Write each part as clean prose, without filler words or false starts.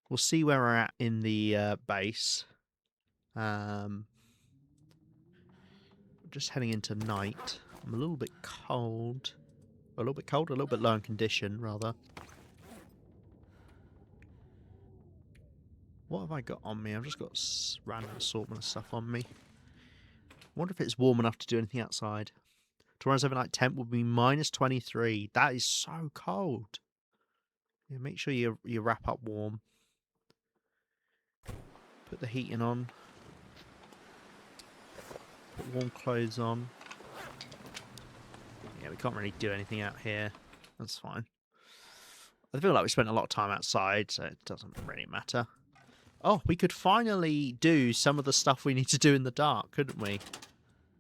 We'll see where we're at in the base. Just heading into night. I'm a little bit cold. A little bit low in condition, rather. What have I got on me? I've just got random assortment of stuff on me. Wonder if it's warm enough to do anything outside. Tomorrow's overnight temp will be -23. That is so cold. Yeah, make sure you wrap up warm. Put the heating on. Put warm clothes on. Yeah, we can't really do anything out here. That's fine. I feel like we spent a lot of time outside, so it doesn't really matter. Oh, we could finally do some of the stuff we need to do in the dark, couldn't we?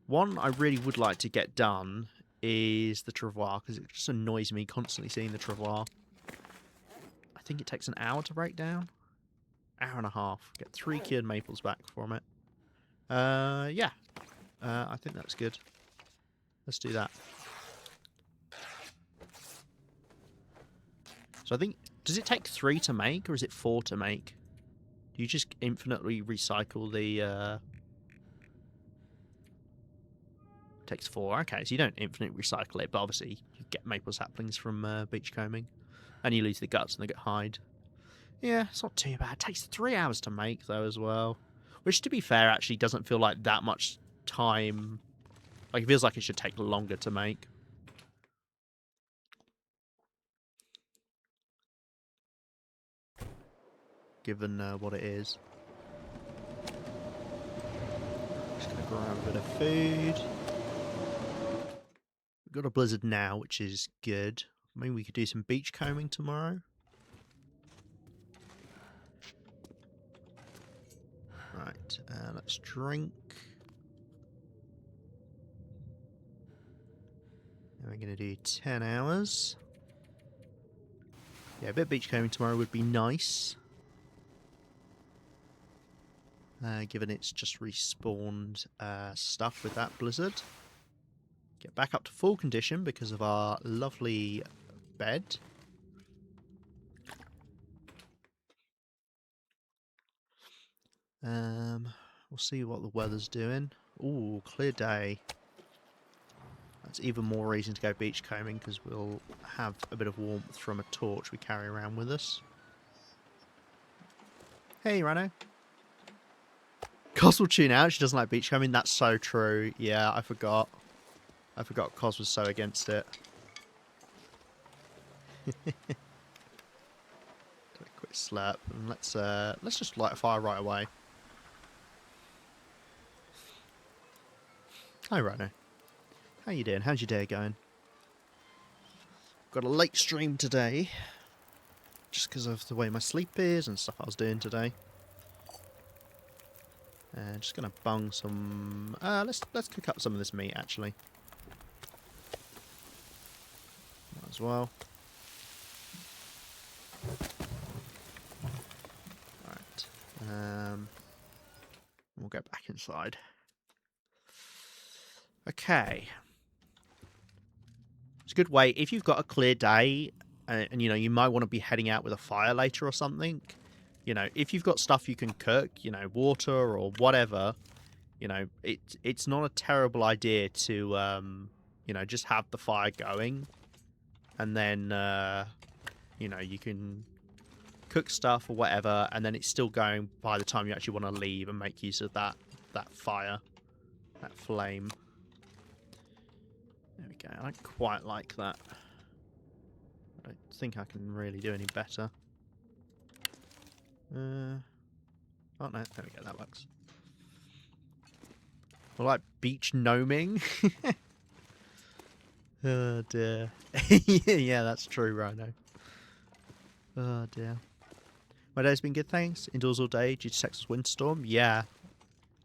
One I really would like to get done is the travois, because it just annoys me constantly seeing the travois. I think it takes an hour to break down. Hour and a half. Get 3 cured maples back from it. Yeah. I think that's good. Let's do that. So I think... Does it take 3 to make, or is it 4 to make? Do you just infinitely recycle the... It takes 4. Okay, so you don't infinitely recycle it, but obviously you get maple saplings from beachcombing. And you lose the guts and they get hide. Yeah, it's not too bad. It takes 3 hours to make, though, as well. Which, to be fair, actually doesn't feel like that much time. Like, it feels like it should take longer to make. Given what it is. Just gonna grab a bit of food. We've got a blizzard now, which is good. Maybe we could do some beachcombing tomorrow. Right, let's drink. And we're going to do 10 hours. Yeah, a bit of beachcombing tomorrow would be nice. Given it's just respawned stuff with that blizzard. Get back up to full condition because of our lovely bed. We'll see what the weather's doing. Ooh, clear day. That's even more reason to go beachcombing because we'll have a bit of warmth from a torch we carry around with us. Hey, Rano. Cos will tune out. She doesn't like beachcombing. That's so true. Yeah, I forgot. I forgot Cos was so against it. Take a quick slurp and let's just light a fire right away. Hi, Rhino. How you doing? How's your day going? Got a late stream today, just because of the way my sleep is and stuff I was doing today. Just gonna bung some. Let's cook up some of this meat actually. Might as well. Right. We'll go back inside. Okay. It's a good way if you've got a clear day, and you know you might want to be heading out with a fire later or something. You know, if you've got stuff you can cook, you know, water or whatever, you know, it's not a terrible idea to, you know, just have the fire going, and then, you know, you can cook stuff or whatever, and then it's still going by the time you actually want to leave and make use of that fire, that flame. There we go. I don't quite like that. I don't think I can really do any better. Oh no, there we go, that works. Well, like beach gnoming. Oh dear. Yeah, that's true, Rhino. Oh dear. My day's been good, thanks. Indoors all day due to Texas windstorm. Yeah.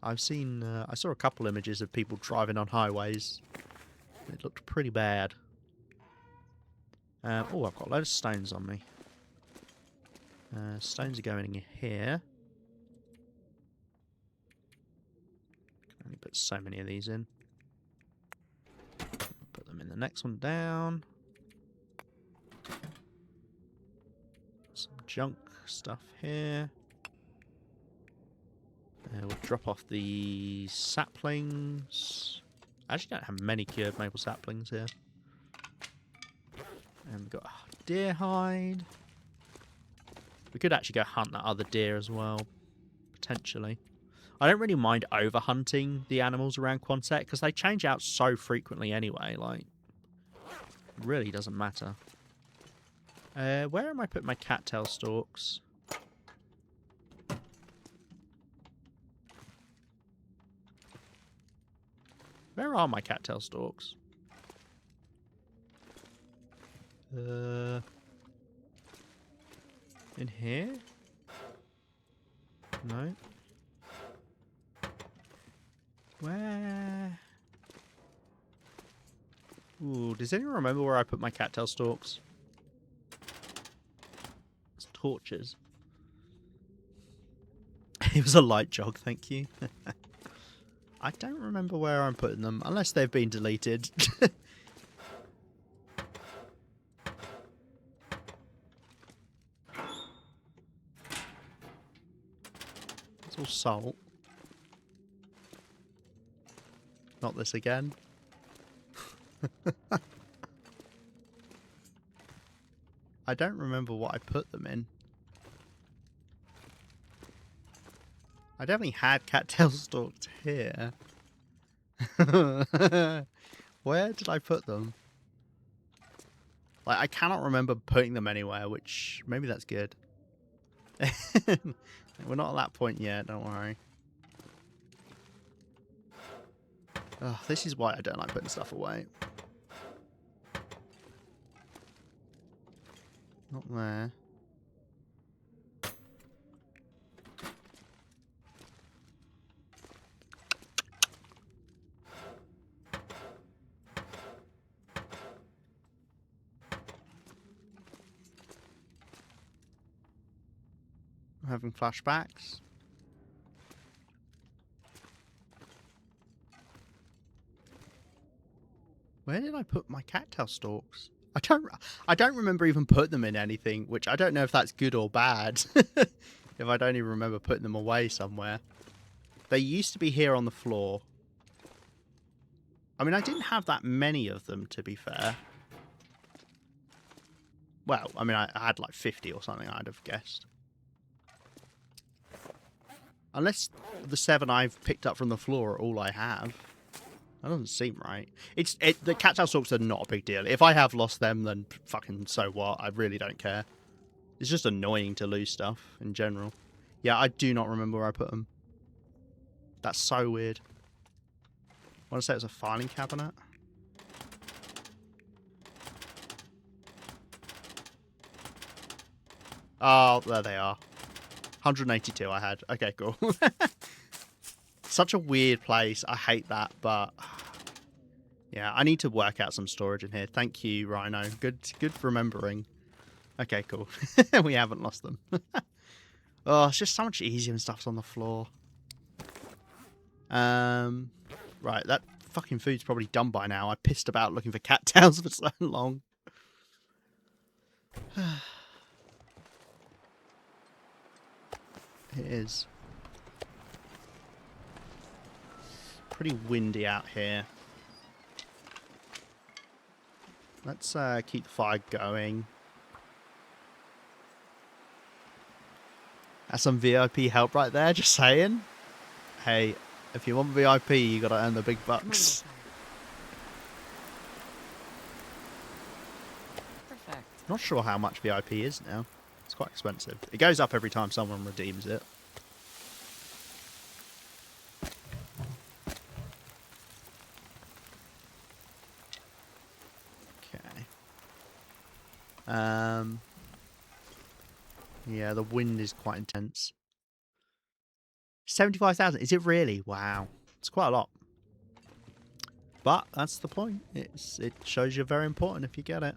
I've seen, I saw a couple images of people driving on highways. It looked pretty bad. Oh, I've got a load of stones on me. Stones are going in here. Can only put so many of these in. Put them in the next one down. Some junk stuff here. We'll drop off the saplings. I actually don't have many cured maple saplings here. And we've got a deer hide. We could actually go hunt that other deer as well, potentially. I don't really mind over hunting the animals around Quonset because they change out so frequently anyway. Like, it really doesn't matter. Where am I putting my cattail stalks? Where are my cattail stalks? In here? No. Where? Ooh, does anyone remember where I put my cattail stalks? It's torches. It was a light jog, thank you. I don't remember where I'm putting them, unless they've been deleted. It's all salt. Not this again. I don't remember what I put them in. I definitely had cattail stalks here. Where did I put them? Like, I cannot remember putting them anywhere, which maybe that's good. We're not at that point yet, don't worry. Oh, this is why I don't like putting stuff away. Not there. I'm having flashbacks. Where did I put my cattail stalks? I don't remember even putting them in anything, which I don't know if that's good or bad. If I don't even remember putting them away somewhere. They used to be here on the floor. I mean, I didn't have that many of them, to be fair. Well, I mean, I had like 50 or something, I'd have guessed. Unless the 7 I've picked up from the floor are all I have. That doesn't seem right. The cattail stalks are not a big deal. If I have lost them, then fucking so what? I really don't care. It's just annoying to lose stuff in general. Yeah, I do not remember where I put them. That's so weird. I want to say it was a filing cabinet. Oh, there they are. 182 I had. Okay, cool. Such a weird place. I hate that, but yeah, I need to work out some storage in here. Thank you, Rhino. Good for remembering. Okay, cool. We haven't lost them. Oh, it's just so much easier when stuff's on the floor. Right, that fucking food's probably done by now. I pissed about looking for cattails for so long. It is. Pretty windy out here. Let's keep the fire going. That's some VIP help right there, just saying. Hey, if you want VIP, you gotta earn the big bucks. Perfect. Not sure how much VIP is now. It's quite expensive. It goes up every time someone redeems it. Okay. Yeah, the wind is quite intense. 75,000. Is it really? Wow. It's quite a lot. But that's the point. It shows you're very important if you get it.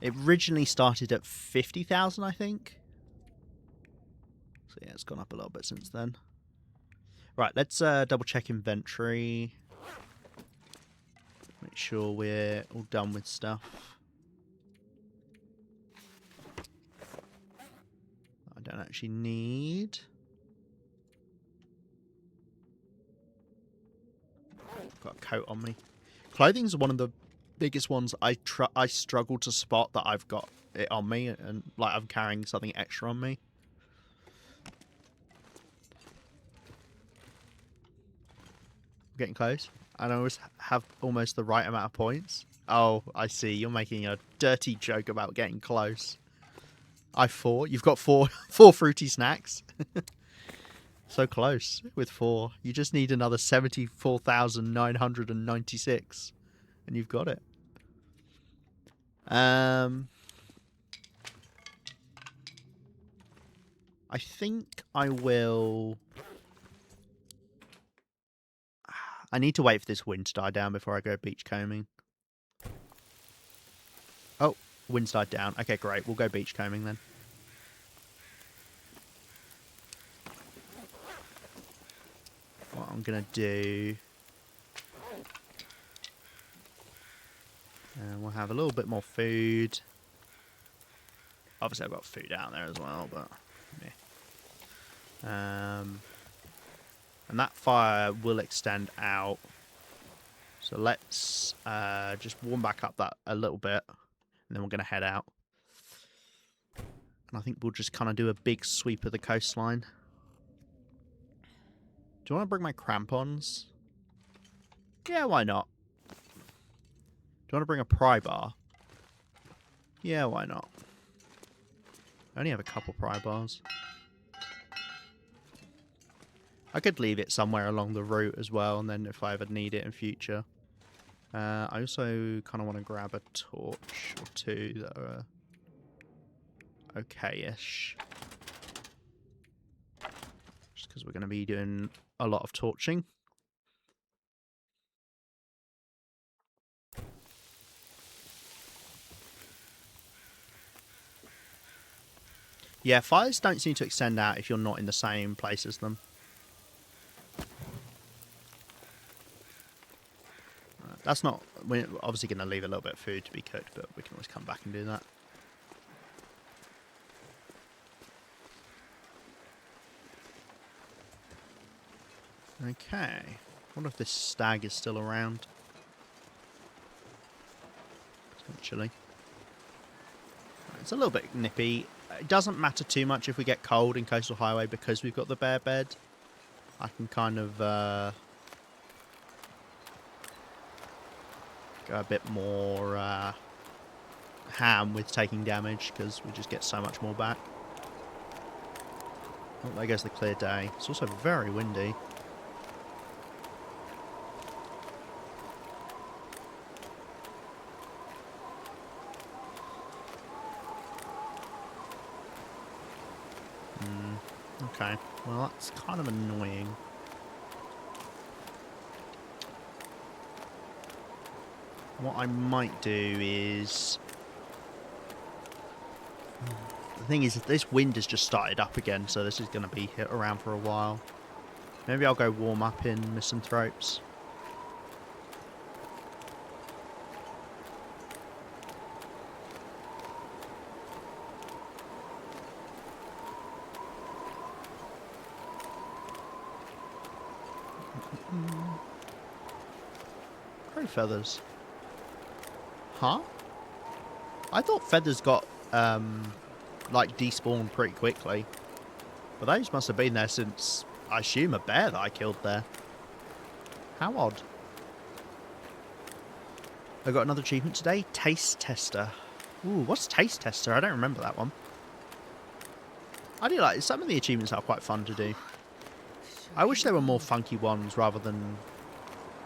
It originally started at 50,000, I think. So yeah, it's gone up a little bit since then. Right, let's double check inventory. Make sure we're all done with stuff. don't actually need. Got a coat on me. Clothing's one of the biggest ones I struggle to spot that I've got it on me, and like I'm carrying something extra on me. Getting close. I always have almost the right amount of points. Oh, I see. You're making a dirty joke about getting close. You've got four fruity snacks. So close with 4. You just need another 74,996 and you've got it. I think I will. I need to wait for this wind to die down before I go beachcombing. Oh, wind's died down. Okay, great. We'll go beachcombing then. What I'm going to do... we'll have a little bit more food. Obviously, I've got food out there as well, but... yeah. And that fire will extend out. So let's just warm back up that a little bit. And then we're going to head out. And I think we'll just kind of do a big sweep of the coastline. Do you want to bring my crampons? Yeah, why not? Do you want to bring a pry bar? Yeah, why not? I only have a couple pry bars. I could leave it somewhere along the route as well, and then if I ever need it in future. I also kind of want to grab a torch or 2 that are okay-ish. Just because we're going to be doing a lot of torching. Yeah, fires don't seem to extend out if you're not in the same place as them. That's not... We're obviously going to leave a little bit of food to be cooked, but we can always come back and do that. Okay. I wonder if this stag is still around. Potentially. It's a little bit nippy. It doesn't matter too much if we get cold in Coastal Highway because we've got the bear bed. I can kind of go a bit more ham with taking damage because we just get so much more back. Oh, there goes the clear day. It's also very windy. Okay, well that's kind of annoying. What I might do is... The thing is, this wind has just started up again, so this is going to be around for a while. Maybe I'll go warm up in Misanthropes. Crow feathers. Huh? I thought feathers got, like, despawned pretty quickly. But those must have been there since, I assume, a bear that I killed there. How odd. I got another achievement today. Taste Tester. Ooh, what's Taste Tester? I don't remember that one. I do like some of the achievements are quite fun to do. I wish there were more funky ones rather than...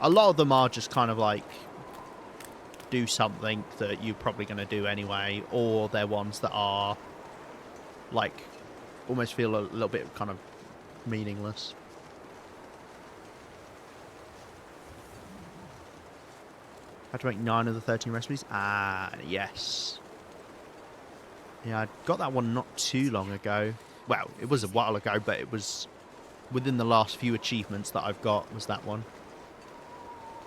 A lot of them are just kind of like... do something that you're probably going to do anyway, or they're ones that are like almost feel a little bit kind of meaningless. How to make 9 of the 13 recipes? Ah, yes. Yeah, I got that one not too long ago. Well, it was a while ago, but it was within the last few achievements that I've got was that one.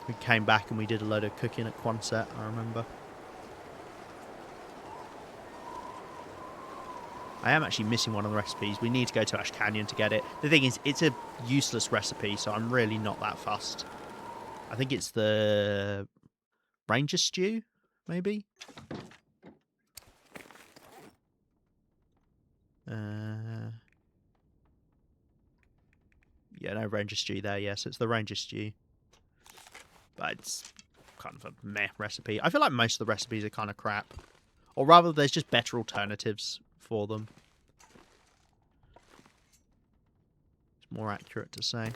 We came back and we did a load of cooking at Quonset, I remember. I am actually missing one of the recipes. We need to go to Ash Canyon to get it. The thing is, it's a useless recipe, so I'm really not that fussed. I think it's the Ranger Stew, maybe? Yeah, no Ranger Stew there, yeah, so it's the Ranger Stew. But it's kind of a meh recipe. I feel like most of the recipes are kind of crap. Or rather, there's just better alternatives for them. It's more accurate to say.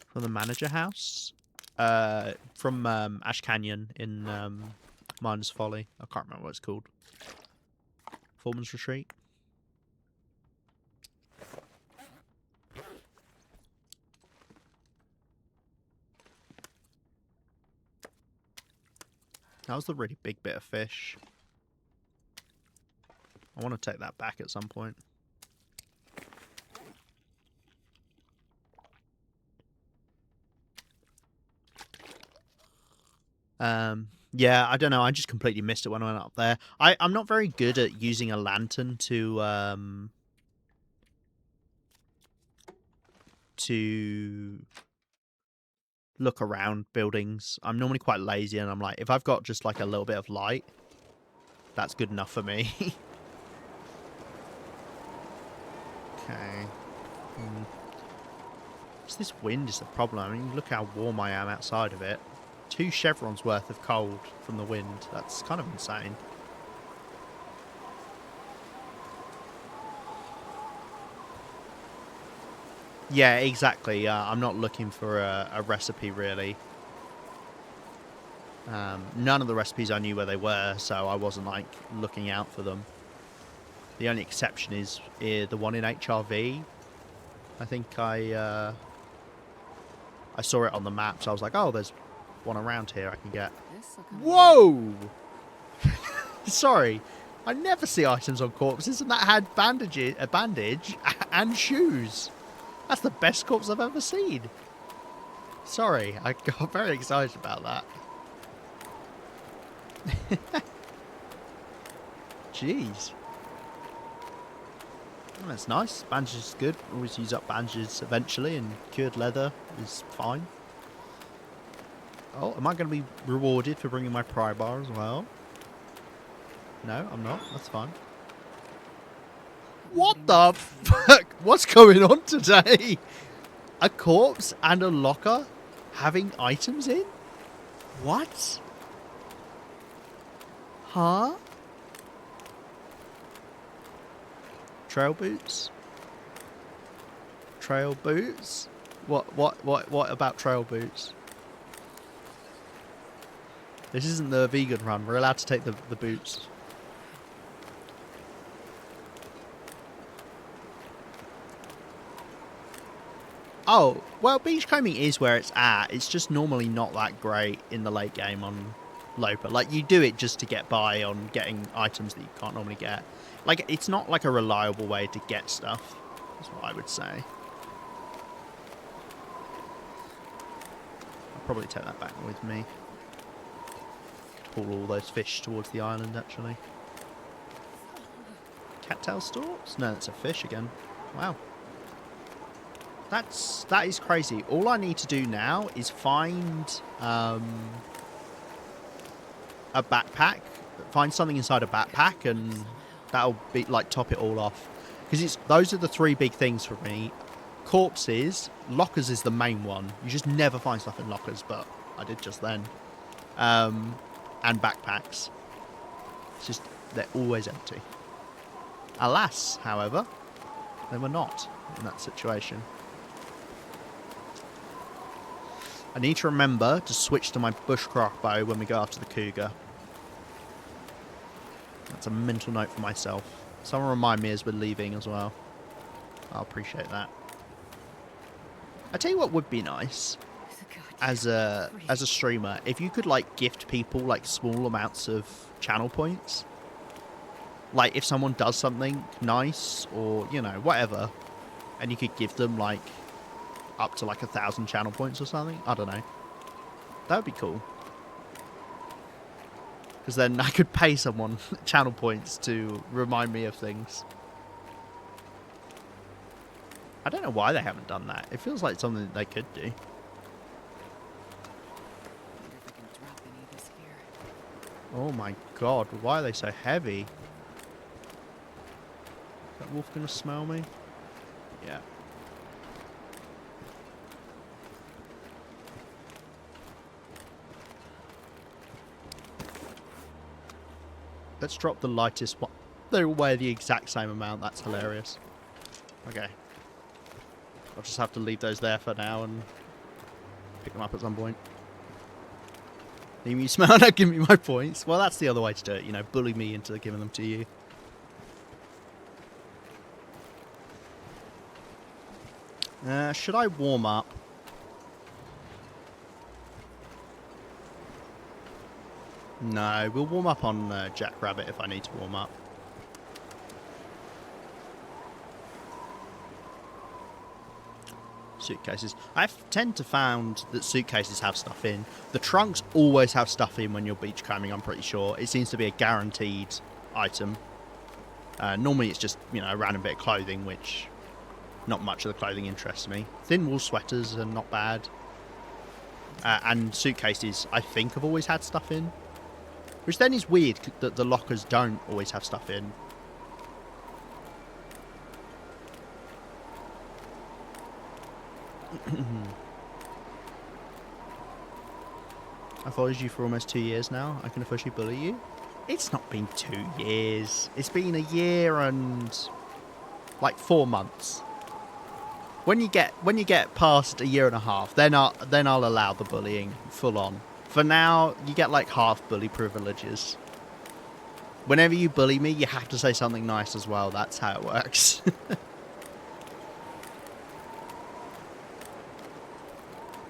From the manager house? From Ash Canyon in Miner's Folly. I can't remember what it's called. Foreman's Retreat. That was the really big bit of fish. I want to take that back at some point. Yeah, I don't know. I just completely missed it when I went up there. I'm not very good at using a lantern to look around buildings. I'm normally quite lazy, and I'm like, if I've got just like a little bit of light, that's good enough for me. Okay. It's this wind is the problem. I mean, look how warm I am outside of it. 2 chevrons worth of cold from the wind. That's kind of insane. Yeah, exactly. I'm not looking for a recipe, really. None of the recipes I knew where they were, so I wasn't, like, looking out for them. The only exception is the one in HRV. I think I saw it on the map, so I was like, oh, there's one around here I can get. Whoa! Sorry. I never see items on corpses, and that had a bandage and shoes. That's the best corpse I've ever seen. Sorry, I got very excited about that. Jeez. Well, that's nice. Bandage is good. Always use up bandages eventually, and cured leather is fine. Oh, am I going to be rewarded for bringing my pry bar as well? No, I'm not. That's fine. What the fuck? What's going on today? A corpse and a locker having items in? What? Huh? Trail boots? Trail boots? What about trail boots? This isn't the vegan run. We're allowed to take the boots. Oh, well, beachcombing is where it's at. It's just normally not that great in the late game on Loper. Like, you do it just to get by on getting items that you can't normally get. Like, it's not like a reliable way to get stuff, is what I would say. I'll probably take that back with me. Could haul all those fish towards the island, actually. Cattail stalks? No, that's a fish again. Wow. That is crazy. All I need to do now is find a backpack, find something inside a backpack, and that'll be like top it all off. Because those are the 3 big things for me. Corpses, lockers is the main one. You just never find stuff in lockers, but I did just then. And backpacks. It's just they're always empty. Alas, however, they were not in that situation. I need to remember to switch to my bushcraft bow when we go after the cougar. That's a mental note for myself. Someone remind me as we're leaving as well. I'll appreciate that. I tell you what would be nice as a streamer, if you could like gift people like small amounts of channel points. Like if someone does something nice or, you know, whatever, and you could give them like up to like 1,000 channel points or something. I don't know. That would be cool. Because then I could pay someone channel points to remind me of things. I don't know why they haven't done that. It feels like something that they could do. Oh my god, why are they so heavy? Is that wolf gonna smell me? Yeah. Let's drop the lightest one. They all weigh the exact same amount. That's hilarious. Okay. I'll just have to leave those there for now and pick them up at some point. Leave me smell, not give me my points. Well, that's the other way to do it. You know, bully me into giving them to you. Should I warm up? No, we'll warm up on Jackrabbit if I need to warm up. Suitcases. I tend to find that suitcases have stuff in. The trunks always have stuff in when you're beachcombing, I'm pretty sure. It seems to be a guaranteed item. Normally it's just, you know, a random bit of clothing, which not much of the clothing interests me. Thin wool sweaters are not bad. And suitcases, I think, have always had stuff in. Which then is weird that the lockers don't always have stuff in. I've followed you for almost 2 years now. I can officially bully you. It's not been 2 years. It's been a year and like 4 months. When you get past a year and a half, then I'll allow the bullying full on. For now, you get like half bully privileges. Whenever you bully me, you have to say something nice as well. That's how it works.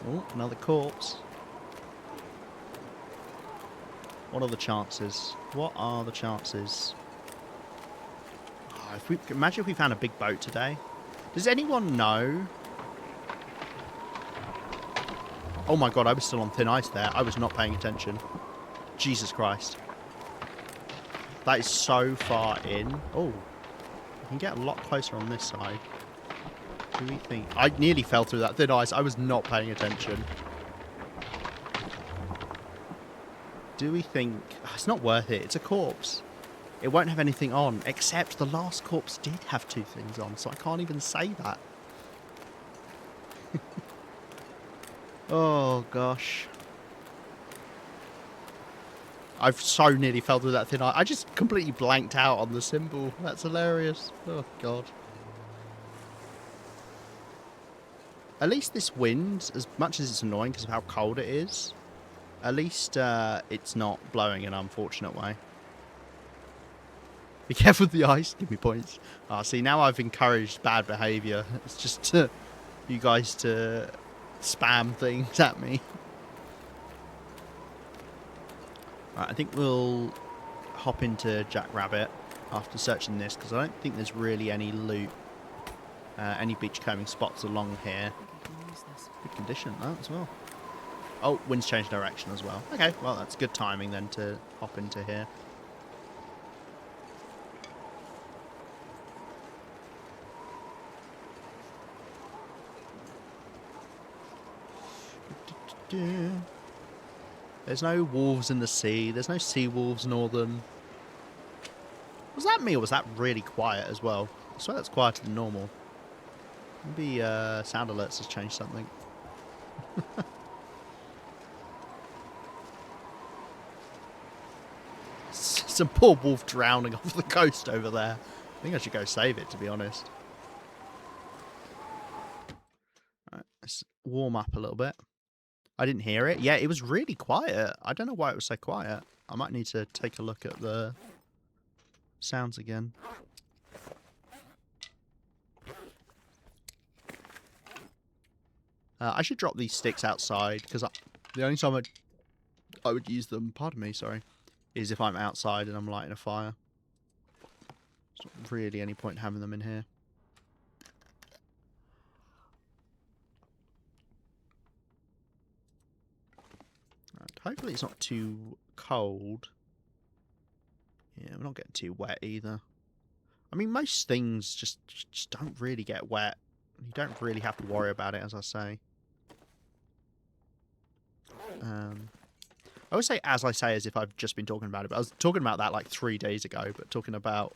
Oh, another corpse. What are the chances? What are the chances? Oh, imagine if we found a big boat today. Does anyone know? Oh my god, I was still on thin ice there. I was not paying attention. Jesus Christ. That is so far in. Oh, you can get a lot closer on this side. Do we think... I nearly fell through that thin ice. I was not paying attention. Do we think... Oh, it's not worth it. It's a corpse. It won't have anything on, except the last corpse did have 2 things on, so I can't even say that. Oh, gosh. I've so nearly fell through that thin ice. I just completely blanked out on the symbol. That's hilarious. Oh, God. At least this wind, as much as it's annoying because of how cold it is, at least it's not blowing in an unfortunate way. Be careful with the ice. Give me points. Ah, see, now I've encouraged bad behaviour. It's just you guys to spam things at me. Right, I think we'll hop into Jackrabbit after searching this, because I don't think there's really any loot, any beachcombing spots along here. Good condition, that as well. Oh, wind's changed direction as well. Okay, well, that's good timing then to hop into here. There's no wolves in the sea. There's no sea wolves northern. Was that me or was that really quiet as well? I swear that's quieter than normal. Maybe sound alerts has changed something. Some poor wolf drowning off the coast over there. I think I should go save it, to be honest. Alright, let's warm up a little bit. I didn't hear it. Yeah, it was really quiet. I don't know why it was so quiet. I might need to take a look at the sounds again. I should drop these sticks outside, because the only time I would use them, pardon me, sorry, is if I'm outside and I'm lighting a fire. There's not really any point having them in here. Right, hopefully it's not too cold. Yeah, we're not getting too wet either. I mean, most things just don't really get wet. You don't really have to worry about it, as I say. I always say as I say as if I've just been talking about it, but I was talking about that like 3 days ago, but talking about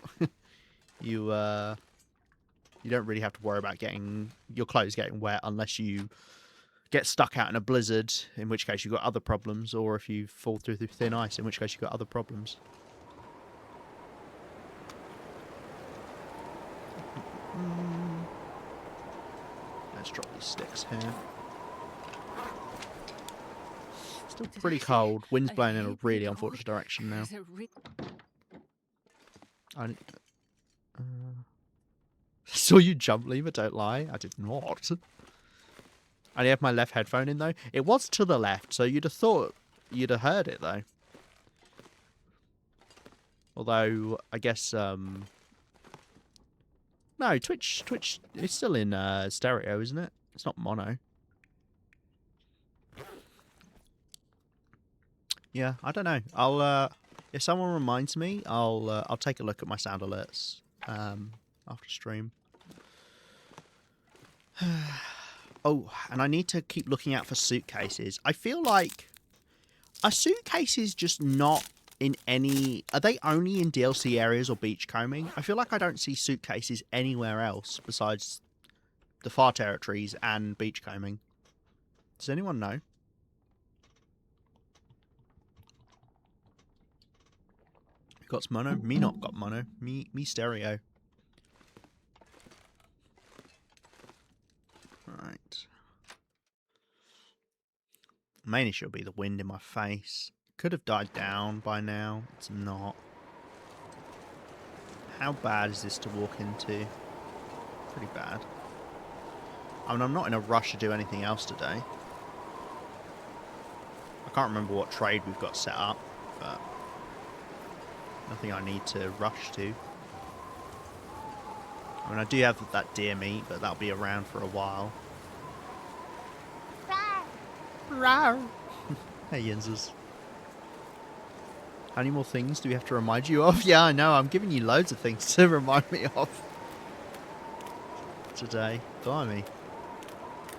you don't really have to worry about getting your clothes getting wet unless you get stuck out in a blizzard, in which case you've got other problems, or if you fall through the thin ice, in which case you've got other problems. Let's drop these sticks here. Still pretty cold. Wind's blowing in a really unfortunate direction now. I saw you jump, Lever, don't lie. I did not. I only have my left headphone in, though. It was to the left, so you'd have thought you'd have heard it, though. Although, I guess, no, Twitch, it's still in stereo, isn't it? It's not mono. Yeah, I don't know. I'll, if someone reminds me, I'll take a look at my sound alerts, after stream. Oh, and I need to keep looking out for suitcases. I feel like, are suitcases just not in any... Are they only in DLC areas or beachcombing? I feel like I don't see suitcases anywhere else besides the far territories and beachcombing. Does anyone know? Who got mono? Me not got mono. Me stereo. Right. Main issue will be the wind in my face. Could have died down by now. It's not. How bad is this to walk into? Pretty bad. I mean, I'm not in a rush to do anything else today. I can't remember what trade we've got set up, but nothing I need to rush to. I mean, I do have that deer meat, but that'll be around for a while. Rawr. Hey, Yinzers. How many more things do we have to remind you of? Yeah, I know. I'm giving you loads of things to remind me of today. Blimey.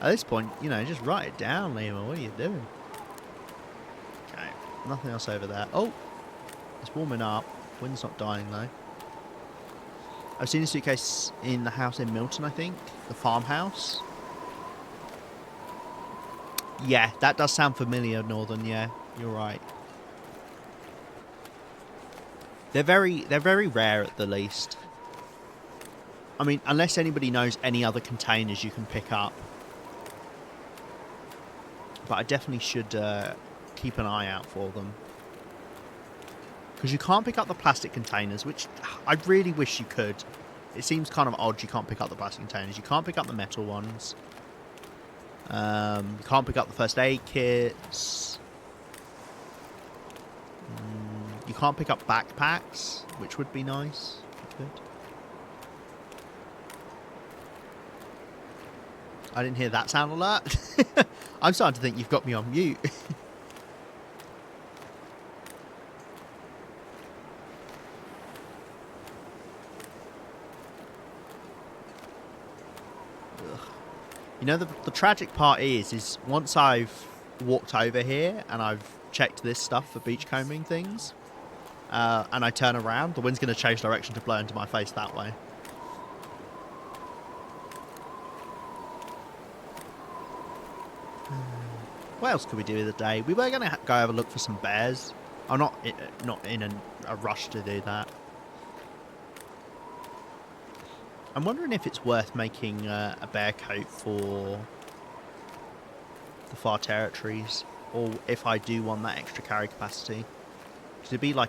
At this point, you know, just write it down, Lima. What are you doing? Okay. Nothing else over there. Oh! It's warming up. Wind's not dying, though. I've seen a suitcase in the house in Milton, I think. The farmhouse. Yeah, that does sound familiar, Northern. Yeah, you're right. They're very rare at the least. I mean, unless anybody knows any other containers you can pick up. But I definitely should keep an eye out for them. Because you can't pick up the plastic containers, which I really wish you could. It seems kind of odd you can't pick up the plastic containers. You can't pick up the metal ones. You can't pick up the first aid kits. You can't pick up backpacks, which would be nice. If you could. I didn't hear that sound alert. I'm starting to think you've got me on mute. You know, the tragic part is once I've walked over here and I've checked this stuff for beachcombing things, and I turn around, the wind's going to change direction to blow into my face that way. What else could we do in the day? We were going to go have a look for some bears. I'm not in a rush to do that. I'm wondering if it's worth making a bear coat for the far territories, or if I do want that extra carry capacity. It'd be a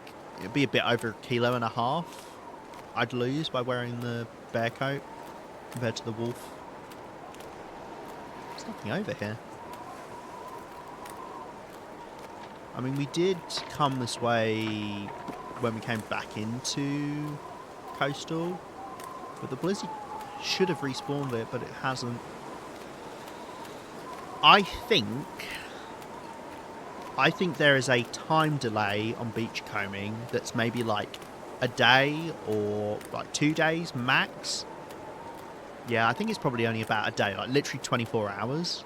bit over 1.5 kilos I'd lose by wearing the bear coat compared to the wolf. There's nothing over here. I mean, we did come this way when we came back into coastal. But the blizzard should have respawned it, but it hasn't. I think there is a time delay on beachcombing that's maybe like a day or like 2 days max. Yeah, I think it's probably only about a day, like literally 24 hours.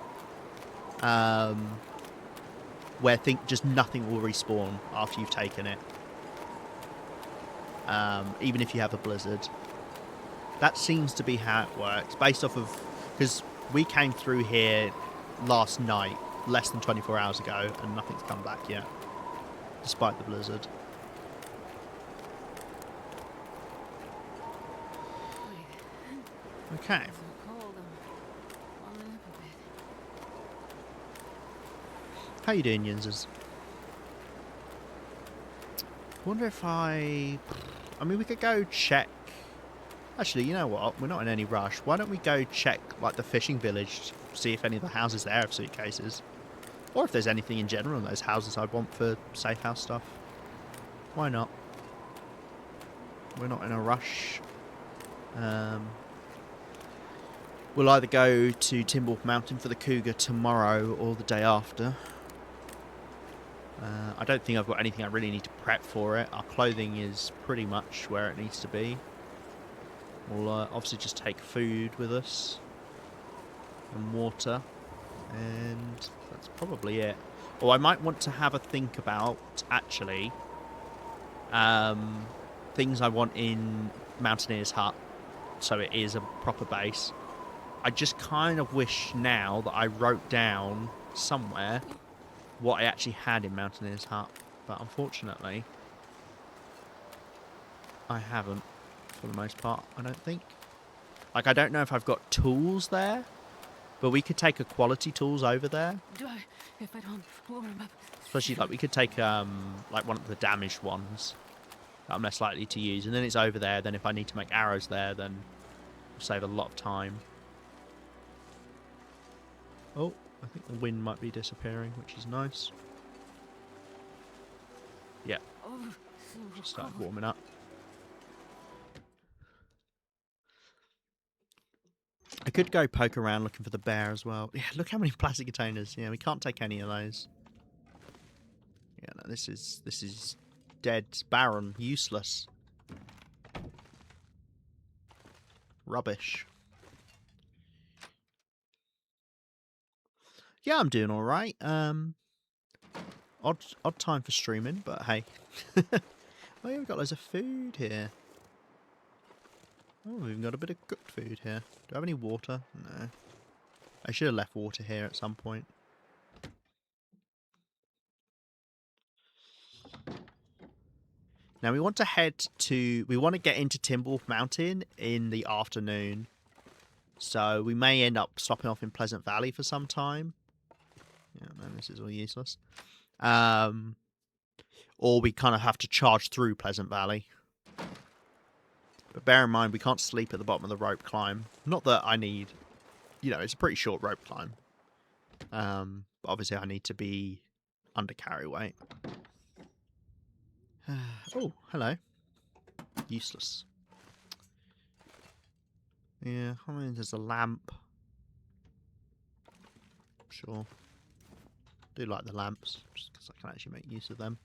Where just nothing will respawn after you've taken it. Even if you have a blizzard. That seems to be how it works, based off of... Because we came through here last night, less than 24 hours ago, and nothing's come back yet, despite the blizzard. Okay. How you doing, Yinzers? Wonder if I mean, we could go check... Actually, you know what? We're not in any rush. Why don't we go check, like, the fishing village, see if any of the houses there have suitcases. Or if there's anything in general in those houses I'd want for safe house stuff. Why not? We're not in a rush. We'll either go to Timberwolf Mountain for the Cougar tomorrow or the day after. I don't think I've got anything I really need to prep for it. Our clothing is pretty much where it needs to be. We'll obviously just take food with us. And water. And that's probably it. Or I might want to have a think about, actually, things I want in Mountaineer's Hut. So it is a proper base. I just kind of wish now that I wrote down somewhere what I actually had in Mountaineer's Hut. But unfortunately, I haven't, for the most part, I don't think. Like, I don't know if I've got tools there, but we could take quality tools over there. Especially, like, we could take, like, one of the damaged ones that I'm less likely to use. And then it's over there. Then if I need to make arrows there, then we'll save a lot of time. Oh, I think the wind might be disappearing, which is nice. Yeah. Just started warming up. I could go poke around looking for the bear as well. Yeah, look how many plastic containers. Yeah, we can't take any of those. Yeah, no, this is dead, barren, useless. Rubbish. Yeah, I'm doing all right. Odd time for streaming, but hey. Oh yeah, we've got loads of food here. Oh, we've even got a bit of cooked food here. Do I have any water? No. I should have left water here at some point. Now we want to we want to get into Timberwolf Mountain in the afternoon. So we may end up stopping off in Pleasant Valley for some time. Yeah, no, this is all useless. Or we kind of have to charge through Pleasant Valley. But bear in mind, we can't sleep at the bottom of the rope climb. Not that I need... You know, it's a pretty short rope climb. But obviously I need to be under carry weight. Oh, hello. Useless. Yeah, I mean, there's a lamp. Sure. Do like the lamps, just because I can actually make use of them.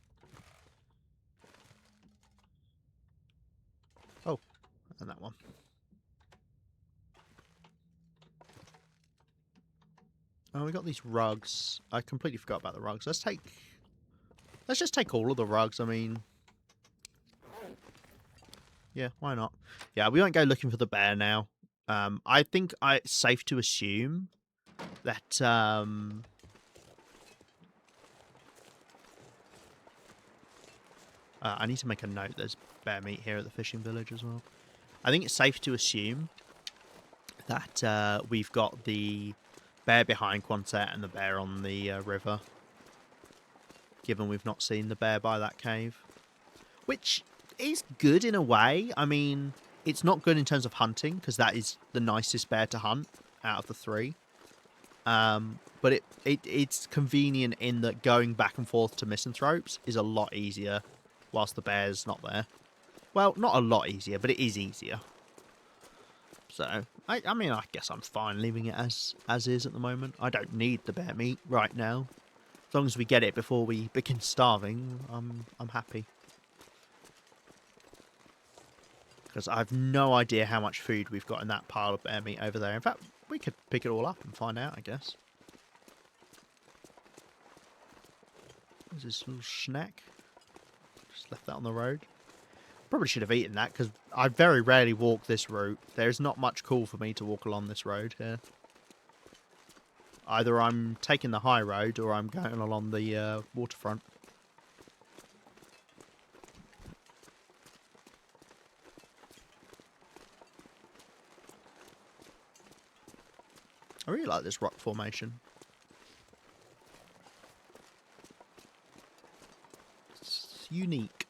Oh, and that one. Oh, we got these rugs. I completely forgot about the rugs. Let's just take all of the rugs. I mean, yeah, why not? Yeah, we won't go looking for the bear now. I think it's safe to assume that I need to make a note. There's bear meat here at the fishing village as well. I think it's safe to assume that we've got the bear behind Quonset and the bear on the river, given we've not seen the bear by that cave. Which is good in a way. I mean, it's not good in terms of hunting, because that is the nicest bear to hunt out of the three. But it's convenient in that going back and forth to misanthropes is a lot easier whilst the bear's not there. Well, not a lot easier, but it is easier. So, I mean, I guess I'm fine leaving it as is at the moment. I don't need the bear meat right now. As long as we get it before we begin starving, I'm happy. Because I have no idea how much food we've got in that pile of bear meat over there. In fact, we could pick it all up and find out, I guess. There's this little snack. Just left that on the road. Probably should have eaten that, because I very rarely walk this route. There's not much cool for me to walk along this road here. Either I'm taking the high road, or I'm going along the waterfront. I really like this rock formation. It's unique.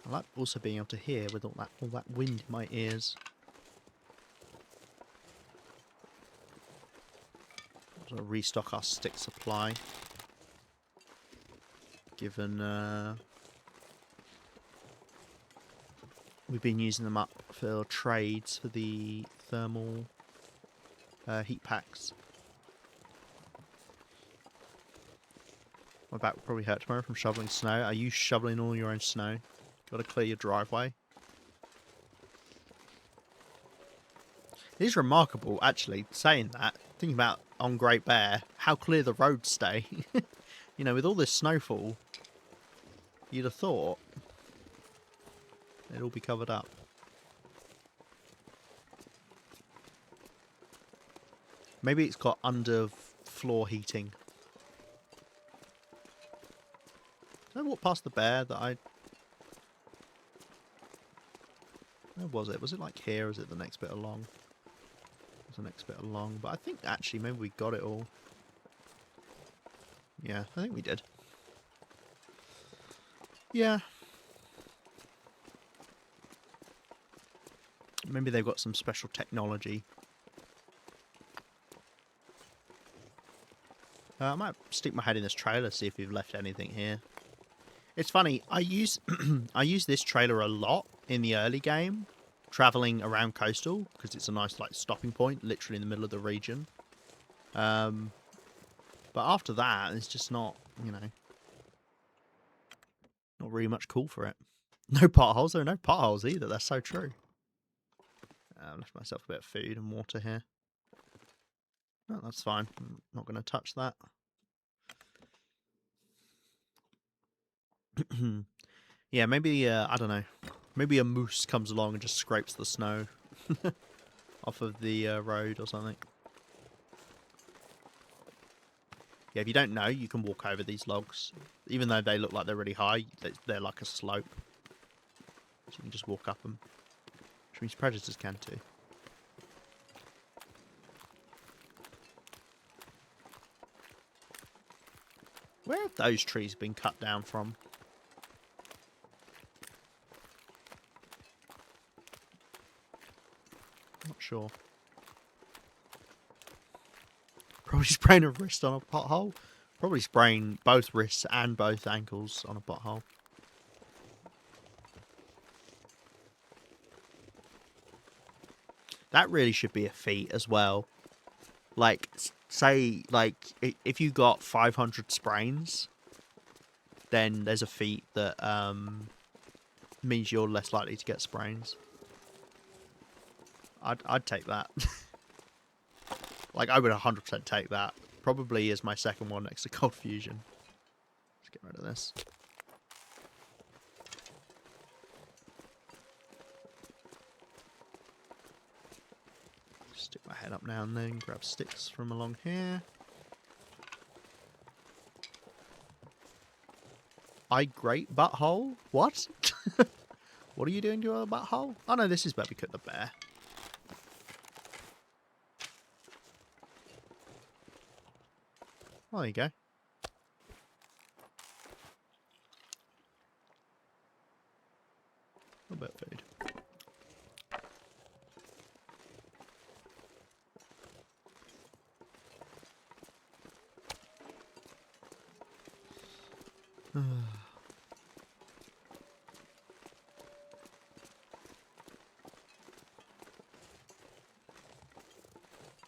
I like also being able to hear with all that wind in my ears. Sort of restock our stick supply, given we've been using them up for trades for the thermal heat packs. My back will probably hurt tomorrow from shoveling snow. Are you shoveling all your own snow? Got to clear your driveway. It is remarkable, actually, saying that, thinking about on Great Bear, how clear the roads stay. You know, with all this snowfall, you'd have thought it'd all be covered up. Maybe it's got under-floor heating. Did I walk past the bear that I... Where was it? Was it like here, or is it the next bit along? It was the next bit along, but I think actually maybe we got it all. Yeah, I think we did. Yeah. Maybe they've got some special technology. I might stick my head in this trailer, see if we've left anything here. It's funny, I use I use this trailer a lot in the early game, travelling around coastal, because it's a nice like stopping point, literally in the middle of the region. But after that, it's just not, you know, not really much cool for it. No potholes, there are no potholes either, that's so true. I left myself a bit of food and water here. No, that's fine, I'm not going to touch that. Yeah, maybe, I don't know. Maybe a moose comes along and just scrapes the snow off of the road or something. Yeah, if you don't know, you can walk over these logs. Even though they look like they're really high, they're like a slope. So you can just walk up them. Which means predators can too. Where have those trees been cut down from? Not sure. Probably spraying a wrist on a pothole. Probably spraying both wrists and both ankles on a pothole. That really should be a feat as well. Like, say, like, if you got 500 sprains, then there's a feat that means you're less likely to get sprains. I'd take that. Like, I would 100% take that. Probably as my second one next to Cold Fusion. Let's get rid of this. Stick my head up now and then, grab sticks from along here. I grate butthole? What? What are you doing to a butthole? Oh no, this is where we cooked the bear. Oh, there you go. A little bit of food.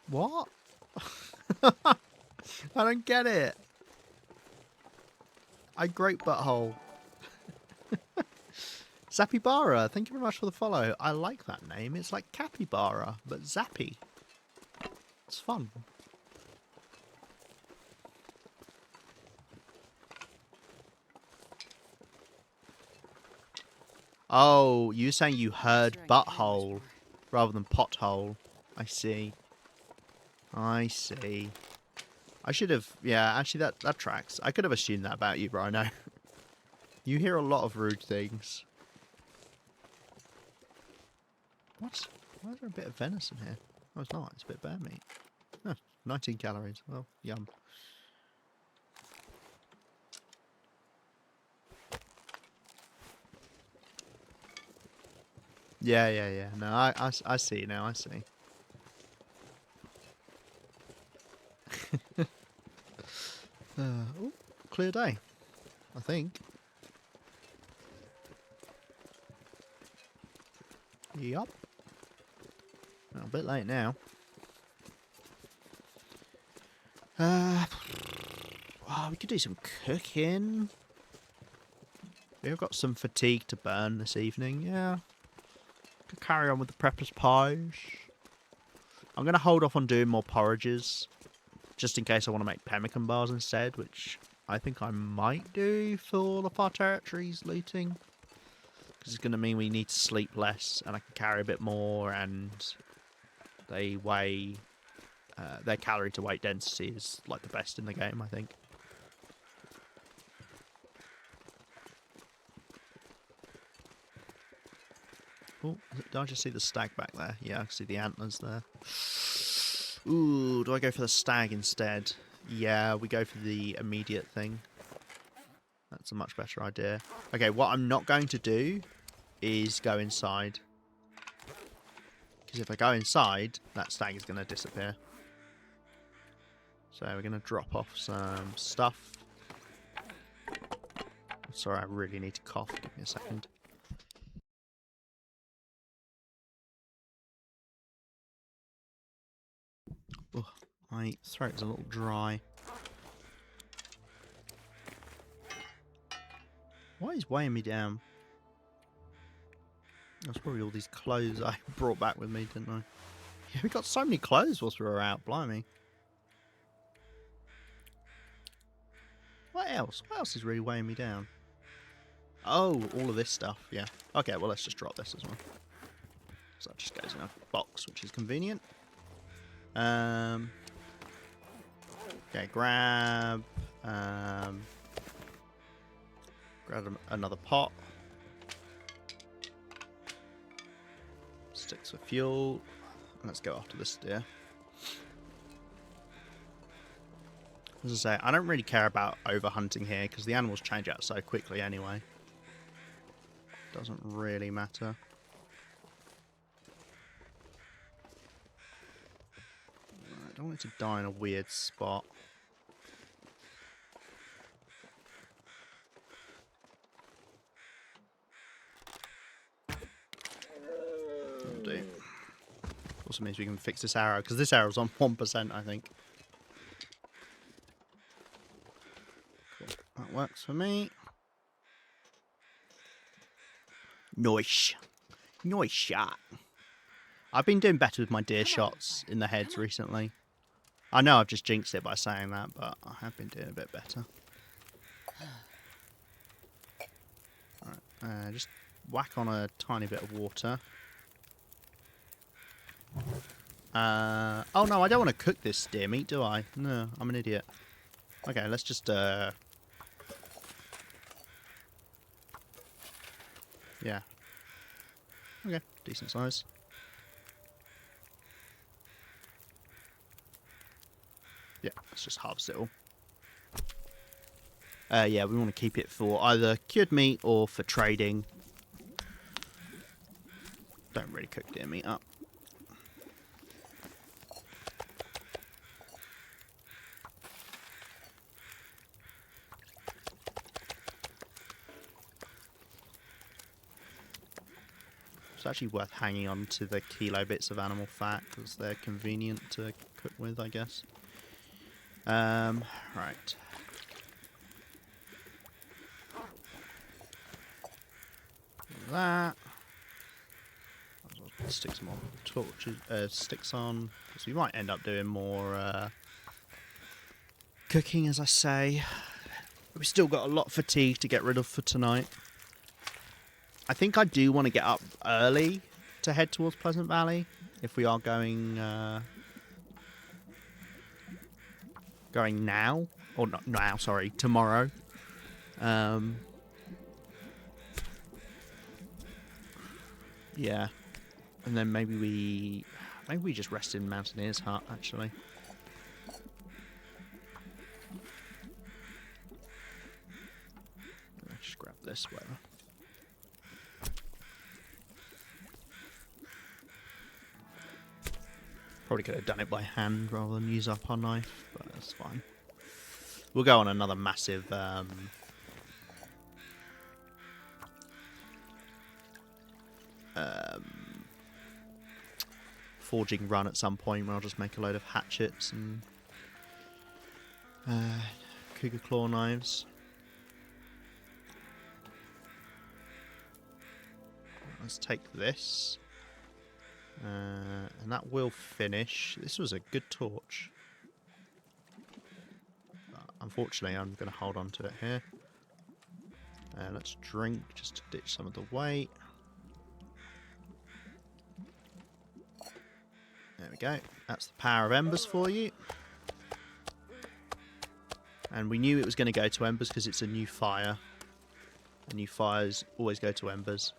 What? I don't get it. I great butthole. Zappybara, thank you very much for the follow. I like that name. It's like capybara, but zappy. It's fun. Oh, you're saying you heard butthole rather than pothole. I see. I see. I should have... Yeah, actually that tracks. I could have assumed that about you, Rhino. You hear a lot of rude things. What? Why is there a bit of venison here? Oh, it's not. It's a bit of bear meat. Oh, 19 calories. Well, yum. Yeah. No, I see now. I see. Ooh, clear day. I think. Yup. A bit late now. Oh, we could do some cooking. We've got some fatigue to burn this evening. Yeah. Could carry on with the prepper's pies. I'm going to hold off on doing more porridges. Just in case I want to make pemmican bars instead, which I think I might do for all of our territories looting. Because it's going to mean we need to sleep less and I can carry a bit more, and they weigh... their calorie to weight density is like the best in the game, I think. Oh, did I just see the stag back there? Yeah, I can see the antlers there. Ooh, do I go for the stag instead? Yeah, we go for the immediate thing. That's a much better idea. Okay, what I'm not going to do is go inside. Because if I go inside, that stag is going to disappear. So we're going to drop off some stuff. Sorry, I really need to cough. Give me a second. Oh, my throat's a little dry. Why is weighing me down? That's probably all these clothes I brought back with me, didn't I? Yeah, we got so many clothes whilst we were out, blimey. What else? What else is really weighing me down? Oh, all of this stuff, yeah. Okay, well, let's just drop this as well. So that just goes in a box, which is convenient. Okay, grab another pot. Sticks for fuel. Let's go after this deer. As I say, I don't really care about overhunting here because the animals change out so quickly anyway. Doesn't really matter. I don't want it to die in a weird spot. That'll do. Also means we can fix this arrow, because this arrow's on 1%, I think. Cool. That works for me. Nice. Nice shot. I've been doing better with my deer shots in the heads recently. I know I've just jinxed it by saying that, but I have been doing a bit better. Alright, just whack on a tiny bit of water. Oh no, I don't want to cook this deer meat, do I? No, I'm an idiot. Okay, let's just, yeah. Okay, decent size. Yeah, let's just harvest it all. Yeah, we want to keep it for either cured meat or for trading. Don't really cook deer meat up. It's actually worth hanging on to the kilo bits of animal fat because they're convenient to cook with, I guess. Right. that. I'll stick some more torches, sticks on, because we might end up doing more cooking, as I say. We've still got a lot of fatigue to get rid of for tonight. I think I do want to get up early to head towards Pleasant Valley if we are going now, or not now, sorry, tomorrow. Yeah, and then maybe we just rest in Mountaineer's hut actually. Let's just grab this, whatever. Probably could have done it by hand rather than use up our knife, but that's fine. We'll go on another massive forging run at some point where I'll just make a load of hatchets and cougar claw knives. Let's take this. And that will finish. This was a good torch. Unfortunately, I'm going to hold on to it here. Let's drink just to ditch some of the weight. There we go. That's the power of embers for you. And we knew it was going to go to embers because it's a new fire. And new fires always go to embers.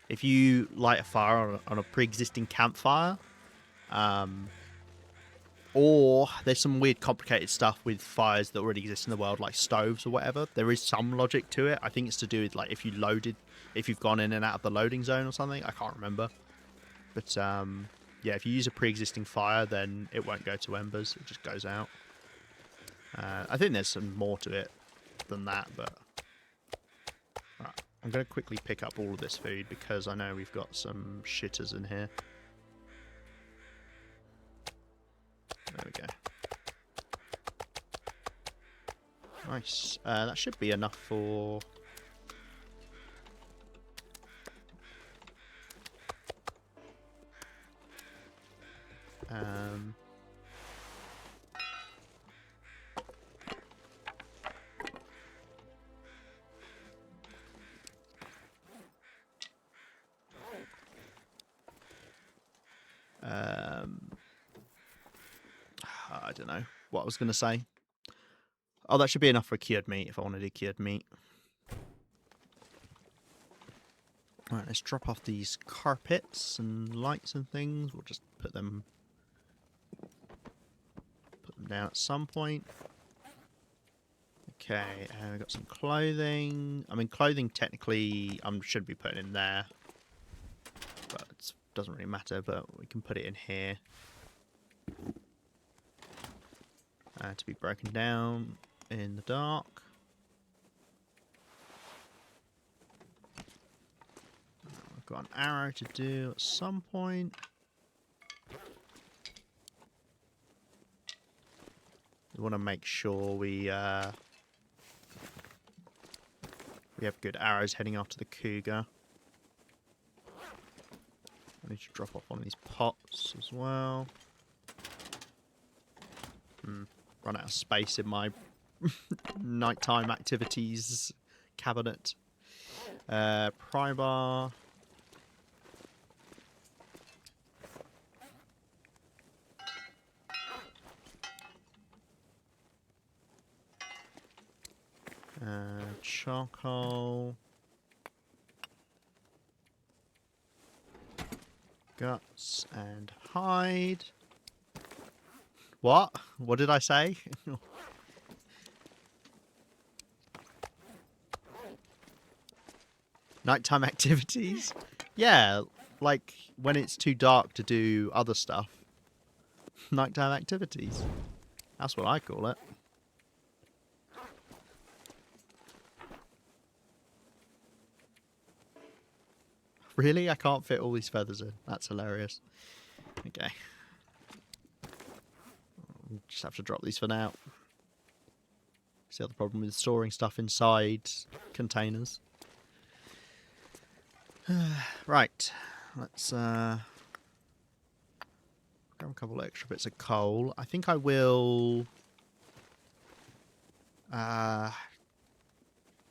If you light a fire on a pre-existing campfire, or there's some weird complicated stuff with fires that already exist in the world, like stoves or whatever, there is some logic to it. I think it's to do with like if you've gone in and out of the loading zone or something. I can't remember. But yeah, if you use a pre-existing fire, then it won't go to embers. It just goes out. I think there's some more to it than that, but... Right. I'm going to quickly pick up all of this food because I know we've got some shitters in here. There we go. Nice. That should be enough for... I don't know what I was going to say. Oh, that should be enough for cured meat if I want to do cured meat. Alright, let's drop off these carpets and lights and things. We'll just put them down at some point. Okay, and we've got some clothing. I mean, clothing technically should be put in there. But it doesn't really matter, but we can put it in here. To be broken down in the dark. I've got an arrow to do at some point. We want to make sure we have good arrows heading after the cougar. I need to drop off one of these pots as well. Run out of space in my nighttime activities cabinet. Pry bar. Charcoal. Guts and hide. What? What did I say? Nighttime activities? Yeah, like when it's too dark to do other stuff. Nighttime activities. That's what I call it. Really? I can't fit all these feathers in. That's hilarious. Okay. We'll just have to drop these for now. See the other problem with storing stuff inside containers. Right. Let's grab a couple extra bits of coal. I think I will.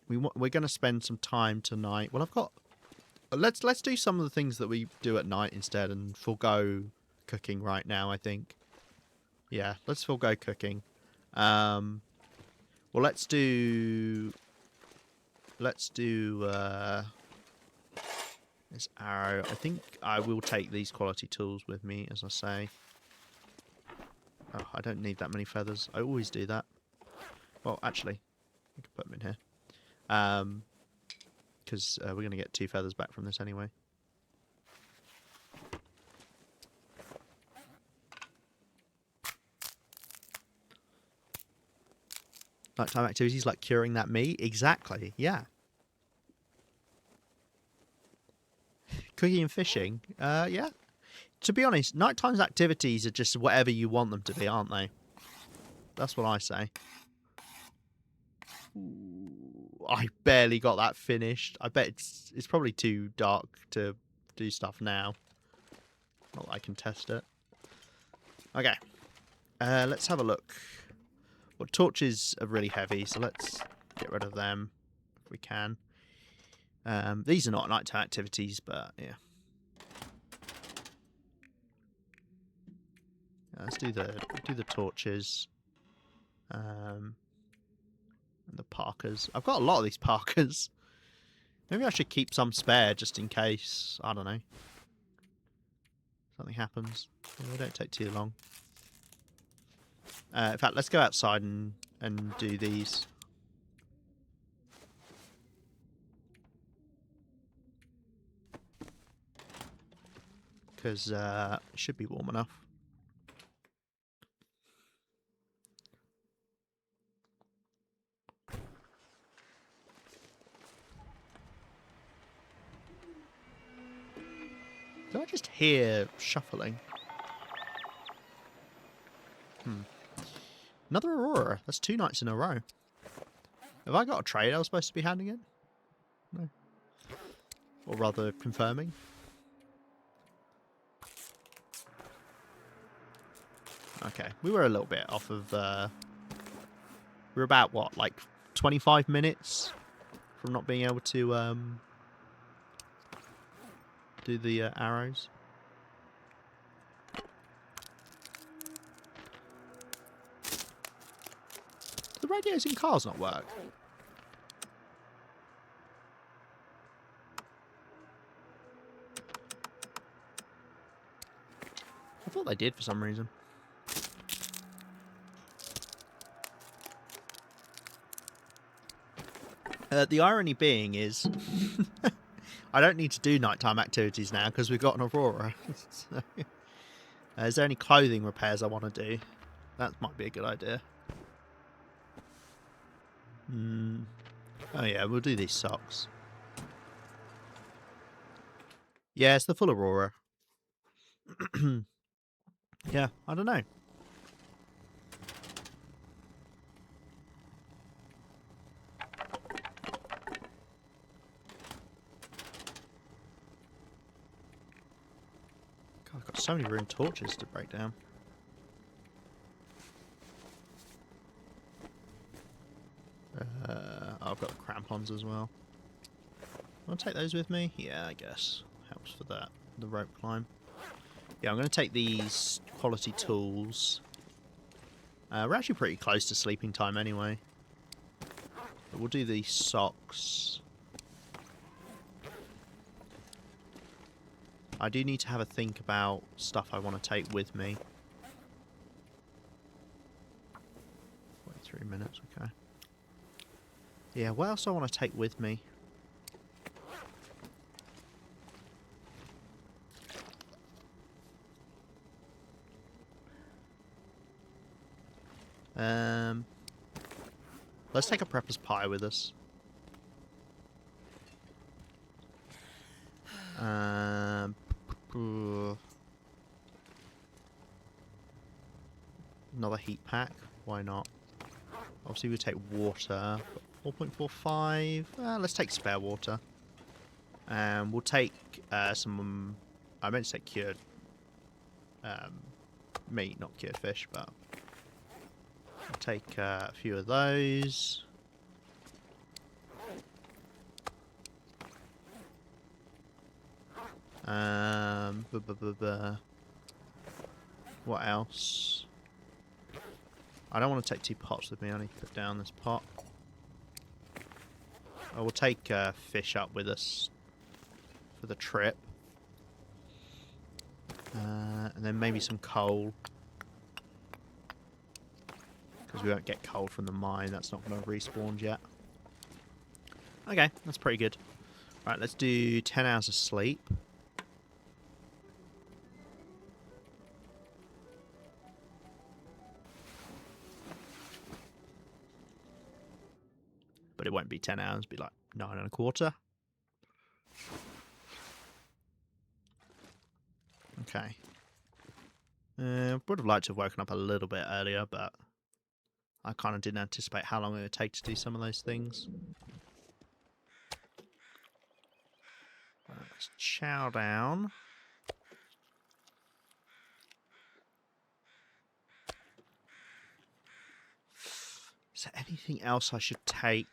We're going to spend some time tonight. Well, I've got. Let's do some of the things that we do at night instead, and forego cooking right now. I think. Yeah, let's forego cooking. Well, let's do. This arrow. I think I will take these quality tools with me, as I say. Oh, I don't need that many feathers. I always do that. Well, actually, I can put them in here. Because we're going to get 2 feathers back from this anyway. Nighttime activities like curing that meat? Exactly, yeah. Cooking and fishing? Yeah. To be honest, nighttime's activities are just whatever you want them to be, aren't they? That's what I say. Ooh, I barely got that finished. I bet it's probably too dark to do stuff now. Not that I can test it. Okay. Let's have a look. Well, torches are really heavy, so let's get rid of them if we can. These are not nighttime activities, but yeah. Let's do the torches. And the parkas. I've got a lot of these parkas. Maybe I should keep some spare just in case. I don't know. Something happens. Yeah, they don't take too long. In fact, let's go outside and do these. Because it should be warm enough. Did I just hear shuffling? Another Aurora. That's 2 nights in a row. Have I got a trade I was supposed to be handing in? No. Or rather, confirming. Okay, we were a little bit off of... we're about, what, like 25 minutes from not being able to do the arrows. Do the radios in cars not work? I thought they did for some reason. The irony being is, I don't need to do nighttime activities now because we've got an Aurora. So, is there any clothing repairs I want to do? That might be a good idea. Oh yeah, we'll do these socks. Yeah, it's the full Aurora. Yeah, I don't know. God, I've got so many ruined torches to break down. I've got the crampons as well. Want to take those with me? Yeah, I guess. Helps for that. The rope climb. Yeah, I'm going to take these quality tools. We're actually pretty close to sleeping time anyway. But we'll do these socks. I do need to have a think about stuff I want to take with me. 43 minutes, okay. Yeah, what else do I want to take with me? Let's take a prepper's pie with us. Another heat pack. Why not? Obviously, we take water. 4.45. Let's take spare water. And we'll take some... I meant to say cured meat, not cured fish, but... I'll take a few of those. What else? I don't want to take 2 pots with me. I need to put down this pot. I will take fish up with us for the trip. And then maybe some coal. Because we won't get coal from the mine. That's not going to respawn yet. Okay, that's pretty good. Right, let's do 10 hours of sleep. But it won't be 10 hours, it'll be like 9 and a quarter. Okay. Would have liked to have woken up a little bit earlier, but I kind of didn't anticipate how long it would take to do some of those things. Right, let's chow down. Is there anything else I should take?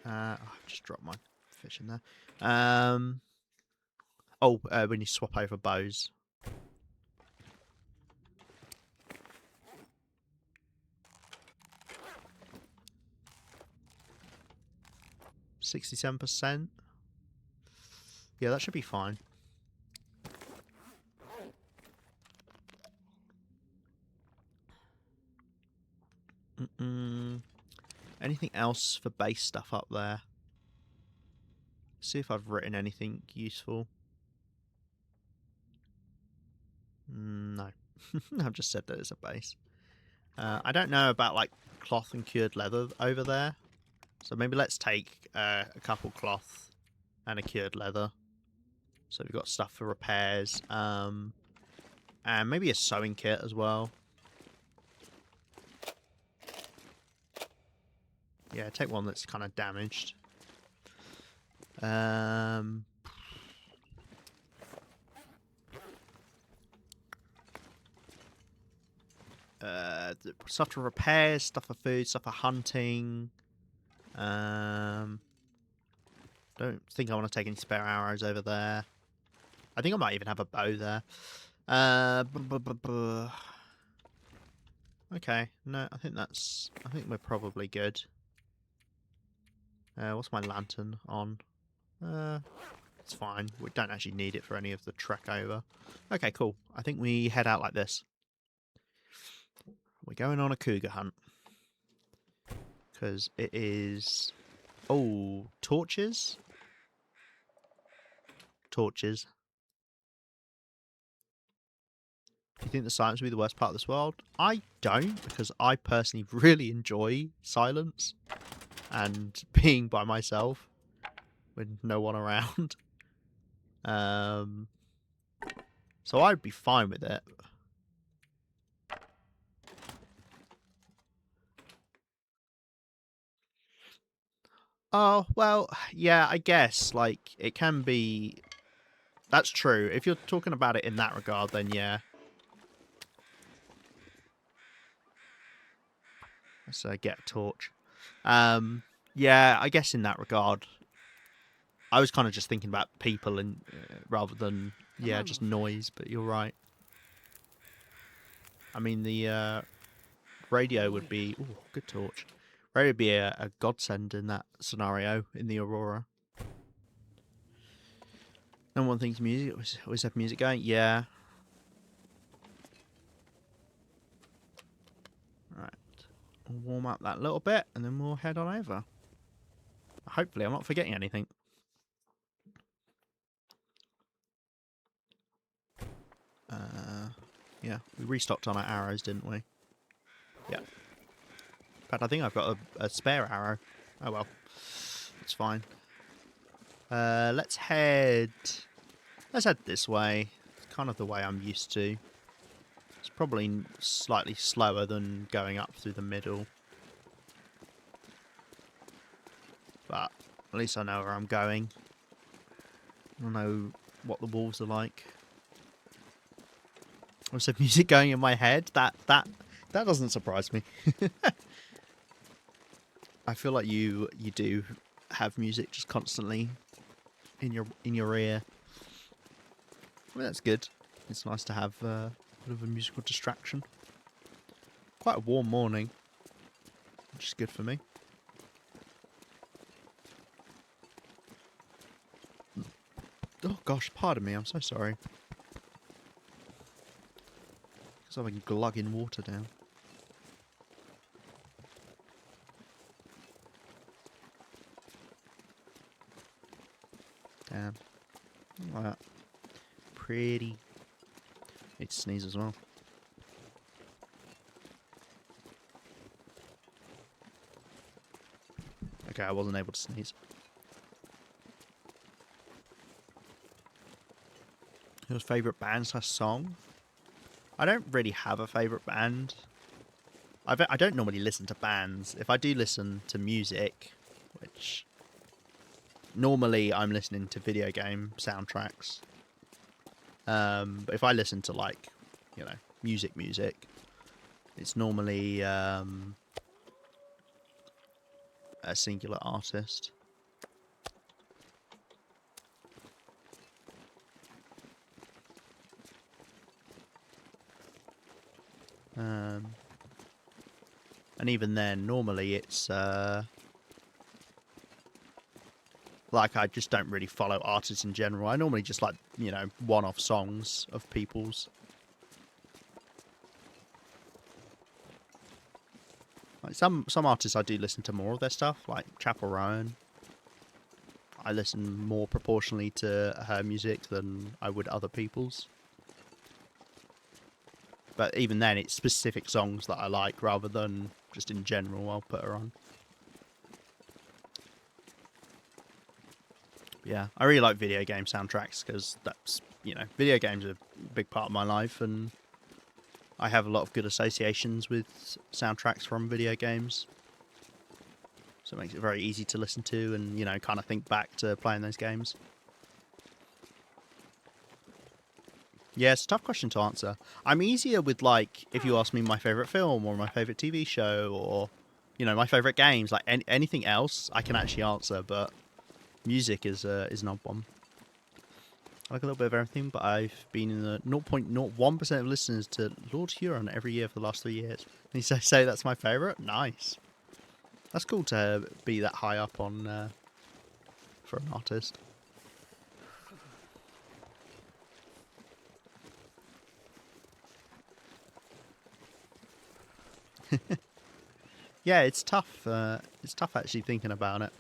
I've just dropped my fish in there. We need to swap over bows. %67%. Yeah, that should be fine. Anything else for base stuff up there? See if I've written anything useful. No. I've just said that it's a base. I don't know about like cloth and cured leather over there. So maybe let's take a couple cloth and a cured leather. So we've got stuff for repairs. And maybe a sewing kit as well. Yeah, take one that's kind of damaged. Stuff for repairs, stuff for food, stuff for hunting. Don't think I want to take any spare arrows over there. I think I might even have a bow there. Okay, no, I think we're probably good. What's my lantern on? It's fine. We don't actually need it for any of the trek over. Okay, cool. I think we head out like this. We're going on a cougar hunt. Because it is... Oh, torches? Torches. Do you think the silence will be the worst part of this world? I don't, because I personally really enjoy silence. And being by myself. With no one around. So I'd be fine with it. Oh, well, yeah, I guess, like, it can be... That's true. If you're talking about it in that regard, then yeah. Let's get a torch. Yeah, I guess in that regard. I was kind of just thinking about people and rather than, yeah, just noise, but you're right. I mean, the radio would be... Ooh, good torch. Radio would be a godsend in that scenario, in the Aurora. No one thinks music. Always have music going. Yeah. Right. We'll warm up that little bit, and then we'll head on over. Hopefully, I'm not forgetting anything. Yeah, we restocked on our arrows, didn't we? Yeah. But I think I've got a spare arrow. Oh well, it's fine. Let's head this way. It's kind of the way I'm used to. It's probably slightly slower than going up through the middle. But at least I know where I'm going. I don't know what the wolves are like. Also, music going in my head. That doesn't surprise me. I feel like you do have music just constantly in your ear. Well, that's good. It's nice to have a bit of a musical distraction. Quite a warm morning, which is good for me. Oh gosh, pardon me. I'm so sorry. Because I've been glugging water down. Damn. Like that. Pretty. Need to sneeze as well. Okay, I wasn't able to sneeze. Your favourite band / song? I don't really have a favourite band. I don't normally listen to bands. If I do listen to music, which normally I'm listening to video game soundtracks. But if I listen to, like, you know, music, it's normally a singular artist. And even then, normally it's like, I just don't really follow artists in general. I normally just like, you know, one-off songs of people's. Like some artists I do listen to more of their stuff, like Chapel Rowan. I listen more proportionally to her music than I would other people's. But even then, it's specific songs that I like rather than just in general I'll put her on. Yeah, I really like video game soundtracks because that's, you know, video games are a big part of my life, and I have a lot of good associations with soundtracks from video games. So it makes it very easy to listen to and, you know, kind of think back to playing those games. Yeah, it's a tough question to answer. I'm easier with, like, if you ask me my favourite film or my favourite TV show or, you know, my favourite games, like anything else I can actually answer, but music is an odd one. I like a little bit of everything, but I've been in the 0.01% of listeners to Lord Huron every year for the last 3 years. And you say that's my favourite? Nice. That's cool to be that high up on for an artist. Yeah, it's tough. It's tough actually thinking about it.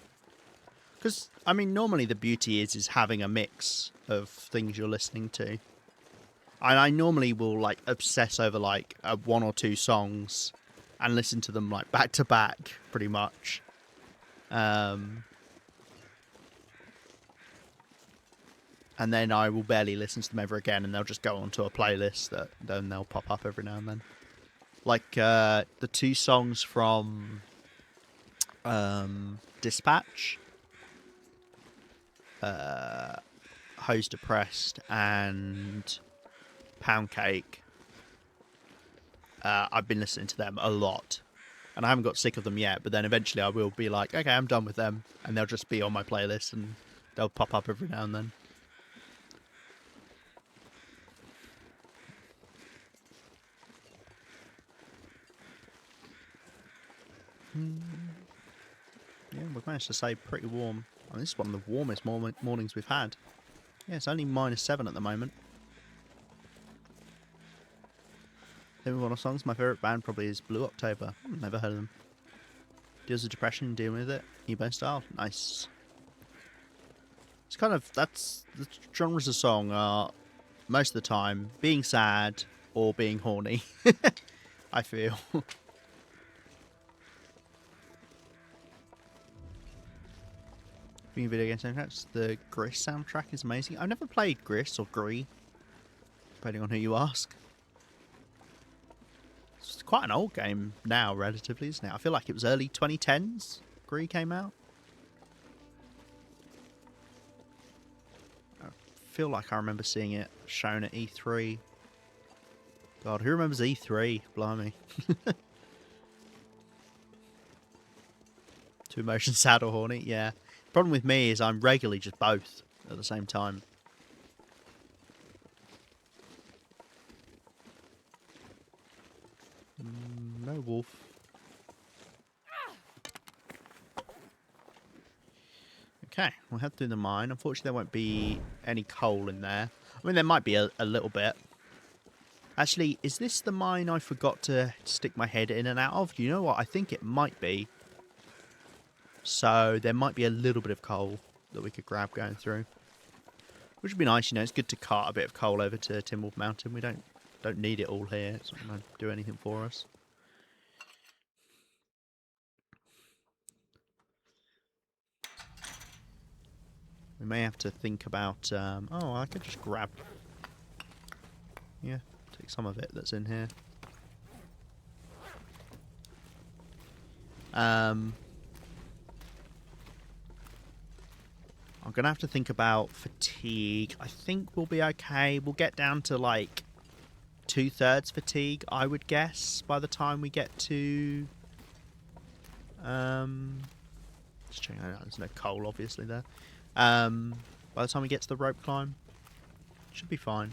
Because, I mean, normally the beauty is having a mix of things you're listening to. And I normally will, like, obsess over, like, 1 or 2 songs and listen to them, like, back to back, pretty much. And then I will barely listen to them ever again, and they'll just go onto a playlist that then they'll pop up every now and then. Like, the 2 songs from Dispatch, Hose Depressed and Pound Cake. I've been listening to them a lot, and I haven't got sick of them yet, but then eventually I will be like, okay, I'm done with them, and they'll just be on my playlist and they'll pop up every now and then. Yeah, we've managed to stay pretty warm. I mean, this is one of the warmest mornings we've had. Yeah, it's only -7 at the moment. Then one of songs. My favourite band probably is Blue October. Never heard of them. Deals with depression, dealing with it. Emo style. Nice. It's kind of, that's the genres of song are most of the time being sad or being horny. I feel. Being video game soundtracks, the Gris soundtrack is amazing. I've never played Gris or Gree, depending on who you ask. It's quite an old game now, relatively, isn't it? I feel like it was early 2010s Gree came out. Oh, feel like I remember seeing it shown at E3. God, who remembers E3? Blimey. Two emotions, sad or horny? Yeah. Problem with me is I'm regularly just both at the same time. No wolf. Okay, we'll head through the mine. Unfortunately, there won't be any coal in there. I mean, there might be a little bit. Actually, is this the mine I forgot to stick my head in and out of? Do you know what? I think it might be. So there might be a little bit of coal that we could grab going through. Which would be nice, you know. It's good to cart a bit of coal over to Timberwolf Mountain. We don't need it all here. It's not going to do anything for us. We may have to think about... oh, I could just grab... Yeah, take some of it that's in here. I'm going to have to think about fatigue. I think we'll be okay. We'll get down to like 2/3 fatigue, I would guess, by the time we get to... just checking out, there's no coal obviously there. By the time we get to the rope climb, should be fine.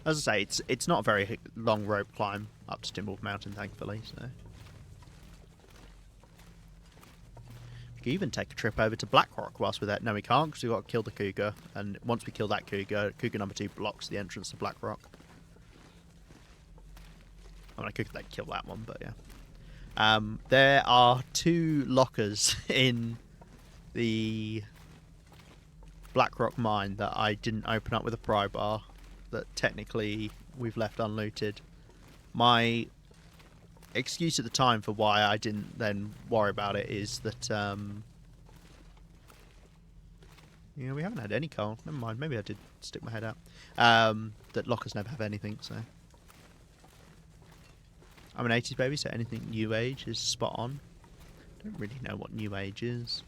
As I say, it's not a very long rope climb up to Timberwolf Mountain, thankfully, so... We could even take a trip over to Blackrock whilst we're there. No, we can't, because we've got to kill the Cougar, and once we kill that Cougar, Cougar number 2 blocks the entrance to Blackrock. I mean, I could kill that one, but yeah. There are 2 lockers in the Blackrock mine that I didn't open up with a pry bar that technically we've left unlooted. My excuse at the time for why I didn't then worry about it is that you know, we haven't had any coal. Never mind, maybe I did stick my head out. That lockers never have anything, so I'm an 80s baby, so anything new age is spot on. Don't really know what new age is.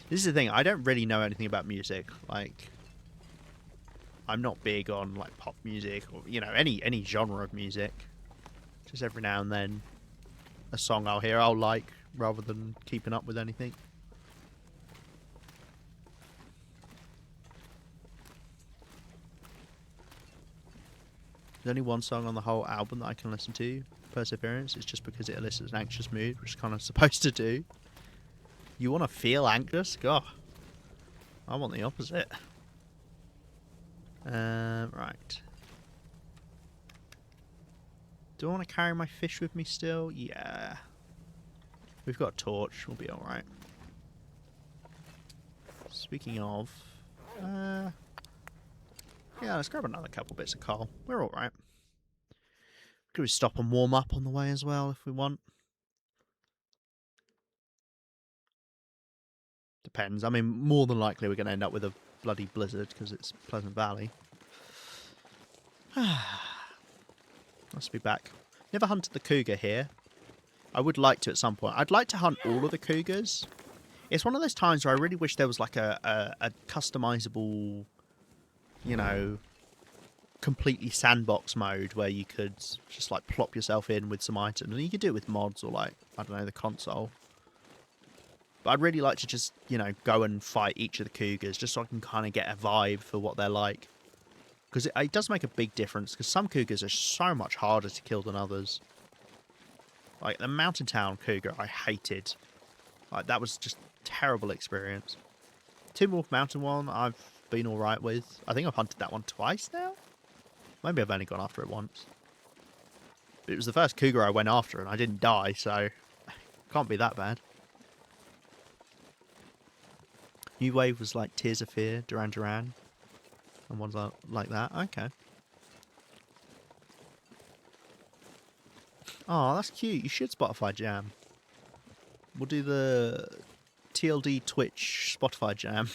This is the thing, I don't really know anything about music. Like, I'm not big on like pop music or, you know, any genre of music. Just every now and then a song I'll hear I'll like, rather than keeping up with anything. There's only one song on the whole album that I can listen to, Perseverance. It's just because it elicits an anxious mood, which is kind of supposed to do. You want to feel anxious? God, I want the opposite. Right. Do I want to carry my fish with me still? Yeah. We've got a torch. We'll be alright. Speaking of... yeah, let's grab another couple bits of coal. We're alright. Could we stop and warm up on the way as well, if we want? Depends. I mean, more than likely we're going to end up with a bloody blizzard, because it's Pleasant Valley. Let's be back. Never hunted the cougar here. I would like to at some point. I'd like to hunt all of the cougars. It's one of those times where I really wish there was like a customizable, you know, completely sandbox mode where you could just like plop yourself in with some items. And you could do it with mods or like, I don't know, the console. But I'd really like to just, you know, go and fight each of the cougars just so I can kind of get a vibe for what they're like. Because it does make a big difference, because some cougars are so much harder to kill than others. Like, the Mountain Town cougar I hated. Like, that was just a terrible experience. Timberwolf Mountain one I've been alright with. I think I've hunted that one twice now? Maybe I've only gone after it once. But it was the first cougar I went after and I didn't die, so... Can't be that bad. New Wave was like Tears of Fear, Duran Duran. And ones like that. Okay. Oh, that's cute. You should Spotify Jam. We'll do the TLD Twitch Spotify Jam.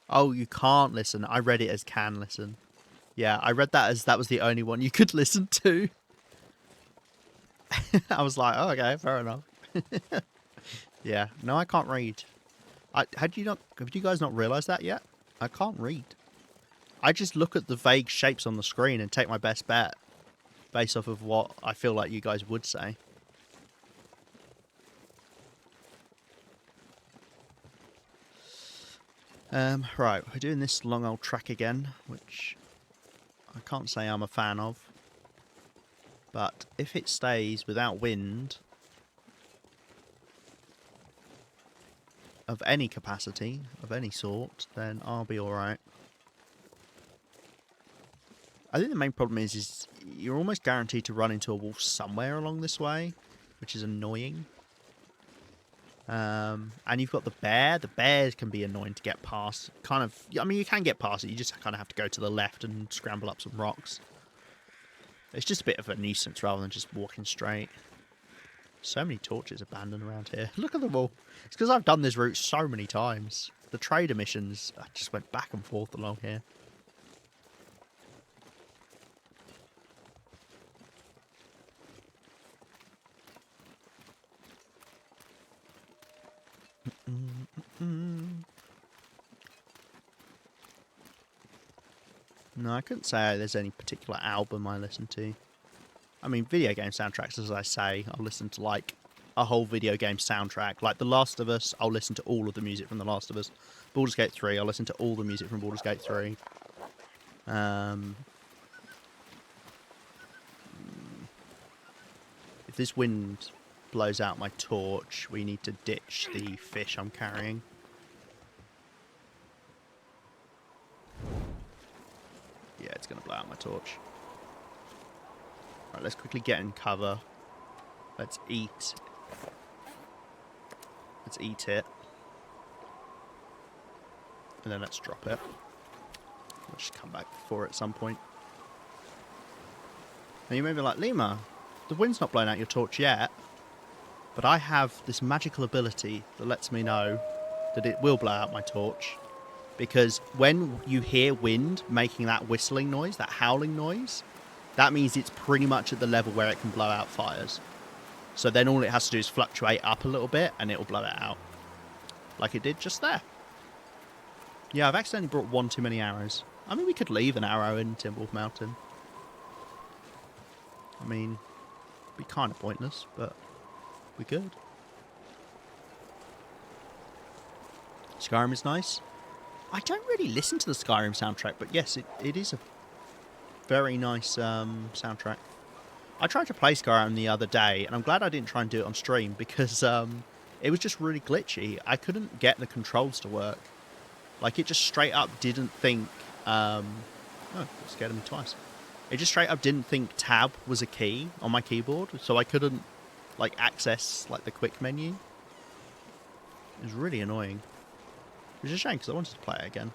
Oh, you can't listen. I read it as can listen. Yeah, I read that as that was the only one you could listen to. I was like, oh, okay, fair enough. Yeah, no, I can't read. Have you guys not realised that yet? I can't read. I just look at the vague shapes on the screen and take my best bet based off of what I feel like you guys would say. Right, we're doing this long old track again, which I can't say I'm a fan of. But if it stays without wind of any capacity, of any sort, then I'll be alright. I think the main problem is you're almost guaranteed to run into a wolf somewhere along this way, which is annoying. And you've got the bear. The bears can be annoying to get past. Kind of, I mean, you can get past it. You just kind of have to go to the left and scramble up some rocks. It's just a bit of a nuisance rather than just walking straight. So many torches abandoned around here. Look at them all. It's because I've done this route so many times. The trader missions, I just went back and forth along here. No, I couldn't say there's any particular album I listen to. I mean, video game soundtracks, as I say, I'll listen to, like, a whole video game soundtrack. Like The Last of Us, I'll listen to all of the music from The Last of Us. Baldur's Gate 3, I'll listen to all the music from Baldur's Gate 3. If this wind blows out my torch, we need to ditch the fish I'm carrying. Yeah, it's going to blow out my torch. Right, let's quickly get in cover. Let's eat. Let's eat it. And then let's drop it. We'll just come back for it at some point. And you may be like, Lima, the wind's not blown out your torch yet. But I have this magical ability that lets me know that it will blow out my torch. Because when you hear wind making that whistling noise, that howling noise, that means it's pretty much at the level where it can blow out fires. So then all it has to do is fluctuate up a little bit and it'll blow it out. Like it did just there. Yeah, I've accidentally brought one too many arrows. I mean, we could leave an arrow in Timberwolf Mountain. I mean, it'd be kind of pointless, but we could. Skyrim is nice. I don't really listen to the Skyrim soundtrack, but yes, it is a very nice soundtrack. I tried to play Skyrim the other day, and I'm glad I didn't try and do it on stream, because it was just really glitchy. I couldn't get the controls to work. Like, it just straight up didn't think... oh, it scared me twice. It just straight up didn't think tab was a key on my keyboard, so I couldn't, like, access, like, the quick menu. It was really annoying. Which is a shame, because I wanted to play it again.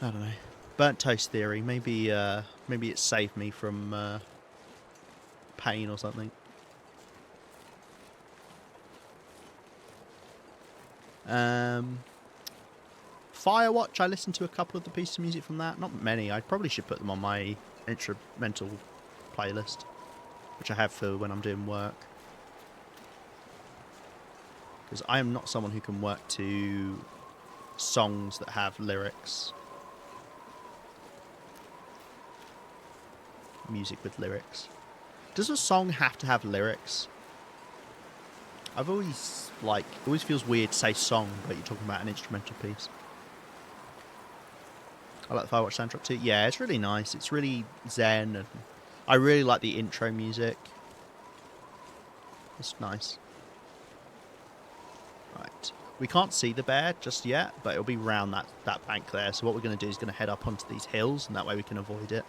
I don't know. Burnt toast theory. Maybe it saved me from pain or something. Firewatch, I listened to a couple of the pieces of music from that. Not many. I probably should put them on my instrumental playlist, which I have for when I'm doing work. Because I am not someone who can work to songs that have lyrics. Music with lyrics. Does a song have to have lyrics? I've always, like, it always feels weird to say song, but you're talking about an instrumental piece. I like the Firewatch soundtrack too. Yeah, it's really nice. It's really zen, and I really like the intro music. It's nice. Right. We can't see the bear just yet, but it'll be round that bank there. So what we're going to do is going to head up onto these hills, and that way we can avoid it.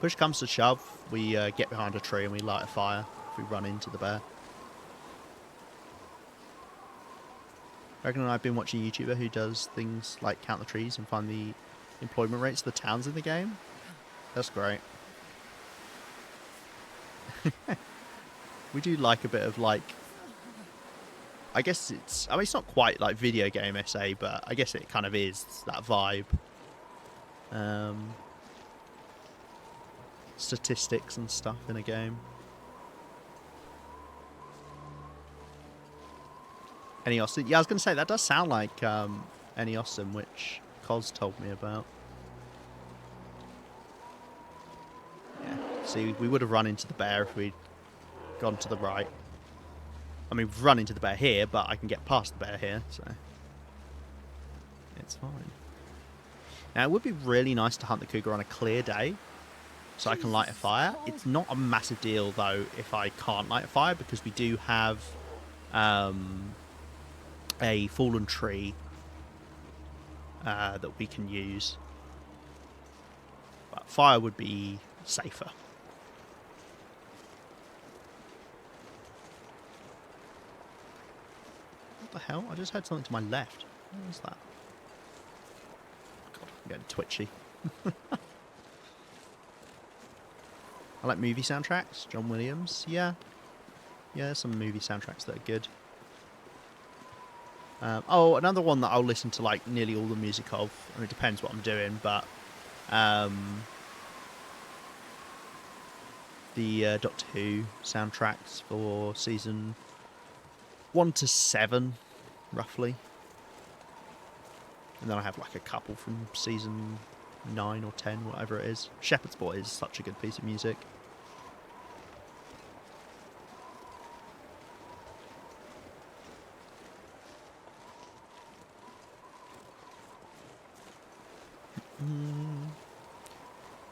Push comes to shove, we get behind a tree and we light a fire if we run into the bear. I reckon I've been watching a YouTuber who does things like count the trees and find the employment rates of the towns in the game. That's great. We do like a bit of, like, I guess it's, I mean, it's not quite like video game essay, but I guess it kind of is that vibe. statistics and stuff in a game. Any Austin? Yeah, I was going to say, that does sound like any Austin, which Cos told me about. Yeah, see, we would have run into the bear if we'd gone to the right. I mean, we've run into the bear here, but I can get past the bear here, so it's fine. Now, it would be really nice to hunt the cougar on a clear day, so I can light a fire. It's not a massive deal, though, if I can't light a fire, because we do have a fallen tree that we can use. But fire would be safer. What the hell? I just heard something to my left. What was that? God, I'm getting twitchy. I like movie soundtracks. John Williams. Yeah. Yeah, there's some movie soundtracks that are good. Oh, another one that I'll listen to like nearly all the music of. I mean, it depends what I'm doing, but the Doctor Who soundtracks for season 1 to 7, roughly. And then I have like a couple from season 9 or 10, whatever it is. Shepherd's Boy is such a good piece of music.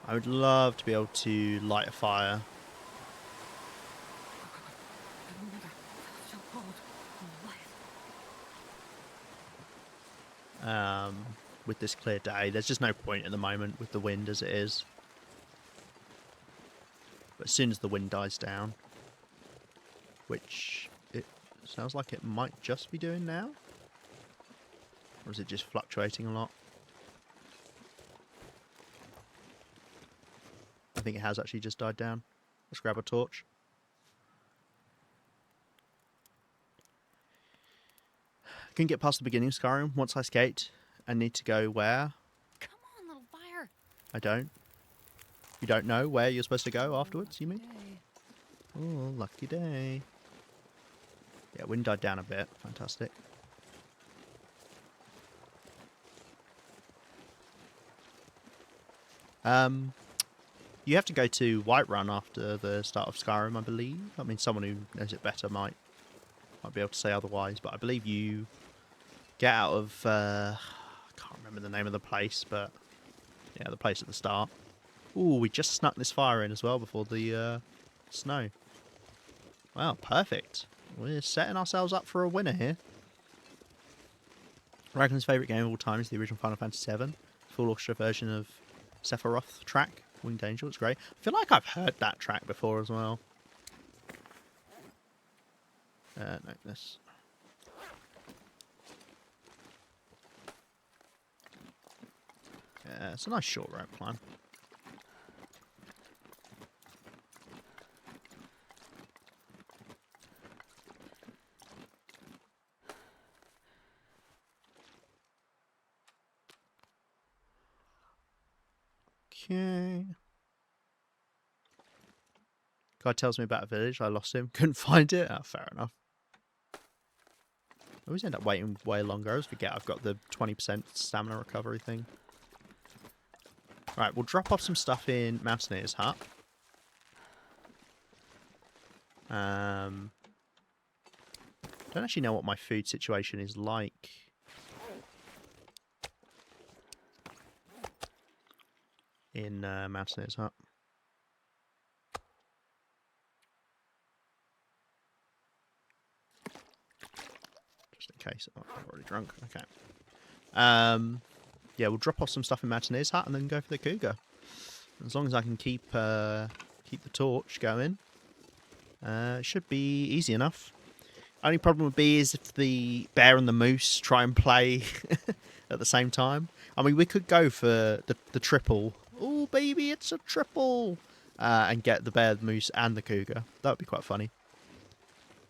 I would love to be able to light a fire. With this clear day. There's just no point at the moment with the wind as it is. But as soon as the wind dies down, which it sounds like it might just be doing now, or is it just fluctuating a lot? I think it has actually just died down. Let's grab a torch. I couldn't get past the beginning of Skyrim. Once I skate, I need to go where? Come on, little fire. I don't. You don't know where you're supposed to go afterwards, you mean? Oh, lucky day. Yeah, wind died down a bit. Fantastic. You have to go to Whiterun after the start of Skyrim, I believe. I mean, someone who knows it better might be able to say otherwise, but I believe you get out of... I can't remember the name of the place, but... yeah, the place at the start. Ooh, we just snuck this fire in as well before the snow. Wow, perfect. We're setting ourselves up for a winner here. Raglan's favourite game of all time is the original Final Fantasy VII. Full orchestra version of Sephiroth track. Winged Angel, it's great. I feel like I've heard that track before as well. No, this. Yeah, it's a nice short route climb. Okay. Guy tells me about a village. I lost him. Couldn't find it. Oh, fair enough. I always end up waiting way longer. I always forget I've got the 20% stamina recovery thing. Right, we'll drop off some stuff in Mountaineer's hut. Don't actually know what my food situation is like. In Mountaineer's hut. Just in case. Oh, I'm already drunk. Okay. Yeah, we'll drop off some stuff in Mountaineer's hut and then go for the cougar. As long as I can keep the torch going, it should be easy enough. Only problem would be is if the bear and the moose try and play at the same time. I mean, we could go for the triple. Oh, baby, it's a triple! And get the bear, the moose, and the cougar. That would be quite funny.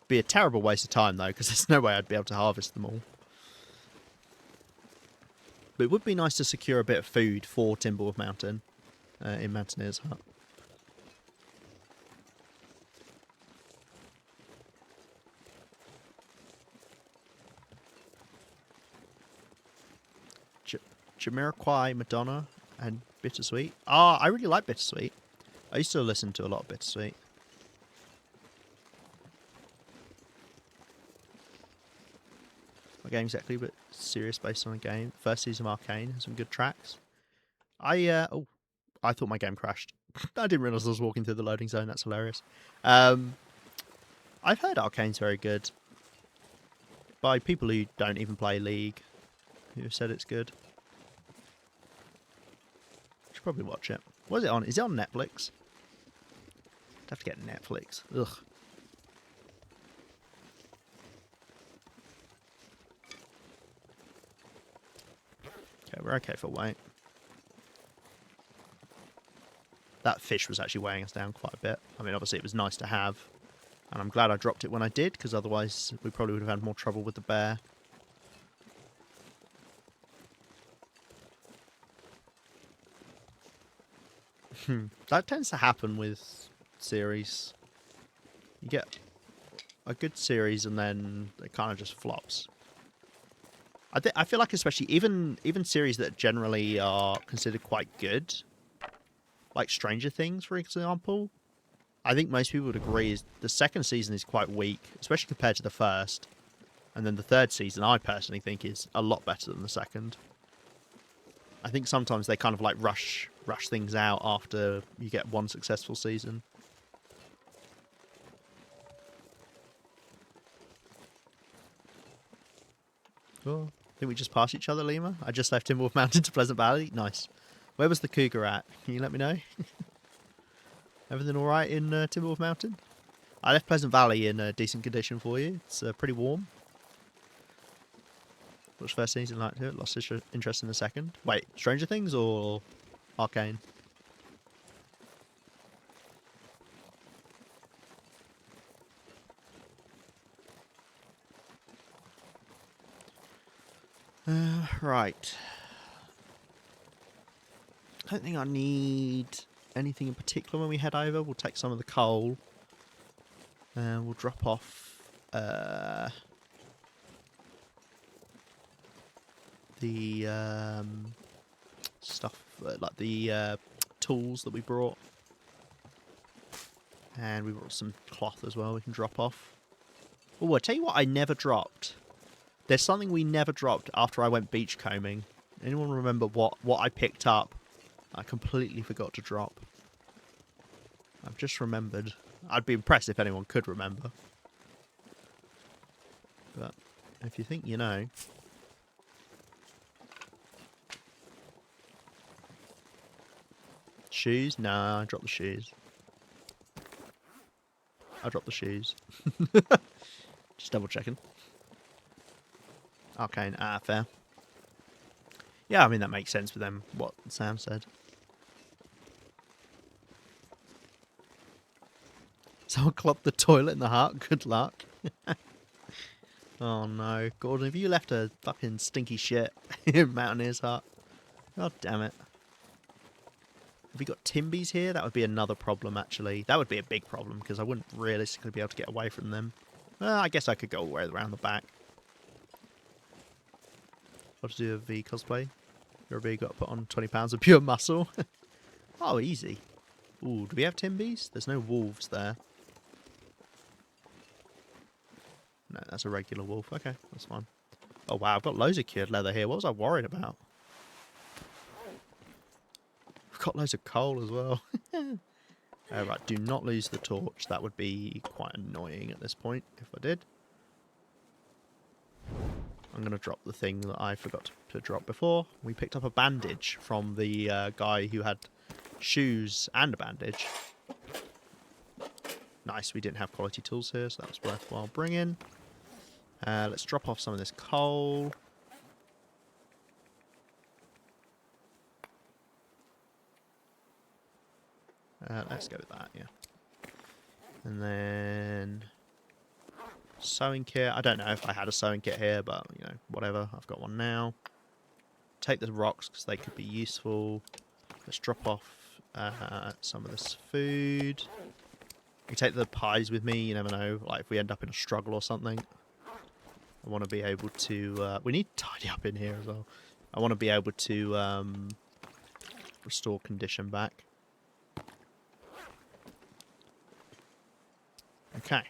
Be a terrible waste of time, though, because there's no way I'd be able to harvest them all. But it would be nice to secure a bit of food for Timberwolf Mountain in Mountaineer's hut. Jamiroquai, Madonna, and Bittersweet. Ah, I really like Bittersweet. I used to listen to a lot of Bittersweet. What game exactly, but serious based on a game. First season of Arcane has some good tracks. I thought my game crashed. I didn't realise I was walking through the loading zone. That's hilarious. I've heard Arcane's very good by people who don't even play League, who have said it's good. Should probably watch it. What is it on? Is it on Netflix? I'd have to get Netflix. Ugh. Okay, we're okay for weight. That fish was actually weighing us down quite a bit. I mean, obviously it was nice to have. And I'm glad I dropped it when I did, because otherwise we probably would have had more trouble with the bear. That tends to happen with series. You get a good series and then it kind of just flops. I feel like especially even series that generally are considered quite good, like Stranger Things, for example, I think most people would agree is the second season is quite weak, especially compared to the first. And then the third season, I personally think, is a lot better than the second. I think sometimes they kind of like rush things out after you get one successful season. Oh, I think we just passed each other, Lima. I just left Timberwolf Mountain to Pleasant Valley. Nice. Where was the Cougar at? Can you let me know? Everything all right in Timberwolf Mountain? I left Pleasant Valley in decent condition for you. It's pretty warm. What's first season like to it? Lost interest in the second. Wait, Stranger Things or Arcane? Right. I don't think I need anything in particular when we head over. We'll take some of the coal. And we'll drop off the stuff, like the tools that we brought. And we brought some cloth as well we can drop off. Oh, I'll tell you what I never dropped. There's something we never dropped after I went beachcombing. Anyone remember what I picked up? I completely forgot to drop. I've just remembered. I'd be impressed if anyone could remember. But if you think you know... Shoes? Nah, I dropped the shoes. I dropped the shoes. Just double checking. Arcane, fair. Yeah, I mean, that makes sense with them, what Sam said. Someone clogged the toilet in the hut. Good luck. Oh no. Gordon, have you left a fucking stinky shit in Mountaineer's hut? God damn it. Have you got Timbies here? That would be another problem, actually. That would be a big problem, because I wouldn't realistically be able to get away from them. Well, I guess I could go all the way around the back. What to do a V cosplay? Your V got to put on 20 pounds of pure muscle. Oh, easy. Ooh, do we have Timbies? There's no wolves there. No, that's a regular wolf. Okay, that's fine. Oh wow, I've got loads of cured leather here. What was I worried about? We've got loads of coal as well. Right, do not lose the torch. That would be quite annoying at this point if I did. I'm going to drop the thing that I forgot to drop before. We picked up a bandage from the guy who had shoes and a bandage. Nice, we didn't have quality tools here, so that was worthwhile bringing. Let's drop off some of this coal. Let's go with that, yeah. And then... sewing kit. I don't know if I had a sewing kit here, but, you know, whatever. I've got one now. Take the rocks, because they could be useful. Let's drop off some of this food. I can take the pies with me, you never know. Like, if we end up in a struggle or something. I want to be able to... we need to tidy up in here as well. I want to be able to restore condition back. Okay.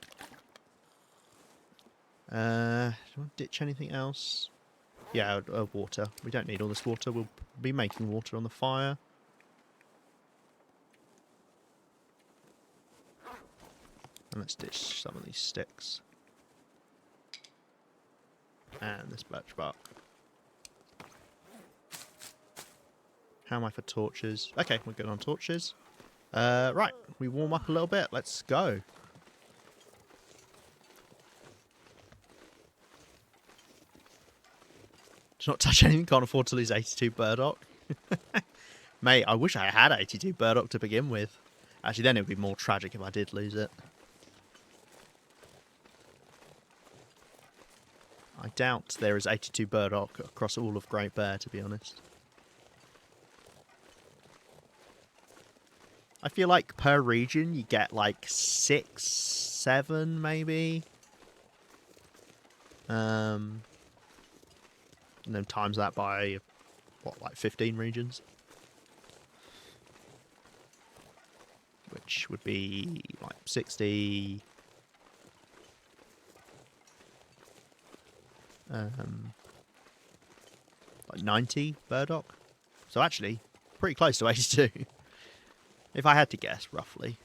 Do you want to ditch anything else? Yeah, water. We don't need all this water. We'll be making water on the fire. And let's ditch some of these sticks. And this birch bark. How am I for torches? Okay, we're good on torches. Right, we warm up a little bit. Let's go. Do not touch anything. Can't afford to lose 82 burdock. Mate, I wish I had 82 burdock to begin with. Actually, then it would be more tragic if I did lose it. I doubt there is 82 burdock across all of Great Bear, to be honest. I feel like per region you get like 6, 7 maybe. And then times that by, what, like 15 regions? Which would be like 60... like 90 burdock. So actually, pretty close to 82. If I had to guess, roughly.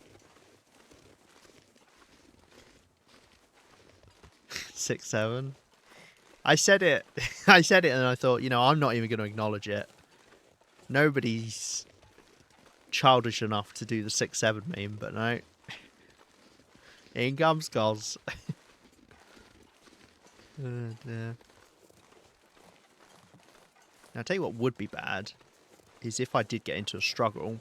6, 7. I said it. I said it and I thought, you know, I'm not even going to acknowledge it. Nobody's childish enough to do the 6, 7 meme, but no. In comes Goz. Oh dear. Now, I'll tell you what would be bad is if I did get into a struggle,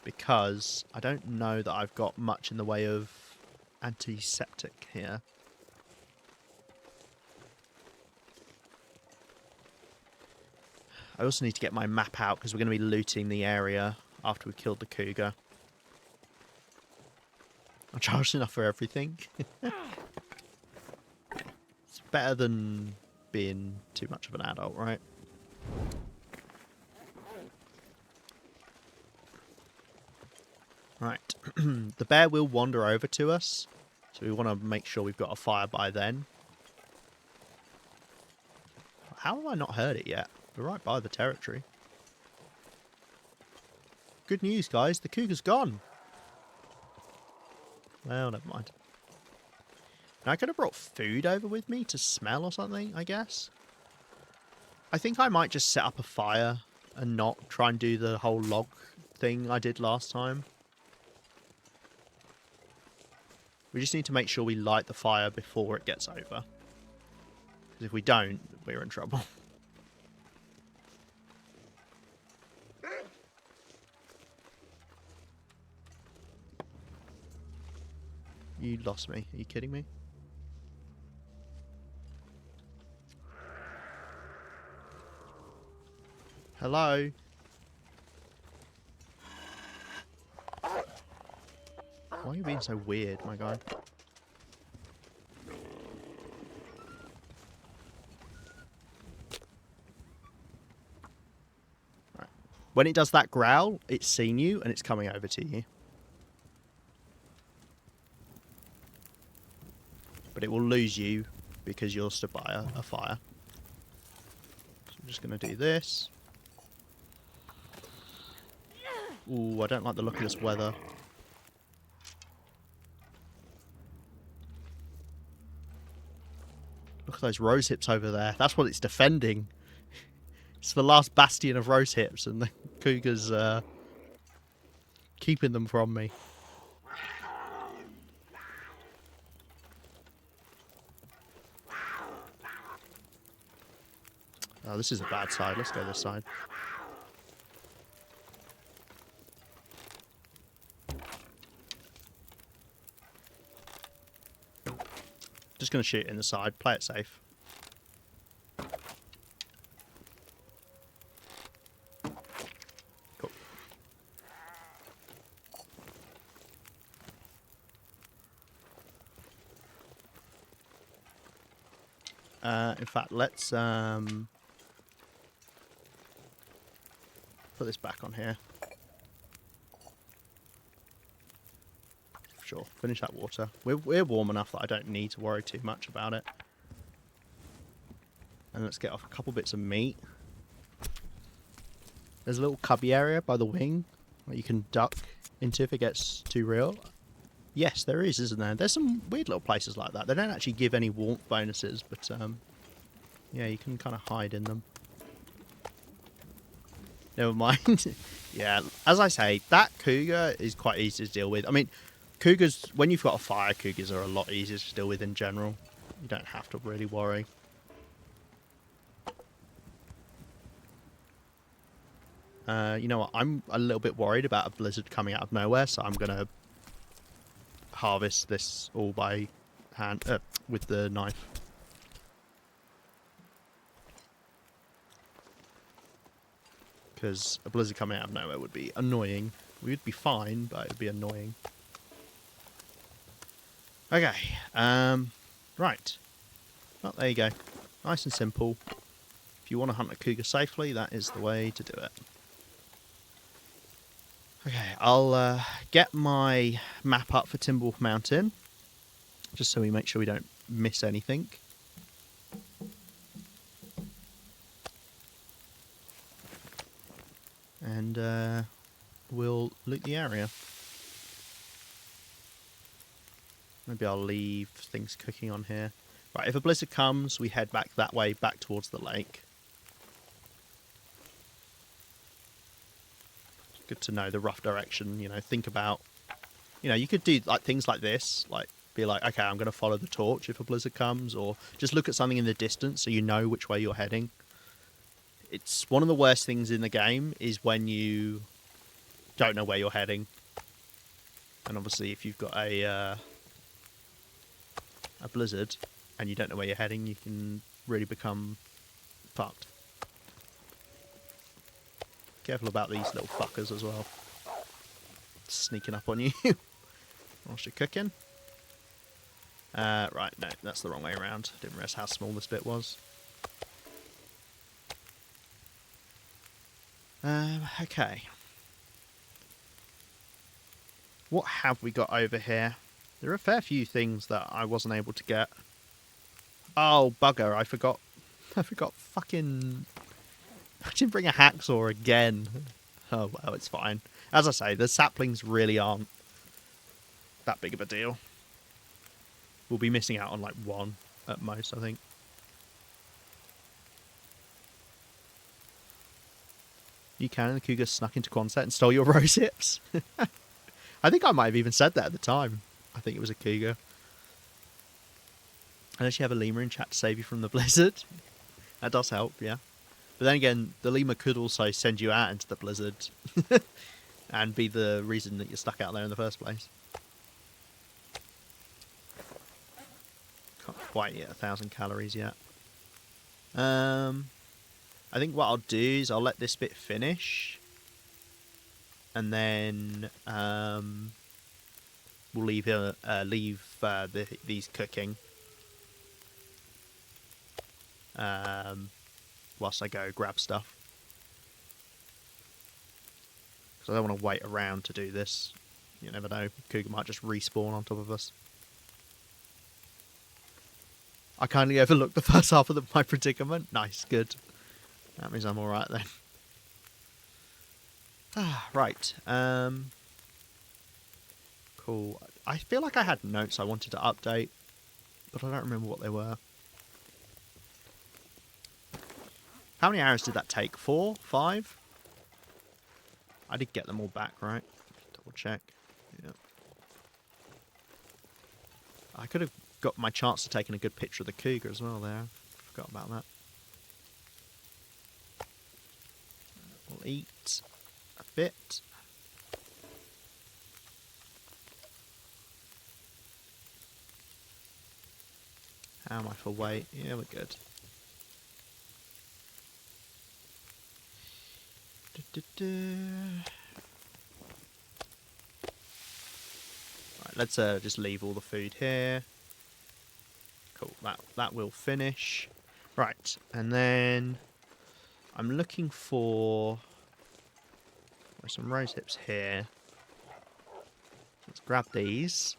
because I don't know that I've got much in the way of antiseptic here. I also need to get my map out because we're going to be looting the area after we killed the cougar. I'm charged enough for everything. It's better than being too much of an adult, right? Right. The bear will wander over to us, so we want to make sure we've got a fire by then. How have I not heard it yet? We're right by the territory. Good news, guys. The cougar's gone. Well, never mind. Now, I could have brought food over with me to smell or something, I guess. I think I might just set up a fire and not try and do the whole log thing I did last time. We just need to make sure we light the fire before it gets over. Because if we don't, we're in trouble. You lost me. Are you kidding me? Hello? Why are you being so weird, my guy? Right. When it does that growl, it's seen you and it's coming over to you. But it will lose you because you're stood by a fire. So I'm just going to do this. Ooh, I don't like the look of this weather. Look at those rose hips over there. That's what it's defending. It's the last bastion of rose hips, and the cougar's keeping them from me. Oh, this is a bad side. Let's go this side. Just going to shoot in the side. Play it safe. Cool. In fact, let's put this back on here. Sure, finish that water. We're warm enough that I don't need to worry too much about it. And let's get off a couple bits of meat. There's a little cubby area by the wing that you can duck into if it gets too real. Yes, there is, isn't there? There's some weird little places like that. They don't actually give any warmth bonuses, but yeah, you can kind of hide in them. Never mind. Yeah, as I say, that cougar is quite easy to deal with. I mean, cougars, when you've got a fire, cougars are a lot easier to deal with in general. You don't have to really worry. You know what? I'm a little bit worried about a blizzard coming out of nowhere, so I'm going to harvest this all by hand with the knife. Because a blizzard coming out of nowhere would be annoying. We'd be fine, but it would be annoying. Okay, right. Well, there you go. Nice and simple. If you want to hunt a cougar safely, that is the way to do it. Okay, I'll get my map up for Timberwolf Mountain, just so we make sure we don't miss anything. And we'll loot the area. Maybe I'll leave things cooking on here. Right, if a blizzard comes, we head back that way, back towards the lake. Good to know the rough direction, you know, think about, you know, you could do like things like this, like be like, okay, I'm going to follow the torch if a blizzard comes, or just look at something in the distance so you know which way you're heading. It's one of the worst things in the game is when you don't know where you're heading. And obviously if you've got a blizzard and you don't know where you're heading, you can really become fucked. Careful about these little fuckers as well. Sneaking up on you whilst you're cooking. Right, no, that's the wrong way around. Didn't realise how small this bit was. Okay. What have we got over here? There are a fair few things that I wasn't able to get. Oh, bugger, I forgot fucking... I didn't bring a hacksaw again. Oh, well, it's fine. As I say, the saplings really aren't that big of a deal. We'll be missing out on, like, one at most, I think. You can, the cougar snuck into Quonset and stole your rose hips. I think I might have even said that at the time. I think it was a cougar. Unless you have a lemur in chat to save you from the blizzard. That does help, yeah. But then again, the lemur could also send you out into the blizzard and be the reason that you're stuck out there in the first place. Can't quite hit 1,000 calories yet. I think what I'll do is I'll let this bit finish. And then we'll leave these cooking. Whilst I go grab stuff. Because I don't want to wait around to do this. You never know. Cougar might just respawn on top of us. I kindly overlooked the first half of my predicament. Nice, good. That means I'm alright then. Right. Cool. I feel like I had notes I wanted to update, but I don't remember what they were. How many arrows did that take? 4? 5? I did get them all back, right? Double check. Yeah. I could have got my chance of taking a good picture of the cougar as well there. Forgot about that. We'll eat a bit. How am I for weight? Yeah, we're good. Right, let's just leave all the food here. Cool, that will finish. Right, and then I'm looking for There's some rose hips here. Let's grab these.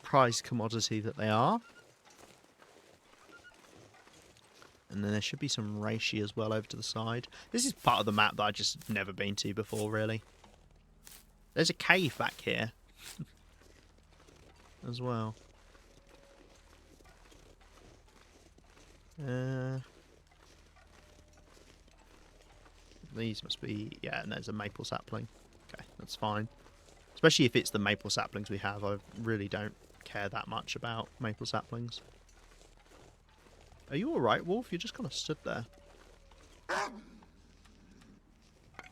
Prized commodity that they are. And then there should be some reishi as well over to the side. This is part of the map that I've just never been to before, really. There's a cave back here. As well. These must be... Yeah, and there's a maple sapling. Okay, that's fine. Especially if it's the maple saplings we have. I really don't care that much about maple saplings. Are you alright, Wolf? You just kind of stood there.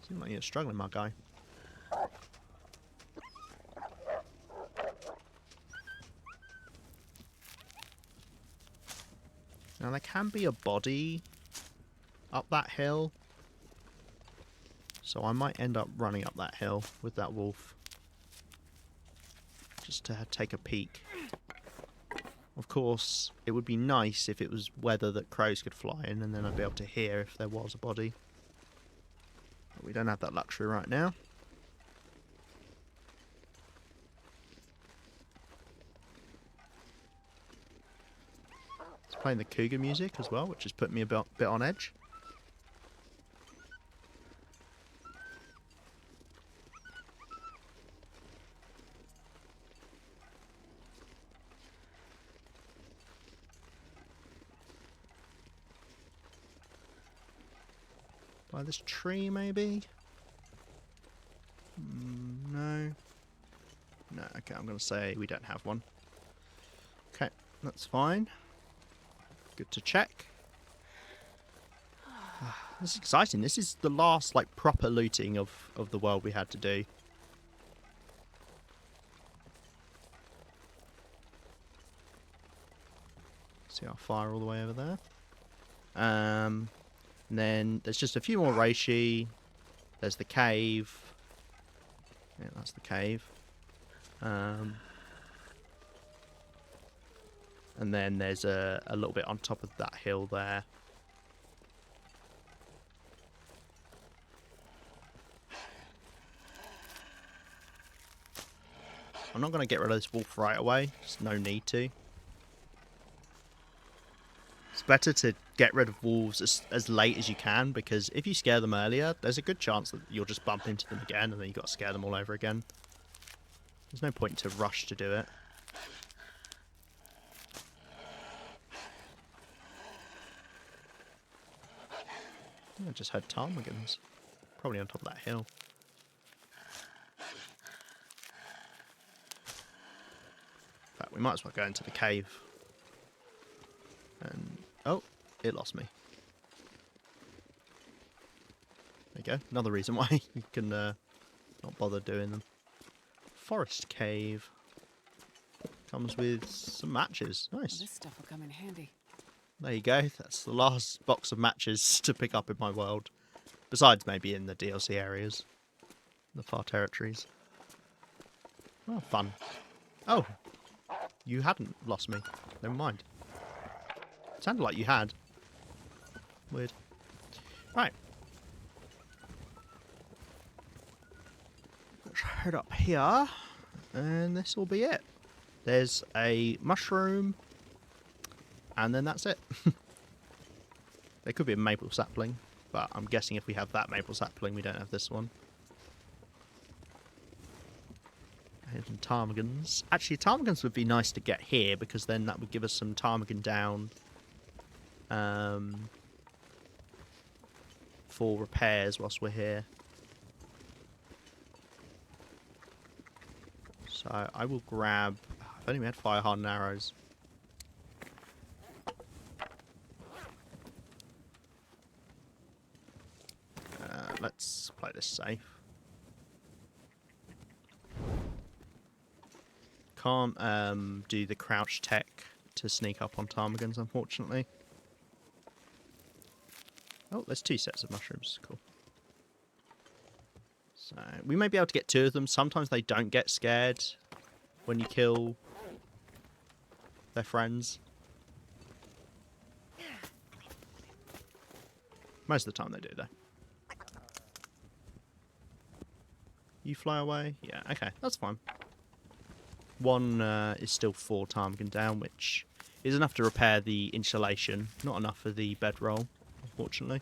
Seems like you're struggling, my guy. Now, there can be a body up that hill. So I might end up running up that hill with that wolf. Just to take a peek. Of course, it would be nice if it was weather that crows could fly in, and then I'd be able to hear if there was a body. But we don't have that luxury right now. It's playing the Cougar music as well, which has put me a bit on edge. By this tree, maybe? No. No, okay, I'm going to say we don't have one. Okay, that's fine. Good to check. This is exciting. This is the last, like, proper looting of the world we had to do. See our fire all the way over there. And then there's just a few more reishi. There's the cave. Yeah, that's the cave. And then there's a little bit on top of that hill there. I'm not going to get rid of this wolf right away. There's no need to. It's better to get rid of wolves as late as you can, because if you scare them earlier, there's a good chance that you'll just bump into them again, and then you've got to scare them all over again. There's no point to rush to do it. I just heard ptarmigans. Probably on top of that hill. In fact, we might as well go into the cave. And oh, it lost me. There you go. Another reason why you can not bother doing them. Forest cave. Comes with some matches. Nice. This stuff will come in handy. There you go. That's the last box of matches to pick up in my world. Besides maybe in the DLC areas. The far territories. Oh, fun. Oh. You hadn't lost me. Never mind. Sounded like you had. Weird. Right. Let's head up here. And this will be it. There's a mushroom. And then that's it. There could be a maple sapling. But I'm guessing if we have that maple sapling, we don't have this one. Hidden ptarmigans. Actually, ptarmigans would be nice to get here, because then that would give us some ptarmigan down. For repairs whilst we're here. So I will grab... I've only had fire hardened arrows. Let's play this safe. Can't do the crouch tech to sneak up on ptarmigans, unfortunately. Oh, there's 2 sets of mushrooms. Cool. So, we may be able to get 2 of them. Sometimes they don't get scared when you kill their friends. Most of the time they do, though. You fly away? Yeah, okay, that's fine. One is still 4 ptarmigan down, which is enough to repair the insulation. Not enough for the bedroll, unfortunately.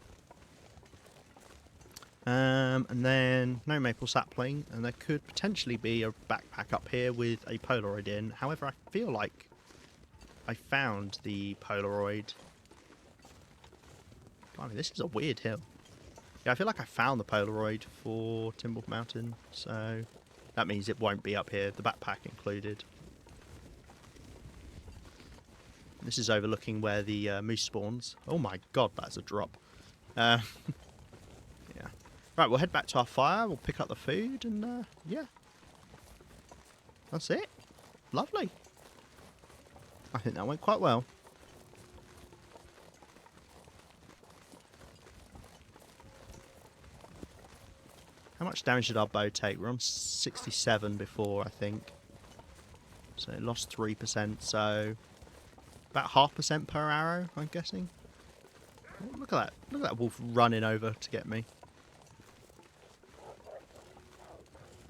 And then no maple sapling, and there could potentially be a backpack up here with a Polaroid in. However, I feel like I found the Polaroid. I mean, this is a weird hill. Yeah, I feel like I found the Polaroid for Timber Mountain, so that means it won't be up here, the backpack included. This is overlooking where the moose spawns. Oh my god, that's a drop. Yeah. Right, we'll head back to our fire, we'll pick up the food, and yeah. That's it. Lovely. I think that went quite well. How much damage did our bow take? We're on 67 before, I think. So it lost 3%, so about 0.5% per arrow, I'm guessing. Oh, look at that. Look at that wolf running over to get me.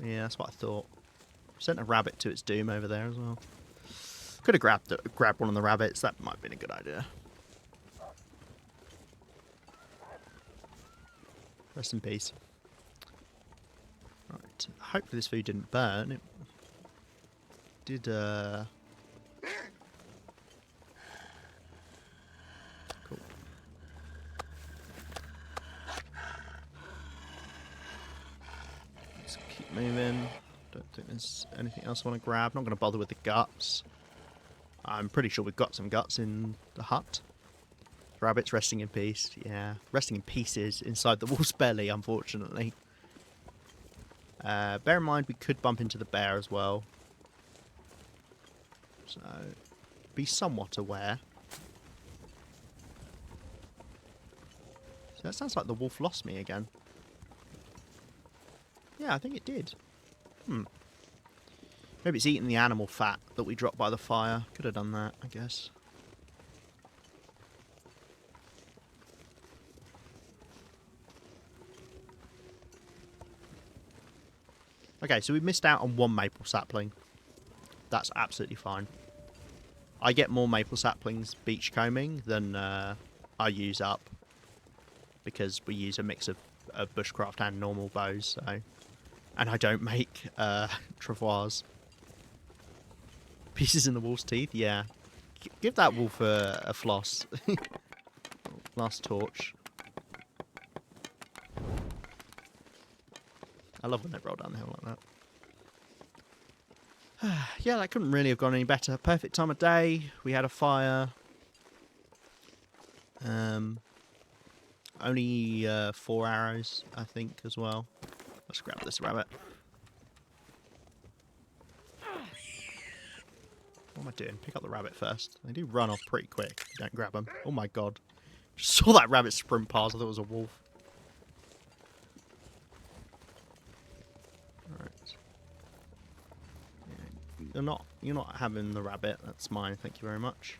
Yeah, that's what I thought. Sent a rabbit to its doom over there as well. Could have grabbed one of the rabbits. That might have been a good idea. Rest in peace. Right. Hopefully this food didn't burn. It did, Cool. Let's keep moving. Don't think there's anything else I want to grab. Not going to bother with the guts. I'm pretty sure we've got some guts in the hut. Rabbit's resting in peace. Yeah, resting in pieces inside the wolf's belly, unfortunately. Bear in mind we could bump into the bear as well. So, be somewhat aware. So that sounds like the wolf lost me again. Yeah, I think it did. Maybe it's eating the animal fat that we dropped by the fire. Could have done that, I guess. Okay, so we missed out on 1 maple sapling. That's absolutely fine. I get more maple saplings beachcombing than I use up. Because we use a mix of bushcraft and normal bows, so... And I don't make travois. Pieces in the wolf's teeth? Yeah. Give that wolf a floss. Last torch. I love when they roll down the hill like that. Yeah, that couldn't really have gone any better. Perfect time of day. We had a fire. Only 4 arrows, I think, as well. Let's grab this rabbit. What am I doing? Pick up the rabbit first. They do run off pretty quick if you don't grab them. Oh my god. Just saw that rabbit sprint past. I thought it was a wolf. Alright. Yeah, you're not having the rabbit. That's mine, thank you very much.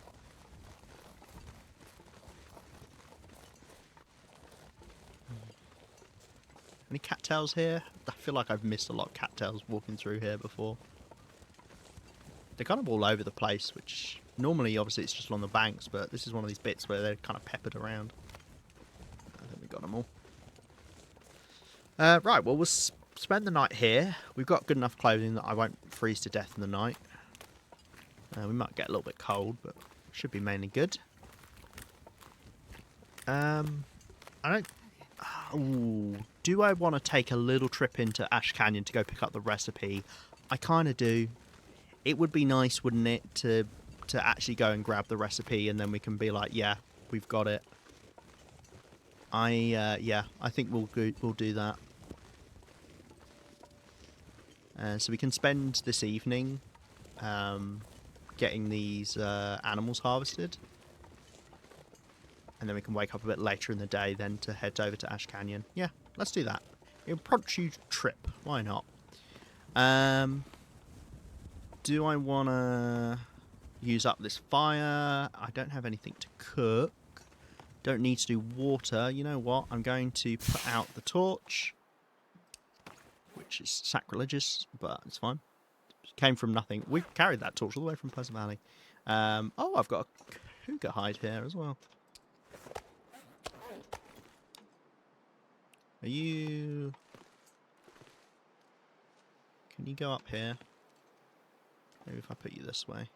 Any cattails here? I feel like I've missed a lot of cattails walking through here before. They're kind of all over the place, which normally, obviously, it's just along the banks, but this is one of these bits where they're kind of peppered around. I think we got them all. Right, well, we'll spend the night here. We've got good enough clothing that I won't freeze to death in the night. We might get a little bit cold, but should be mainly good. I don't... Ooh, do I want to take a little trip into Ash Canyon to go pick up the recipe? I kind of do. It would be nice, wouldn't it, to actually go and grab the recipe and then we can be like, yeah, we've got it. Yeah, I think we'll do that. So we can spend this evening getting these animals harvested. And then we can wake up a bit later in the day then to head over to Ash Canyon. Yeah, let's do that. Impromptu trip. Why not? Do I want to use up this fire? I don't have anything to cook. Don't need to do water. You know what? I'm going to put out the torch. which is sacrilegious, but it's fine. Came from nothing. We carried that torch all the way from Pleasant Valley. Oh, I've got a cougar hide here as well. Are you... Can you go up here? Maybe if I put you this way.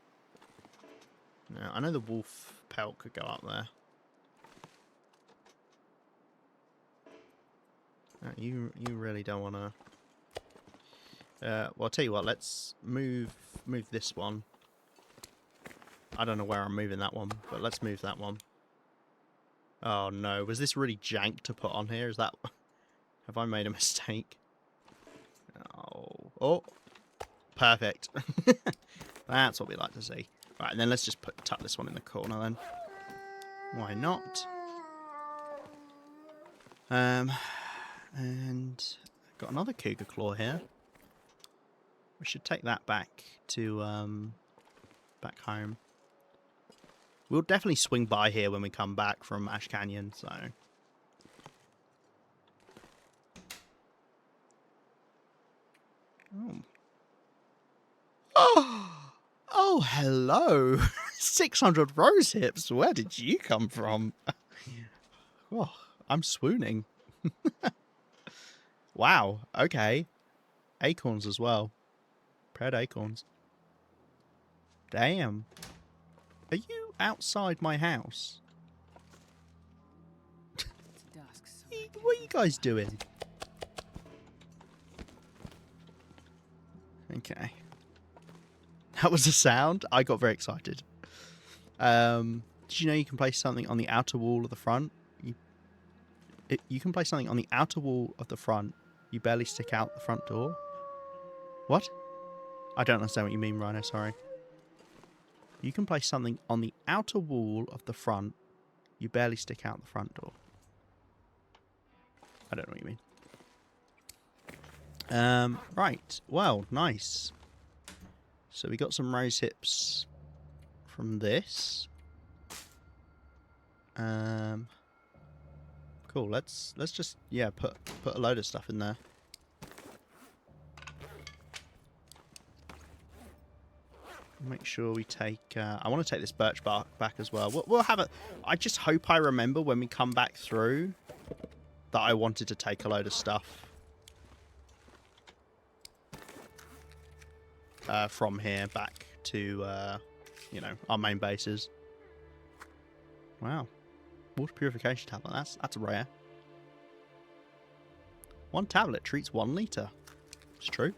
No, I know the wolf pelt could go up there. No, you really don't want to... well, I'll tell you what, let's move this one. I don't know where I'm moving that one, but let's move that one. Oh no, was this really jank to put on here? Is that... Have I made a mistake? Oh, perfect. That's what we like to see. Right, and then let's just tuck this one in the corner then. Why not? And got another cougar claw here. We should take that back to back home. We'll definitely swing by here when we come back from Ash Canyon, so... Oh, hello! 600 rose hips, where did you come from? Oh, I'm swooning. Wow, okay. Acorns as well. Pred acorns. Damn. Are you outside my house? It's dusk, so What are you guys doing? Okay. That was a sound. I got very excited. Did you know you can place something on the outer wall of the front? You can place something on the outer wall of the front. You barely stick out the front door. What? I don't understand what you mean, Rhino. Sorry. You can place something on the outer wall of the front. You barely stick out the front door. I don't know what you mean. Right. Well, nice. So we got some rose hips from this. Cool. Let's just put a load of stuff in there. Make sure we take... I want to take this birch bark back as well. We'll have it... I just hope I remember when we come back through that I wanted to take a load of stuff from here back to, you know, our main bases. Wow. Water purification tablet. That's rare. 1 tablet treats 1 litre. It's true.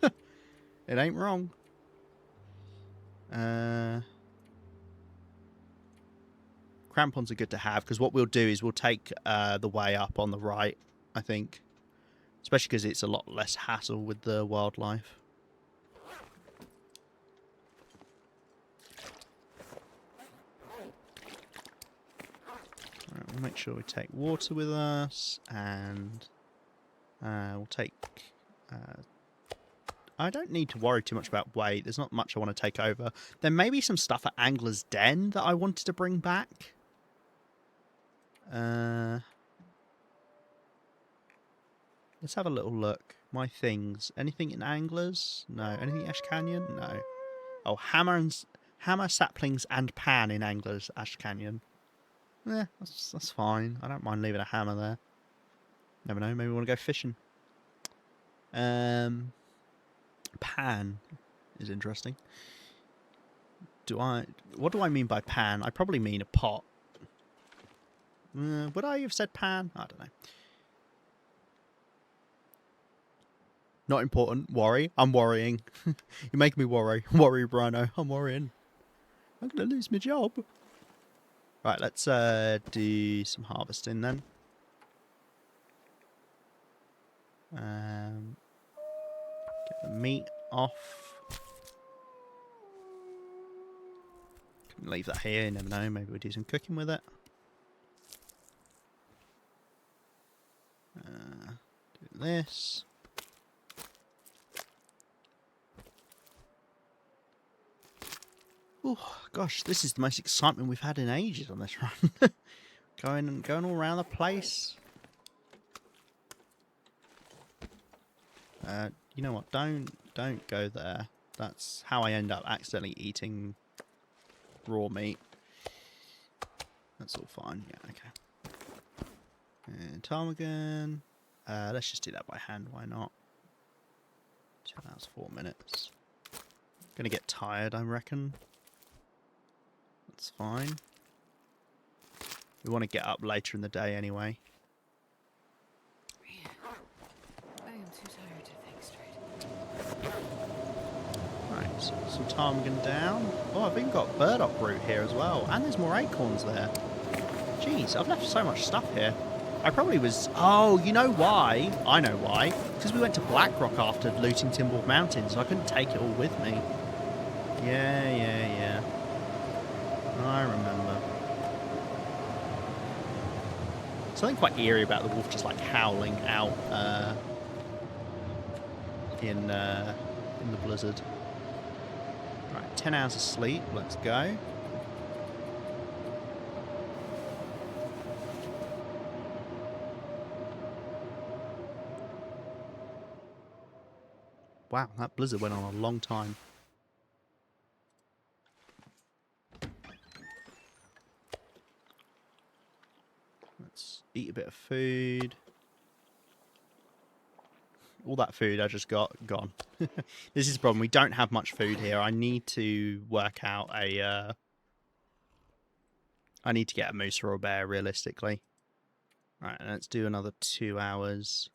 It ain't wrong. Crampons are good to have because what we'll do is we'll take the way up on the right, I think. Especially because it's a lot less hassle with the wildlife. Right, we'll make sure we take water with us, and we'll take... I don't need to worry too much about weight. There's not much I want to take over. There may be some stuff at Angler's Den that I wanted to bring back. Let's have a little look. My things. Anything in Anglers? No. Anything in Ash Canyon? No. Oh, hammer, saplings, and pan in Anglers, Ash Canyon. Yeah, that's fine. I don't mind leaving a hammer there. Never know. Maybe we want to go fishing. Pan is interesting. What do I mean by pan? I probably mean a pot. Would I have said pan? I don't know. Not important. Worry. I'm worrying. You make me worry. Worry, Bruno. I'm worrying. I'm going to lose my job. Right, let's do some harvesting then. Get the meat off. Can leave that here, you never know. Maybe we'll do some cooking with it. Do this. Oh gosh, this is the most excitement we've had in ages on this run. going all around the place. You know what? Don't go there. That's how I end up accidentally eating raw meat. That's all fine. Yeah, okay. And ptarmigan. Let's just do that by hand. Why not? 2 hours, 4 minutes. Gonna get tired, I reckon. That's fine. We want to get up later in the day anyway. I am too tired to think straight. Right, so some ptarmigan down. Oh, I've even got burdock root here as well. And there's more acorns there. Jeez, I've left so much stuff here. I probably was... Oh, you know why? I know why. Because we went to Blackrock after looting Timber Mountain, so I couldn't take it all with me. Yeah. I remember. Something quite eerie about the wolf just like howling out in the blizzard. Right, 10 hours of sleep. Let's go. Wow, that blizzard went on a long time. Let's eat a bit of food. All that food I just got, gone. This is the problem. We don't have much food here. I need to work out a... I need to get a moose or a bear, realistically. Right, let's do another 2 hours.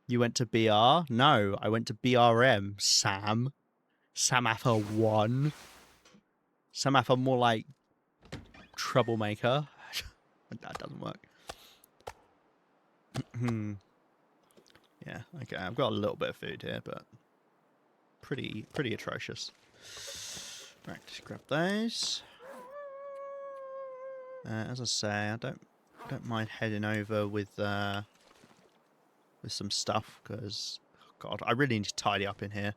You went to BR? No, I went to BRM. Sam. Samatha 1. Samatha more like troublemaker. That doesn't work. Yeah, okay, I've got a little bit of food here, but pretty atrocious. Right, just grab those. As I say, I don't mind heading over with some stuff because, oh God, I really need to tidy up in here.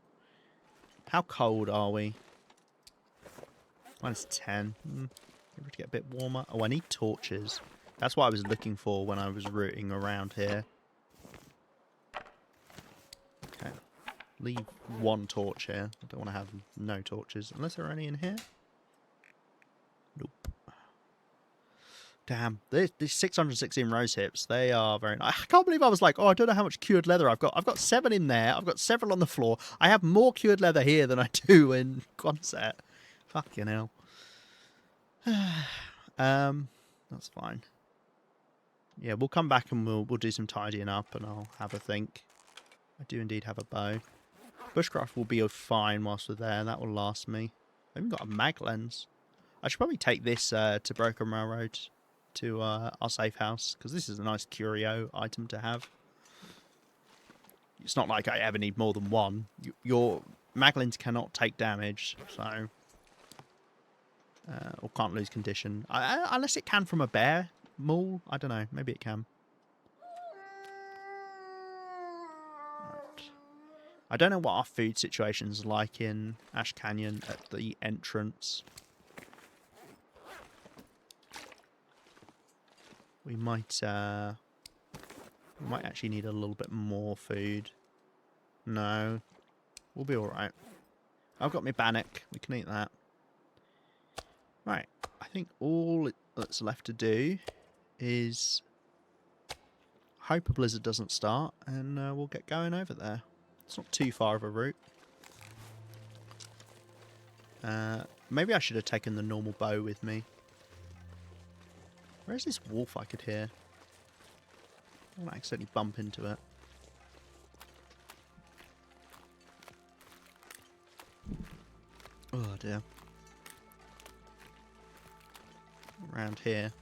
How cold are we? -10. Maybe to get a bit warmer. Oh, I need torches. That's what I was looking for when I was rooting around here. Okay. Leave 1 torch here. I don't want to have no torches. Unless there are any in here. Nope. Damn. These 616 rose hips, they are very nice. I can't believe I was like, oh, I don't know how much cured leather I've got. I've got 7 in there. I've got several on the floor. I have more cured leather here than I do in Quonset. Fucking hell. That's fine. Yeah, we'll come back and we'll do some tidying up and I'll have a think. I do indeed have a bow. Bushcraft will be fine whilst we're there. That will last me. I even got a mag lens. I should probably take this to Broken Railroad to our safe house because this is a nice curio item to have. It's not like I ever need more than one. Your mag lens cannot take damage, so... or can't lose condition. Unless it can from a bear maul. I don't know. Maybe it can. Right. I don't know what our food situation's like in Ash Canyon at the entrance. We might actually need a little bit more food. No. We'll be alright. I've got my bannock. We can eat that. Right. I think all that's left to do is hope a blizzard doesn't start and we'll get going over there. It's not too far of a route. Maybe I should have taken the normal bow with me. Where's this wolf I could hear? I don't accidentally bump into it. Oh dear. Around here.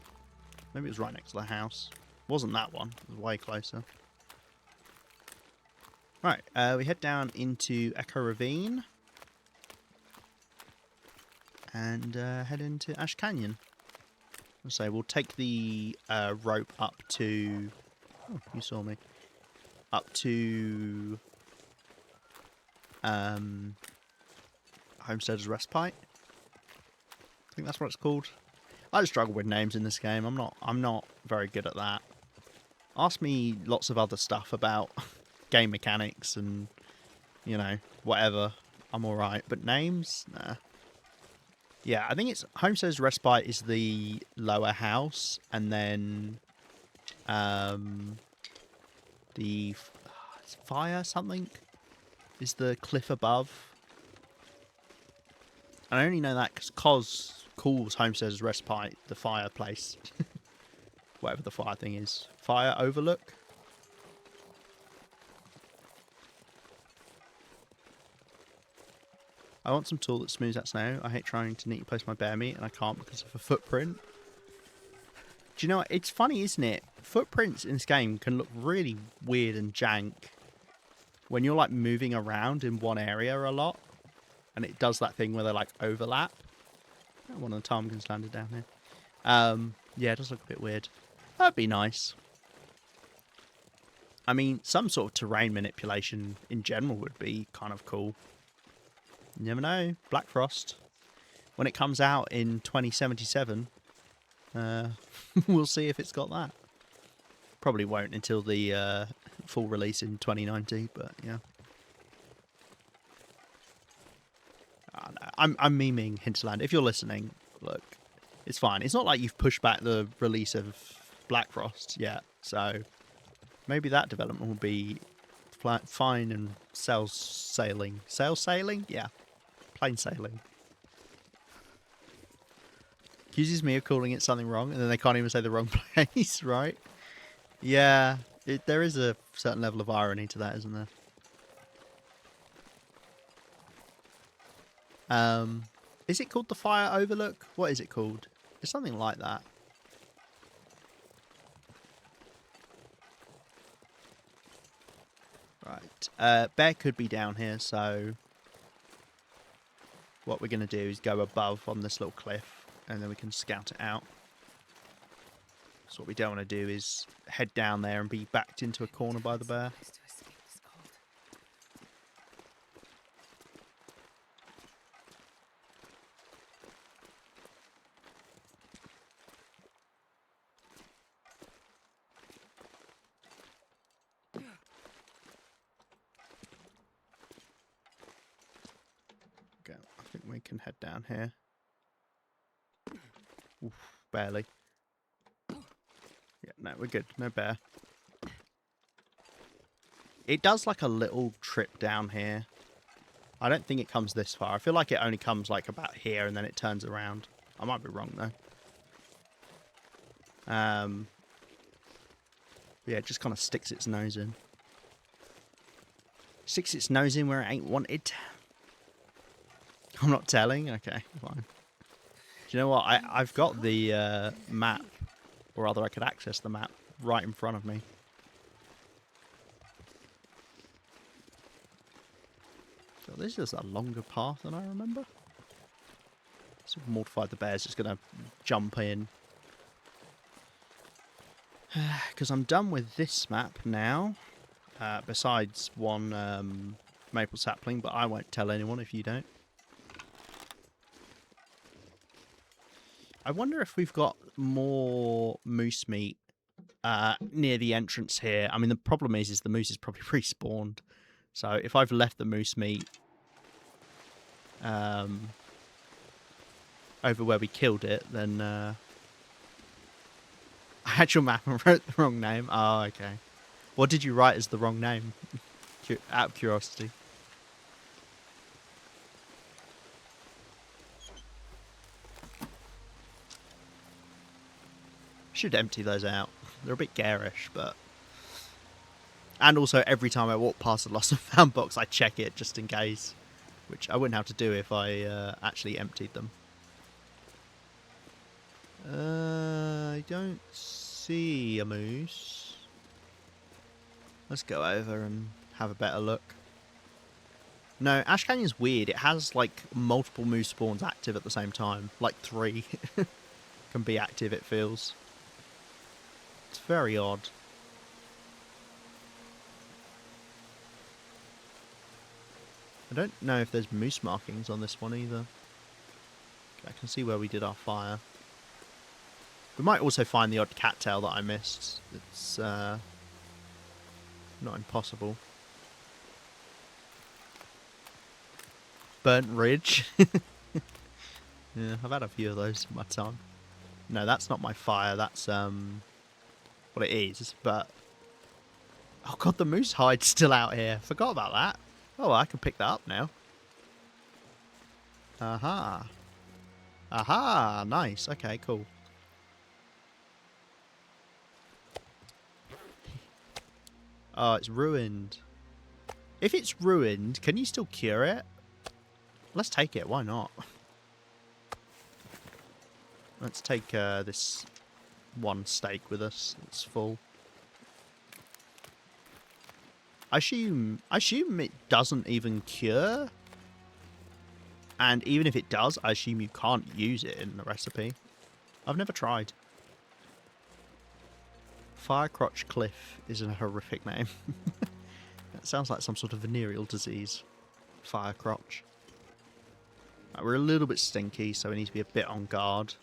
Maybe it was right next to the house. Wasn't that one. It was way closer. Right, we head down into Echo Ravine. And head into Ash Canyon. So we'll take the rope up to... Oh, you saw me. Up to... Homesteader's Respite. I think that's what it's called. I just struggle with names in this game. I'm not very good at that. Ask me lots of other stuff about game mechanics and, you know, whatever. I'm alright. But names? Nah. Yeah, I think it's Homestead's Respite is the lower house, and then the fire something is the cliff above. And I only know that because Cos calls Homestead's Respite the fireplace. Whatever the fire thing is. Fire Overlook? I want some tool that smooths out snow. I hate trying to neatly place my bear meat, and I can't because of a footprint. Do you know what? It's funny, isn't it? Footprints in this game can look really weird and jank when you're, like, moving around in one area a lot. And it does that thing where they, like, overlap. Oh, one of the ptarmigans landed down here. Yeah, it does look a bit weird. That'd be nice. I mean, some sort of terrain manipulation in general would be kind of cool. You never know. Black Frost. When it comes out in 2077, we'll see if it's got that. Probably won't until the full release in 2090, but yeah. I'm memeing Hinterland. If you're listening, look, it's fine. It's not like you've pushed back the release of Black Frost yet, so maybe that development will be fine and sail sailing. Sail sailing? Yeah. Plain sailing. Accuses me of calling it something wrong, and then they can't even say the wrong place, right? Yeah, there is a certain level of irony to that, isn't there? Is it called the Fire Overlook? What is it called? It's something like that. Right. Bear could be down here, so what we're going to do is go above on this little cliff, and then we can scout it out. So what we don't want to do is head down there and be backed into a corner by the bear. Okay, I think we can head down here. Oof, barely. Yeah, no, we're good. No bear. It does like a little trip down here. I don't think it comes this far. I feel like it only comes like about here and then it turns around. I might be wrong though. Yeah, it just kind of sticks its nose in. Sticks its nose in where it ain't wanted. I'm not telling? Okay, fine. Do you know what? I've got the map, or rather I could access the map right in front of me. So this is a longer path than I remember. So Mortified the Bear's just going to jump in. Because I'm done with this map now. Besides one maple sapling, but I won't tell anyone if you don't. I wonder if we've got more moose meat near the entrance here. I mean, the problem is the moose is probably respawned. So if I've left the moose meat over where we killed it, then actual map and wrote the wrong name. Oh, okay. What did you write as the wrong name? Out of curiosity. Should empty those out. They're a bit garish, but... And also, every time I walk past the lost and found box, I check it just in case. Which I wouldn't have to do if I actually emptied them. I don't see a moose. Let's go over and have a better look. No, Ash Canyon's weird. It has, like, multiple moose spawns active at the same time. Like 3 can be active, it feels. It's very odd. I don't know if there's moose markings on this one either. I can see where we did our fire. We might also find the odd cattail that I missed. It's not impossible. Burnt Ridge. Yeah, I've had a few of those in my time. No, that's not my fire. That's what it is. But oh god, the moose hide's still out here. Forgot about that. Oh, I can pick that up now. Aha. Aha. Nice. Okay, cool. Oh, it's ruined. If it's ruined, can you still cure it? Let's take it. Why not? Let's take this one steak with us. It's full. I assume it doesn't even cure. And even if it does, I assume you can't use it in the recipe. I've never tried. Firecrotch Cliff is a horrific name. That sounds like some sort of venereal disease. Firecrotch. Right, we're a little bit stinky, so we need to be a bit on guard.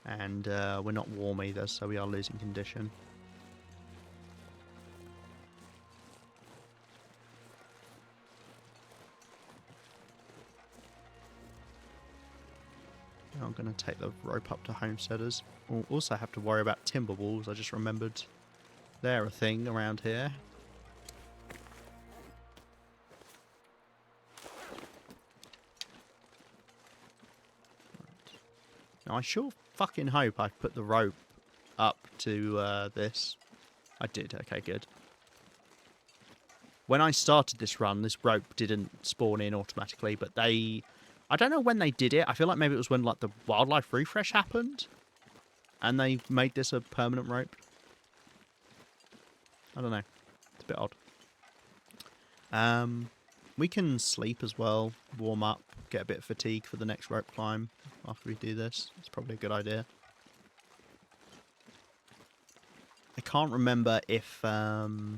And we're not warm either, so we are losing condition. Now I'm going to take the rope up to homesteaders. We'll also have to worry about timber walls. I just remembered they're a thing around here. Now I sure fucking hope I put the rope up to this. I did. Okay, good. When I started this run, this rope didn't spawn in automatically, but I don't know when they did it. I feel like maybe it was when like the wildlife refresh happened, and they made this a permanent rope. I don't know. It's a bit odd. We can sleep as well, warm up, get a bit of fatigue for the next rope climb after we do this. It's probably a good idea. I can't remember if there's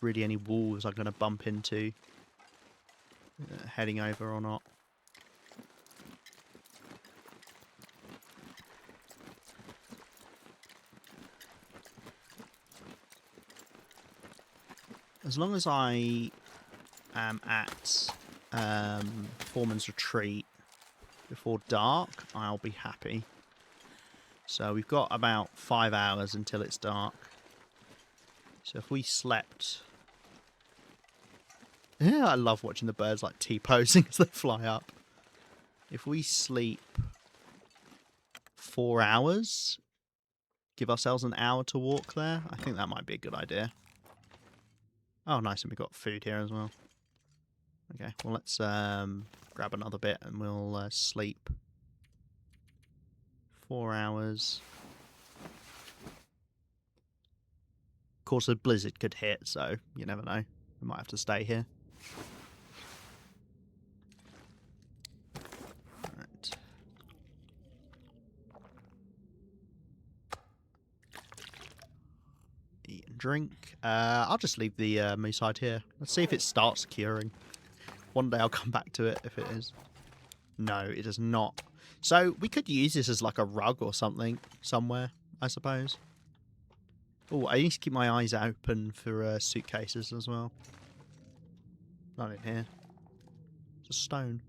really any wolves I'm going to bump into heading over or not. As long as I am at Foreman's Retreat before dark, I'll be happy. So we've got about 5 hours until it's dark. So if we slept... Yeah, I love watching the birds like T-posing as they fly up. If we sleep 4 hours, give ourselves an hour to walk there, I think that might be a good idea. Oh, nice, and we've got food here as well. Okay, well, let's grab another bit and we'll sleep 4 hours. Of course, a blizzard could hit, so you never know. We might have to stay here. Right. Eat and drink. I'll just leave the moose hide here. Let's see if it starts curing. One day I'll come back to it if it is. No, it does not. So we could use this as like a rug or something somewhere, I suppose. Oh, I need to keep my eyes open for suitcases as well. Not in here. It's a stone.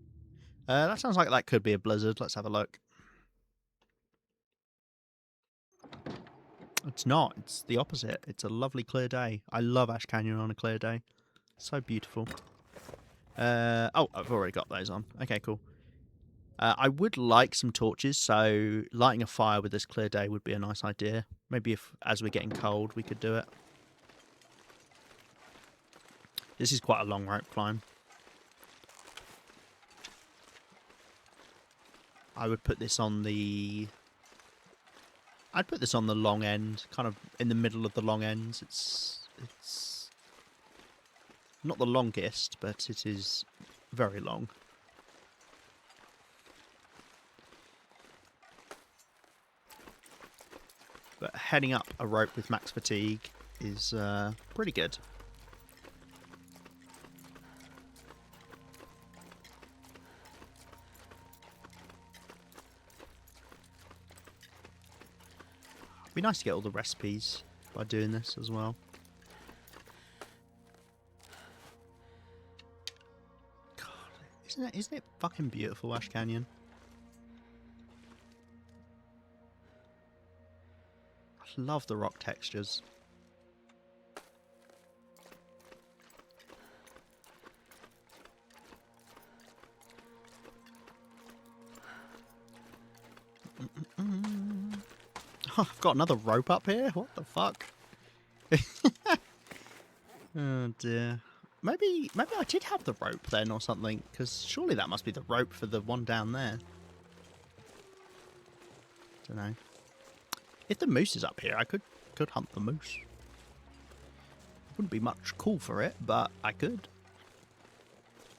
That sounds like that could be a blizzard. Let's have a look. It's not. It's the opposite. It's a lovely clear day. I love Ash Canyon on a clear day. So beautiful. Oh, I've already got those on. Okay, cool. I would like some torches, so lighting a fire with this clear day would be a nice idea. Maybe if, as we're getting cold, we could do it. This is quite a long rope climb. I would put this on the... I'd put this on the long end, kind of in the middle of the long ends. It's not the longest, but it is very long. But heading up a rope with max fatigue is pretty good. Be nice to get all the recipes by doing this as well. God, isn't it fucking beautiful, Ash Canyon? I love the rock textures. Oh, I've got another rope up here? What the fuck? Oh dear. Maybe I did have the rope then or something, because surely that must be the rope for the one down there. Don't know. If the moose is up here, I could hunt the moose. Wouldn't be much call for it, but I could.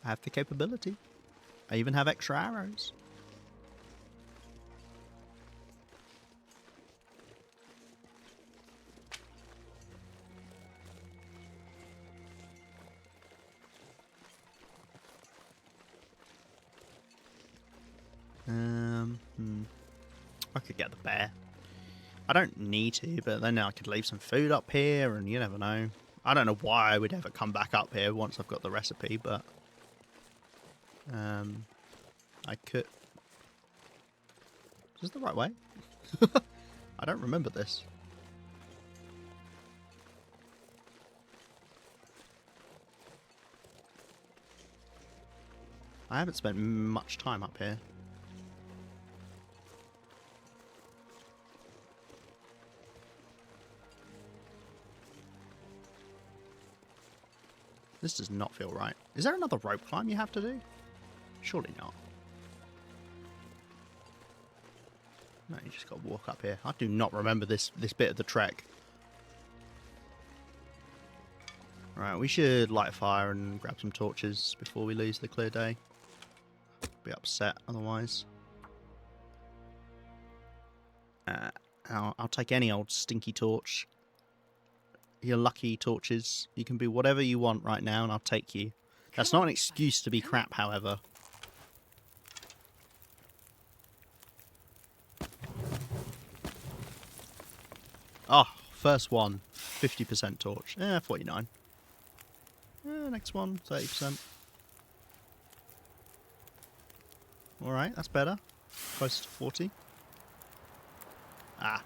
I have the capability. I even have extra arrows. I could get the bear. I don't need to, but then I could leave some food up here, and you never know. I don't know why I would ever come back up here once I've got the recipe, but I could. Is this the right way? I don't remember this. I haven't spent much time up here. This does not feel right. Is there another rope climb you have to do? Surely not. No, you just got to walk up here. I do not remember this bit of the trek. Right, we should light a fire and grab some torches before we lose the clear day. Be upset otherwise. I'll take any old stinky torch. Your lucky torches. You can be whatever you want right now and I'll take you. That's not an excuse to be crap, however. Oh, first one. 50% torch. 49. Next one, 30%. Alright, that's better. Close to 40. Ah.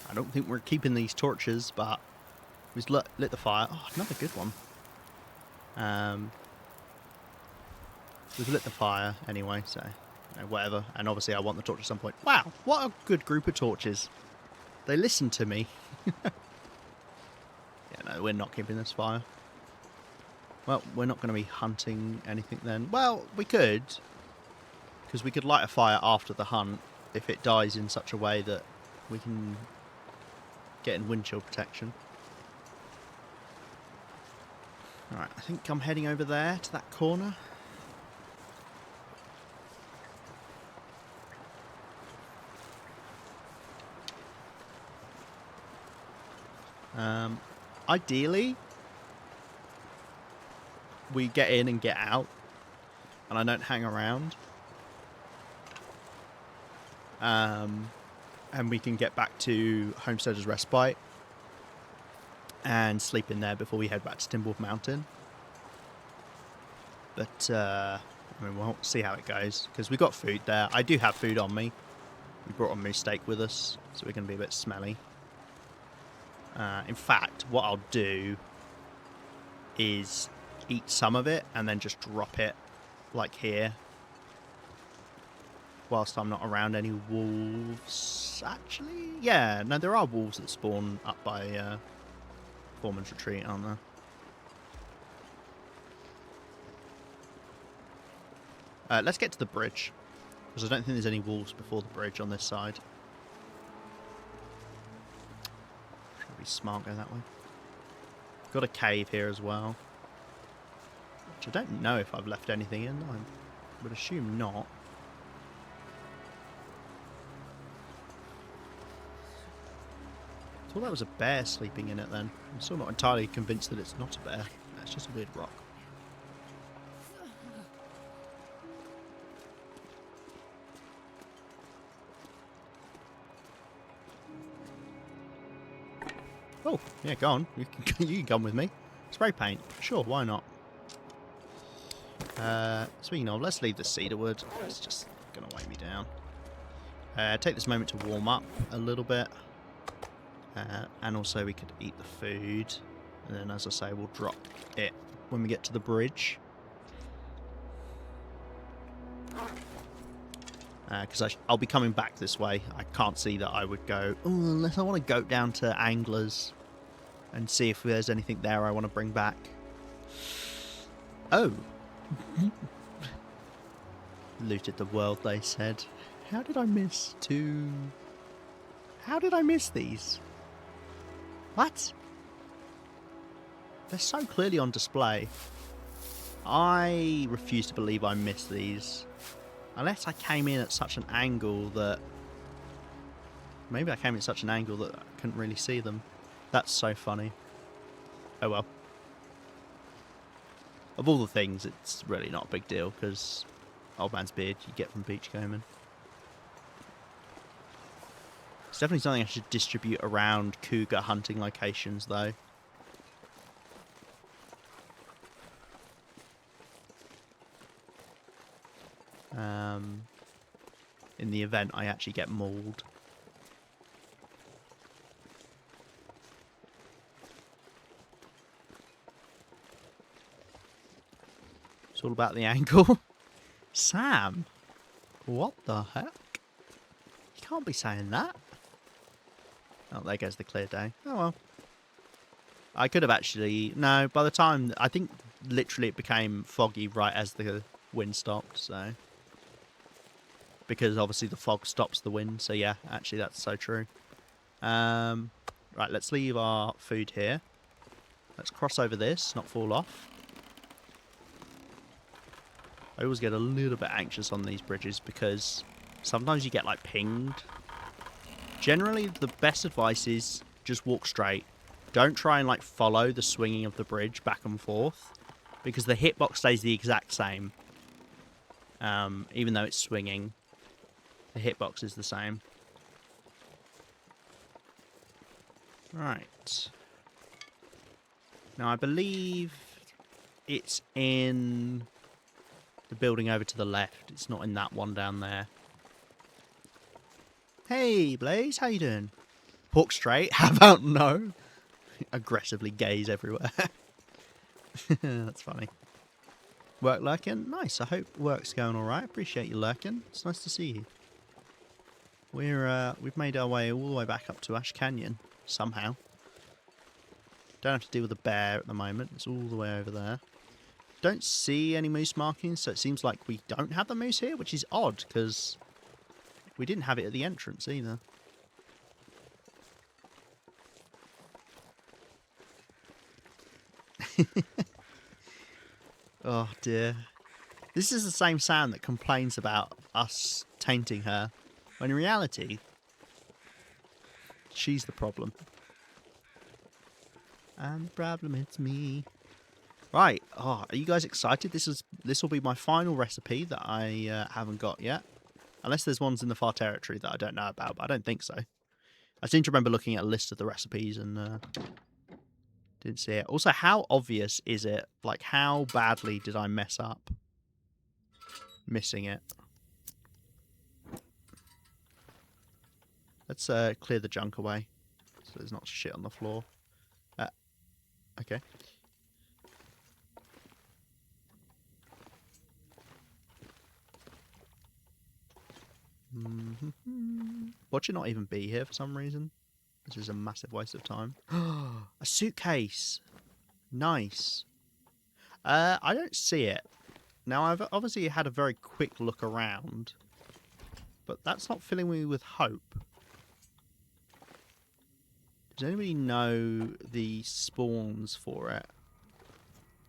I don't think we're keeping these torches, but we've lit the fire. Oh, another good one. We've lit the fire anyway, so you know, whatever. And obviously I want the torch at some point. Wow, what a good group of torches. They listen to me. Yeah, no, we're not keeping this fire. Well, we're not going to be hunting anything then. Well, we could. Because we could light a fire after the hunt if it dies in such a way that we can get in wind chill protection. Alright, I think I'm heading over there to that corner. Ideally, we get in and get out, and I don't hang around. And we can get back to Homesteader's Respite and sleep in there before we head back to Timberwolf Mountain. But, I mean, we'll see how it goes, because we got food there. I do have food on me. We brought a moose steak with us, so we're going to be a bit smelly. In fact, what I'll do is eat some of it and then just drop it, like here, whilst I'm not around any wolves. Actually, yeah, no, there are wolves that spawn up by Foreman's Retreat, aren't there? Let's get to the bridge, because I don't think there's any wolves before the bridge on this side. Should be smart going that way. Got a cave here as well, which I don't know if I've left anything in. I would assume not. I thought that was a bear sleeping in it then. I'm still not entirely convinced that it's not a bear. It's just a weird rock. Oh, yeah, go on. You can come with me. Spray paint. Sure, why not? Speaking of, let's leave the cedar wood. It's just going to weigh me down. Take this moment to warm up a little bit. And also we could eat the food. And then, as I say, we'll drop it when we get to the bridge. Because I'll be coming back this way. I can't see that I would go, oh, unless I want to go down to Anglers and see if there's anything there I want to bring back. Oh. Looted the world, they said. How did I miss two? How did I miss these? What? They're so clearly on display. I refuse to believe I missed these. Unless I came in at such an angle that... Maybe I came in at such an angle that I couldn't really see them. That's so funny. Oh well. Of all the things, it's really not a big deal, because old man's beard you get from beachcombing. It's definitely something I should distribute around cougar hunting locations, though. In the event I actually get mauled. It's all about the angle. Sam? What the heck? You can't be saying that. Oh, there goes the clear day. Oh well. I could have actually... No, by the time... I think literally it became foggy right as the wind stopped, so... Because obviously the fog stops the wind, so yeah, actually that's so true. Right, let's leave our food here. Let's cross over this, not fall off. I always get a little bit anxious on these bridges because sometimes you get like pinged. Generally, the best advice is just walk straight. Don't try and like follow the swinging of the bridge back and forth, because the hitbox stays the exact same. Even though it's swinging, the hitbox is the same. Right. Now I believe it's in the building over to the left. It's not in that one down there. Hey, Blaze, how you doing? Walk straight? How about no? Aggressively gaze everywhere. That's funny. Work lurking? Nice. I hope work's going alright. Appreciate you lurking. It's nice to see you. We've made our way all the way back up to Ash Canyon. Somehow. Don't have to deal with the bear at the moment. It's all the way over there. Don't see any moose markings, so it seems like we don't have the moose here, which is odd, because we didn't have it at the entrance either. Oh dear. This is the same Sam that complains about us tainting her, when in reality, she's the problem. And the problem, it's me. Right. Oh, are you guys excited? This will be my final recipe that I haven't got yet. Unless there's ones in the far territory that I don't know about, but I don't think so. I seem to remember looking at a list of the recipes and didn't see it. Also, how obvious is it? Like, how badly did I mess up missing it? Let's clear the junk away so there's not shit on the floor. Okay. Watch it not even be here for some reason. This is a massive waste of time. A suitcase. Nice. I don't see it. Now, I've obviously had a very quick look around, but that's not filling me with hope. Does anybody know the spawns for it?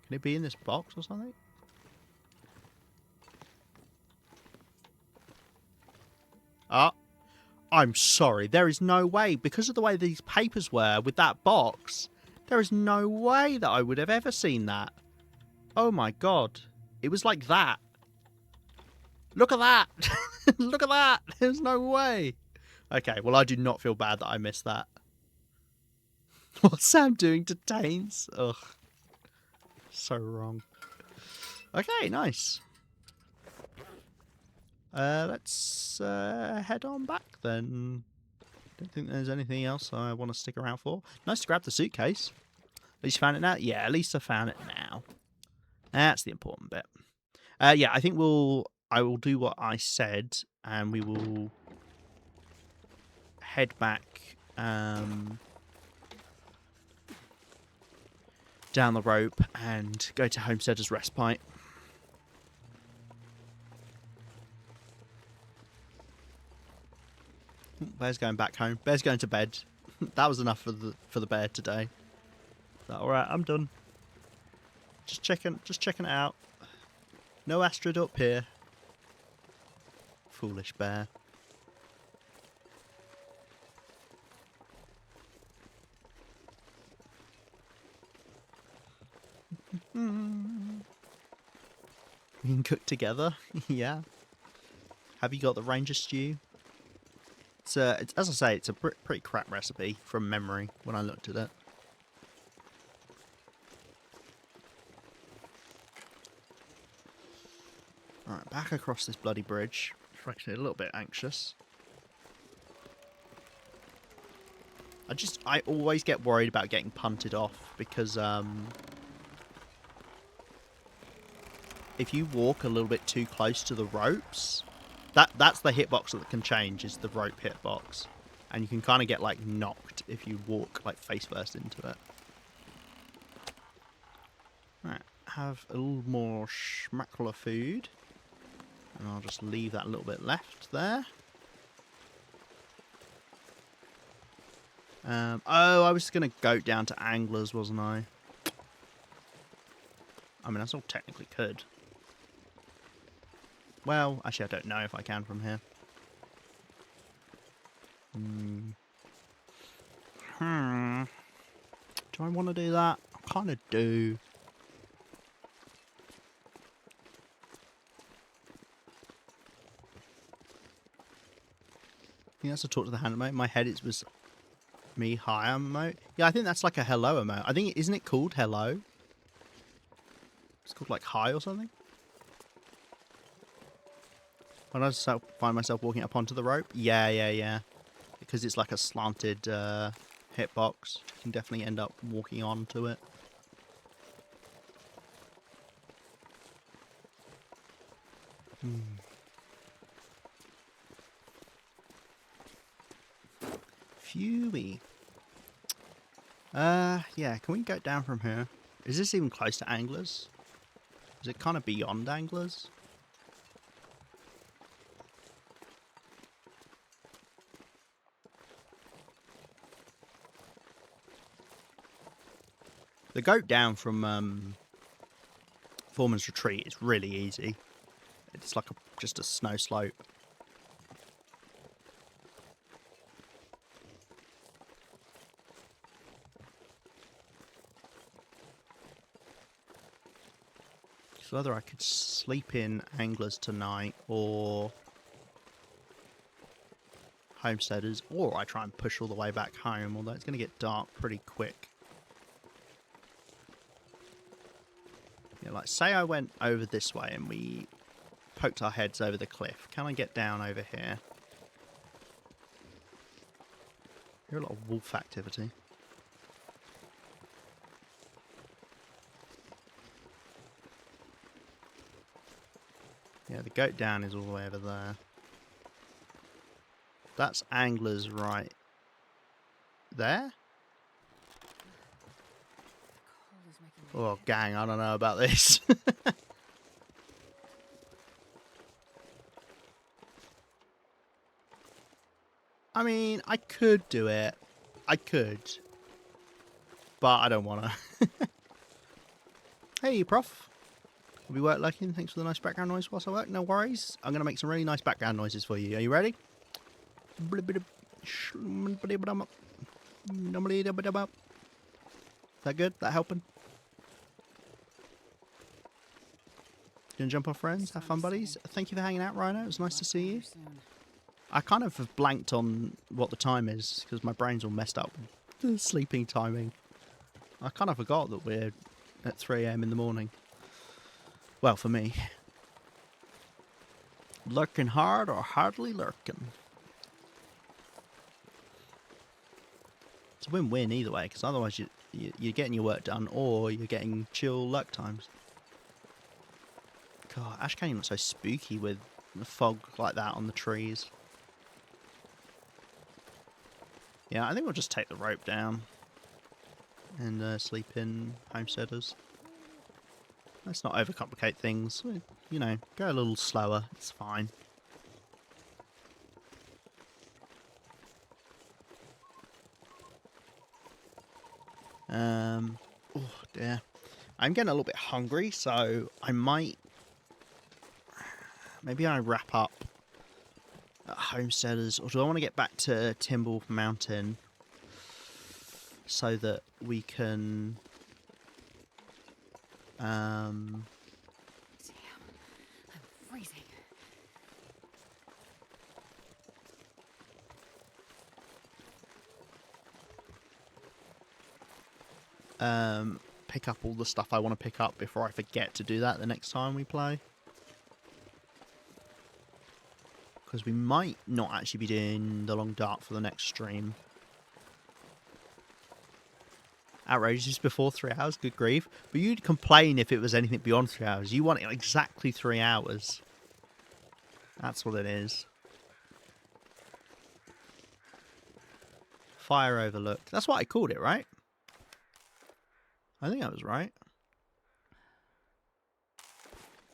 Can it be in this box or something? Ah, I'm sorry. There is no way. Because of the way these papers were with that box, there is no way that I would have ever seen that. Oh my god. It was like that. Look at that. Look at that. There's no way. Okay, well, I do not feel bad that I missed that. What's Sam doing to Danes? Ugh. So wrong. Okay, nice. Let's head on back then. Don't think there's anything else I want to stick around for. Nice to grab the suitcase. At least you found it now? Yeah, at least I found it now. That's the important bit. Yeah, I think I will do what I said, and we will head back down the rope and go to Homesteader's Respite. Bear's going back home. Bear's going to bed. That was enough for the bear today. Is that alright? I'm done. Just checking it out. No Astrid up here. Foolish bear. We can cook together. Yeah. Have you got the ranger stew? It's as I say, it's a pretty crap recipe from memory when I looked at it. Alright, back across this bloody bridge. I'm actually a little bit anxious. I always get worried about getting punted off because if you walk a little bit too close to the ropes, that's the hitbox that can change, is the rope hitbox. And you can kind of get like knocked if you walk like face first into it. Right, have a little more schmackler food. And I'll just leave that little bit left there. Oh, I was going to go down to Anglers, wasn't I? I mean, that's all technically could. Well, actually, I don't know if I can from here. Do I want to do that? I kind of do. I think that's a talk to the hand emote. My head was me hi emote. Yeah, I think that's like a hello emote. I think, isn't it called hello? It's called like hi or something. When I find myself walking up onto the rope, yeah. Because it's like a slanted hitbox, you can definitely end up walking onto it. Phewy. Yeah, can we go down from here? Is this even close to Anglers? Is it kind of beyond Anglers? The goat down from Foreman's Retreat is really easy. It's like just a snow slope. So whether I could sleep in Anglers tonight or Homesteaders, or I try and push all the way back home, although it's going to get dark pretty quick. Yeah, like say I went over this way and we poked our heads over the cliff. Can I get down over here? I hear a lot of wolf activity. Yeah, the goat down is all the way over there. That's Anglers right there. Oh, gang, I don't know about this. I mean, I could do it. I could. But I don't want to. Hey, Prof. Will be work lurking. Thanks for the nice background noise whilst I work. No worries. I'm going to make some really nice background noises for you. Are you ready? Is that good? That helping? Gonna jump off, friends? Have fun, buddies. Thank you for hanging out, Rhino. It was nice to see you. I kind of have blanked on what the time is because my brain's all messed up The sleeping timing. I kind of forgot that we're at 3 AM in the morning. Well, for me. Lurking hard or hardly lurking? It's a win-win either way, because otherwise you're getting your work done, or you're getting chill lurk times. God, Ash Canyon looks so spooky with the fog like that on the trees. Yeah, I think we'll just take the rope down and sleep in homesteaders. Let's not overcomplicate things. You know, go a little slower. It's fine. Oh dear. I'm getting a little bit hungry, so I might... Maybe I wrap up at homesteaders, or do I want to get back to Timberwolf Mountain so that we can... Damn, I'm freezing. Pick up all the stuff I want to pick up before I forget to do that the next time we play. Because we might not actually be doing the long dark for the next stream. Outrageous before 3 hours, good grief. But you'd complain if it was anything beyond 3 hours. You want it exactly 3 hours. That's what it is. Fire Overlook. That's what I called it, right? I think I was right.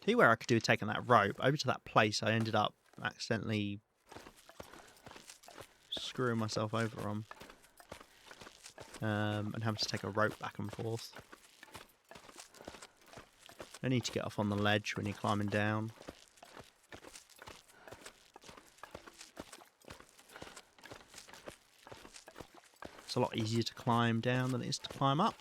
Tell you where I could do with taking that rope. Over to that place I ended up accidentally screwing myself over on. And having to take a rope back and forth. No need to get off on the ledge when you're climbing down. It's a lot easier to climb down than it is to climb up.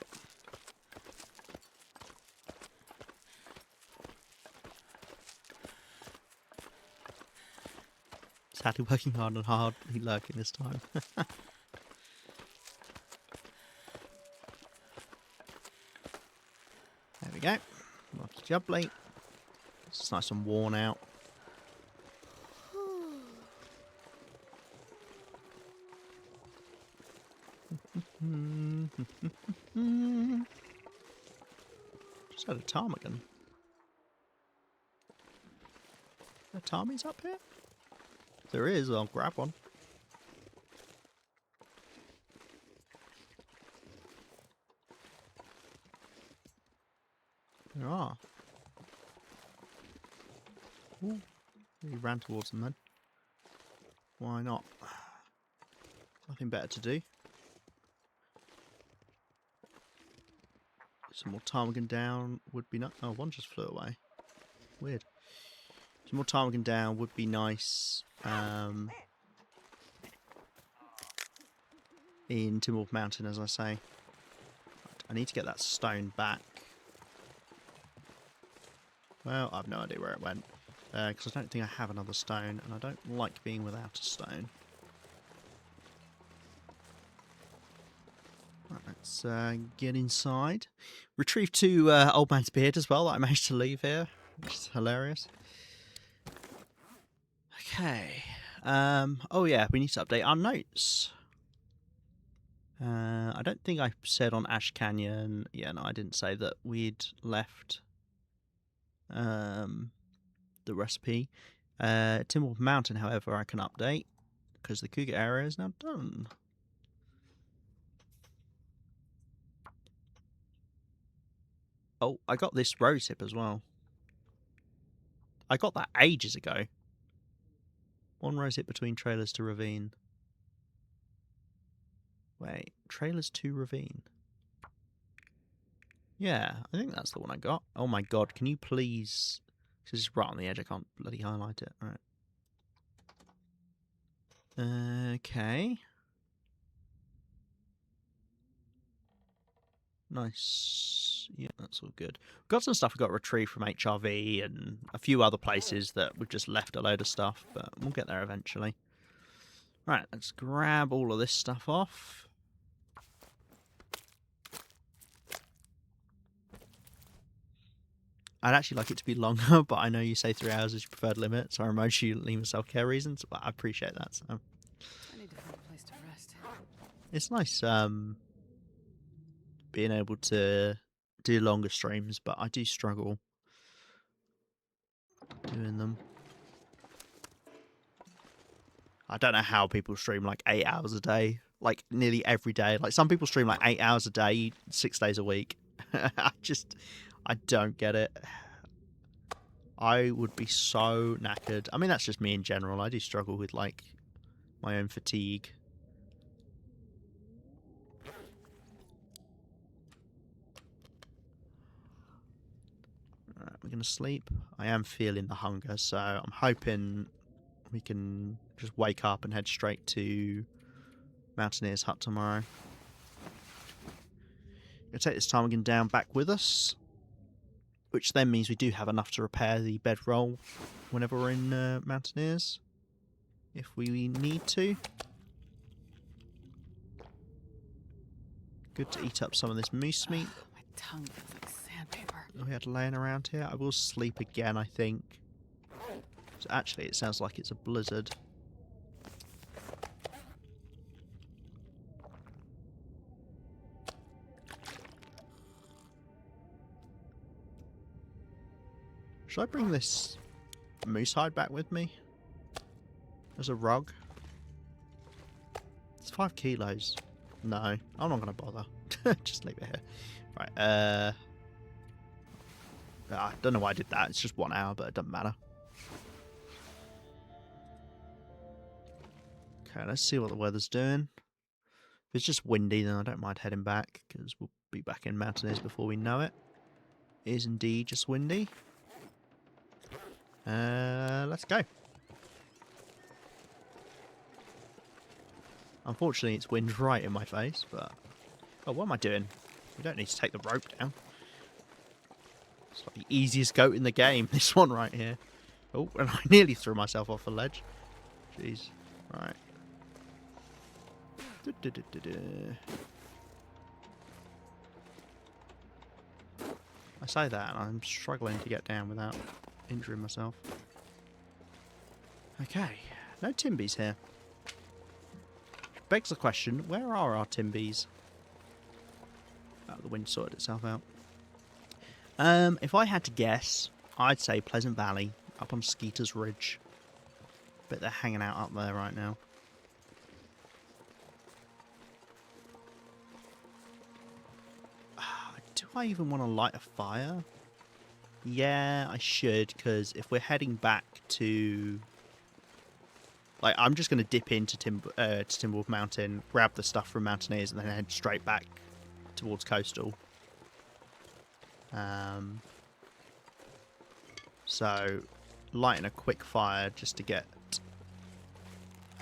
Sadly working hard and hardly lurking this time. There we go. Lovely. It's nice and worn out. Just had a ptarmigan. Are ptarmies up here? If there is, I'll grab one. There are. Ooh, he ran towards them then. Why not? Nothing better to do. Some more ptarmigan down would be nice. Oh, one just flew away. Weird. Some more ptarmigan down would be nice. In Timberwolf Mountain, as I say. I need to get that stone back. Well, I have no idea where it went. Because I don't think I have another stone, and I don't like being without a stone. Right, let's get inside. Retrieve 2 Old Man's Beard as well that I managed to leave here, which is hilarious. Okay. Oh yeah, we need to update our notes. I don't think I said on Ash Canyon... Yeah, no, I didn't say that we'd left the recipe. Timberwolf Mountain, however, I can update because the Cougar area is now done. Oh, I got this rose hip as well. I got that ages ago. 1 rose hip between trailers to ravine. Wait, trailers to ravine? Yeah, I think that's the one I got. Oh my god, can you please... This is right on the edge, I can't bloody highlight it. Alright. Okay. Nice. Yeah, that's all good. We've got some stuff we got retrieved from HRV and a few other places that we've just left a load of stuff, but we'll get there eventually. Right, let's grab all of this stuff off. I'd actually like it to be longer, but I know you say 3 hours is your preferred limit, so I'm emotionally for self-care reasons, but I appreciate that. So I need to find a place to rest. it's nice being able to do longer streams, but I do struggle doing them. I don't know how people stream like 8 hours a day, like nearly every day. Like some people stream like 8 hours a day, 6 days a week. I don't get it. I would be so knackered. I mean, that's just me in general. I do struggle with like my own fatigue. Alright, we're going to sleep. I am feeling the hunger, so I'm hoping we can just wake up and head straight to Mountaineer's Hut tomorrow. We'll take this Ptarmigan down back with us, which then means we do have enough to repair the bedroll whenever we're in Mountaineers, if we need to. Good to eat up some of this moose meat. My tongue feels like sandpaper. We had laying around here. I will sleep again, I think. So actually, it sounds like it's a blizzard. Should I bring this moose hide back with me? As a rug? It's 5 kilos. No, I'm not going to bother. Just leave it here. Right, I don't know why I did that. It's just 1 hour, but it doesn't matter. Okay, let's see what the weather's doing. If it's just windy, then I don't mind heading back, because we'll be back in Mountaineers before we know it. It is indeed just windy. Let's go. Unfortunately, it's wind right in my face, but... Oh, what am I doing? We don't need to take the rope down. It's like the easiest goat in the game, this one right here. Oh, and I nearly threw myself off a ledge. Jeez. Right. I say that, and I'm struggling to get down without injuring myself. Okay, no Timbies here. Begs the question, where are our Timbies? Oh, the wind sorted itself out. If I had to guess, I'd say Pleasant Valley, up on Skeeter's Ridge. Bet they're hanging out up there right now. Do I even want to light a fire? Yeah, I should, because if we're heading back to... Like, I'm just going to dip into Timberwolf Mountain, grab the stuff from Mountaineers, and then head straight back towards Coastal. So, lighting a quick fire just to get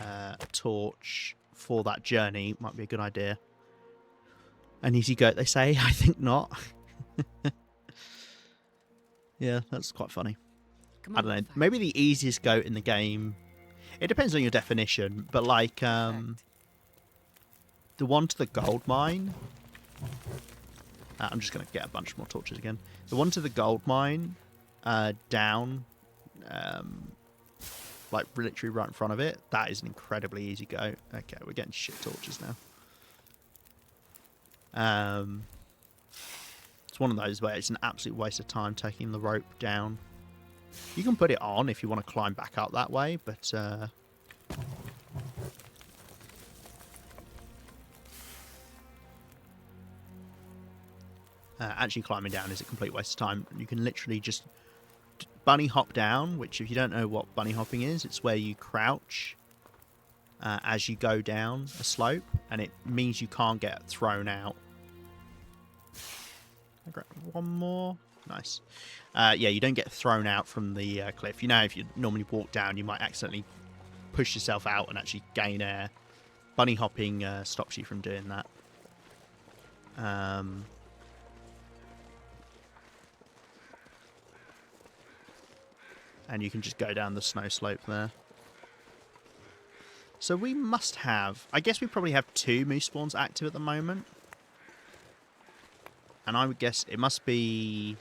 a torch for that journey might be a good idea. An easy goat, they say. I think not. Yeah, that's quite funny. I don't know. Maybe the easiest goat in the game... It depends on your definition, but like the one to the gold mine. I'm just going to get a bunch more torches again. The one to the gold mine down, like literally right in front of it, that is an incredibly easy go. Okay, we're getting shit torches now. It's one of those where it's an absolute waste of time taking the rope down. You can put it on if you want to climb back up that way, but actually climbing down is a complete waste of time. You can literally just bunny hop down, which if you don't know what bunny hopping is, it's where you crouch as you go down a slope, and it means you can't get thrown out. I grab one more. Nice. Yeah, you don't get thrown out from the cliff. You know, if you normally walk down, you might accidentally push yourself out and actually gain air. Bunny hopping stops you from doing that. And you can just go down the snow slope there. So we must have... I guess we probably have 2 moose spawns active at the moment. And I would guess it must be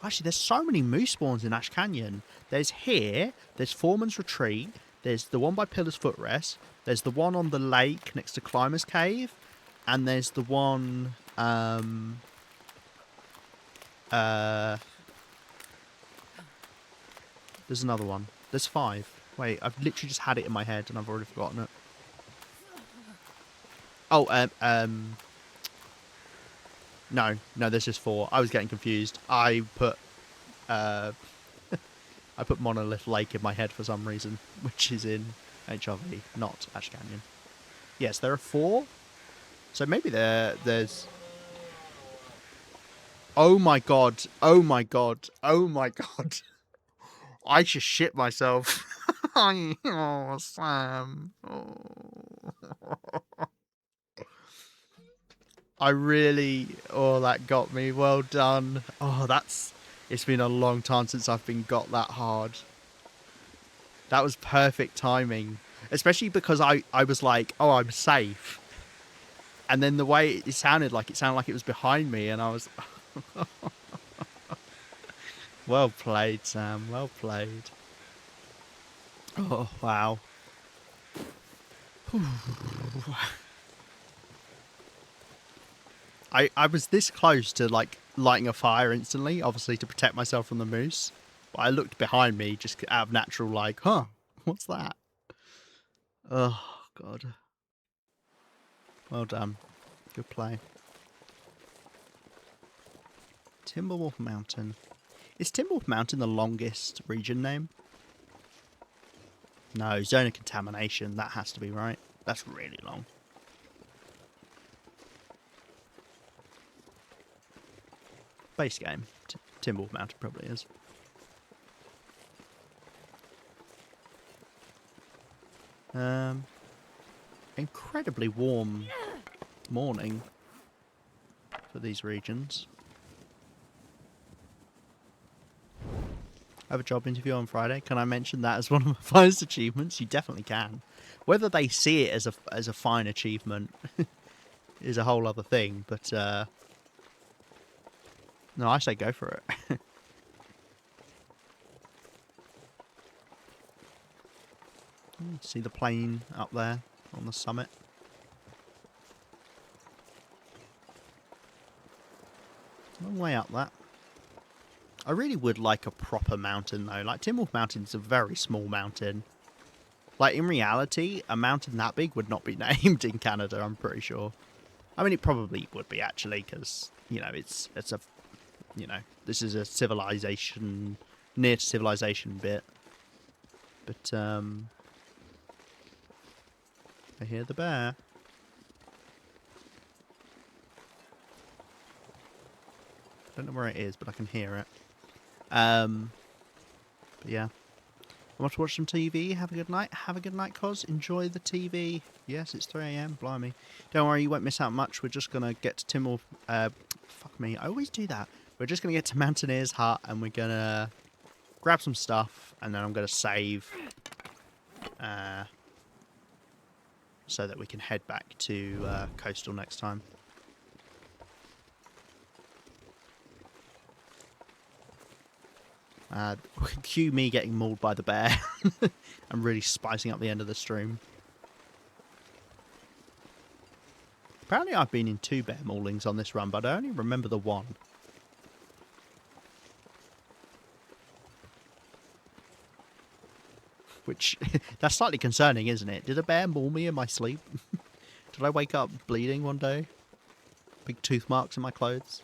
Actually, there's so many moose spawns in Ash Canyon. There's here, there's Foreman's Retreat, there's the one by Pillar's Footrest, there's the one on the lake next to Climber's Cave, and there's the one, there's another one. There's 5. Wait, I've literally just had it in my head and I've already forgotten it. Oh, no, there's just 4. I was getting confused. I put Monolith Lake in my head for some reason, which is in HRV, not Ash Canyon. Yes, there are 4. So maybe there's... Oh my god. Oh my god. Oh my god. I just shit myself. Oh, Sam. Oh. I really... Oh, that got me. Well done. Oh, that's... It's been a long time since I've been got that hard. That was perfect timing. Especially because I was like, oh, I'm safe. And then the way it sounded like it was behind me, and I was... Well played, Sam. Well played. Oh, wow. I was this close to, like, lighting a fire instantly, obviously to protect myself from the moose. But I looked behind me just out of natural, like, huh, what's that? Oh, God. Well done. Good play. Timberwolf Mountain. Is Timberwolf Mountain the longest region name? No, Zone of Contamination. That has to be right. That's really long. Base game. Timberwolf Mountain probably is. Incredibly warm morning for these regions. I have a job interview on Friday. Can I mention that as one of my finest achievements? You definitely can. Whether they see it as a fine achievement is a whole other thing, but no, I say go for it. See the plane up there on the summit. Long way up that. I really would like a proper mountain though. Like Timberwolf Mountain's a very small mountain. Like in reality, a mountain that big would not be named in Canada, I'm pretty sure. I mean, it probably would be actually, because, you know, it's a, you know, this is a civilization, near to civilization bit. But, I hear the bear. Don't know where it is, but I can hear it. But yeah. I want to watch some TV. Have a good night. Have a good night, Cos. Enjoy the TV. Yes, it's 3 AM. Blimey. Don't worry, you won't miss out much. We're just going to get to Timor... fuck me. I always do that. We're just going to get to Mountaineer's Hut, and we're going to grab some stuff, and then I'm going to save... so that we can head back to Coastal next time. Cue me getting mauled by the bear. I'm really spicing up the end of the stream. Apparently I've been in 2 bear maulings on this run, but I only remember the one. Which, that's slightly concerning, isn't it? Did a bear maul me in my sleep? Did I wake up bleeding one day? Big tooth marks in my clothes?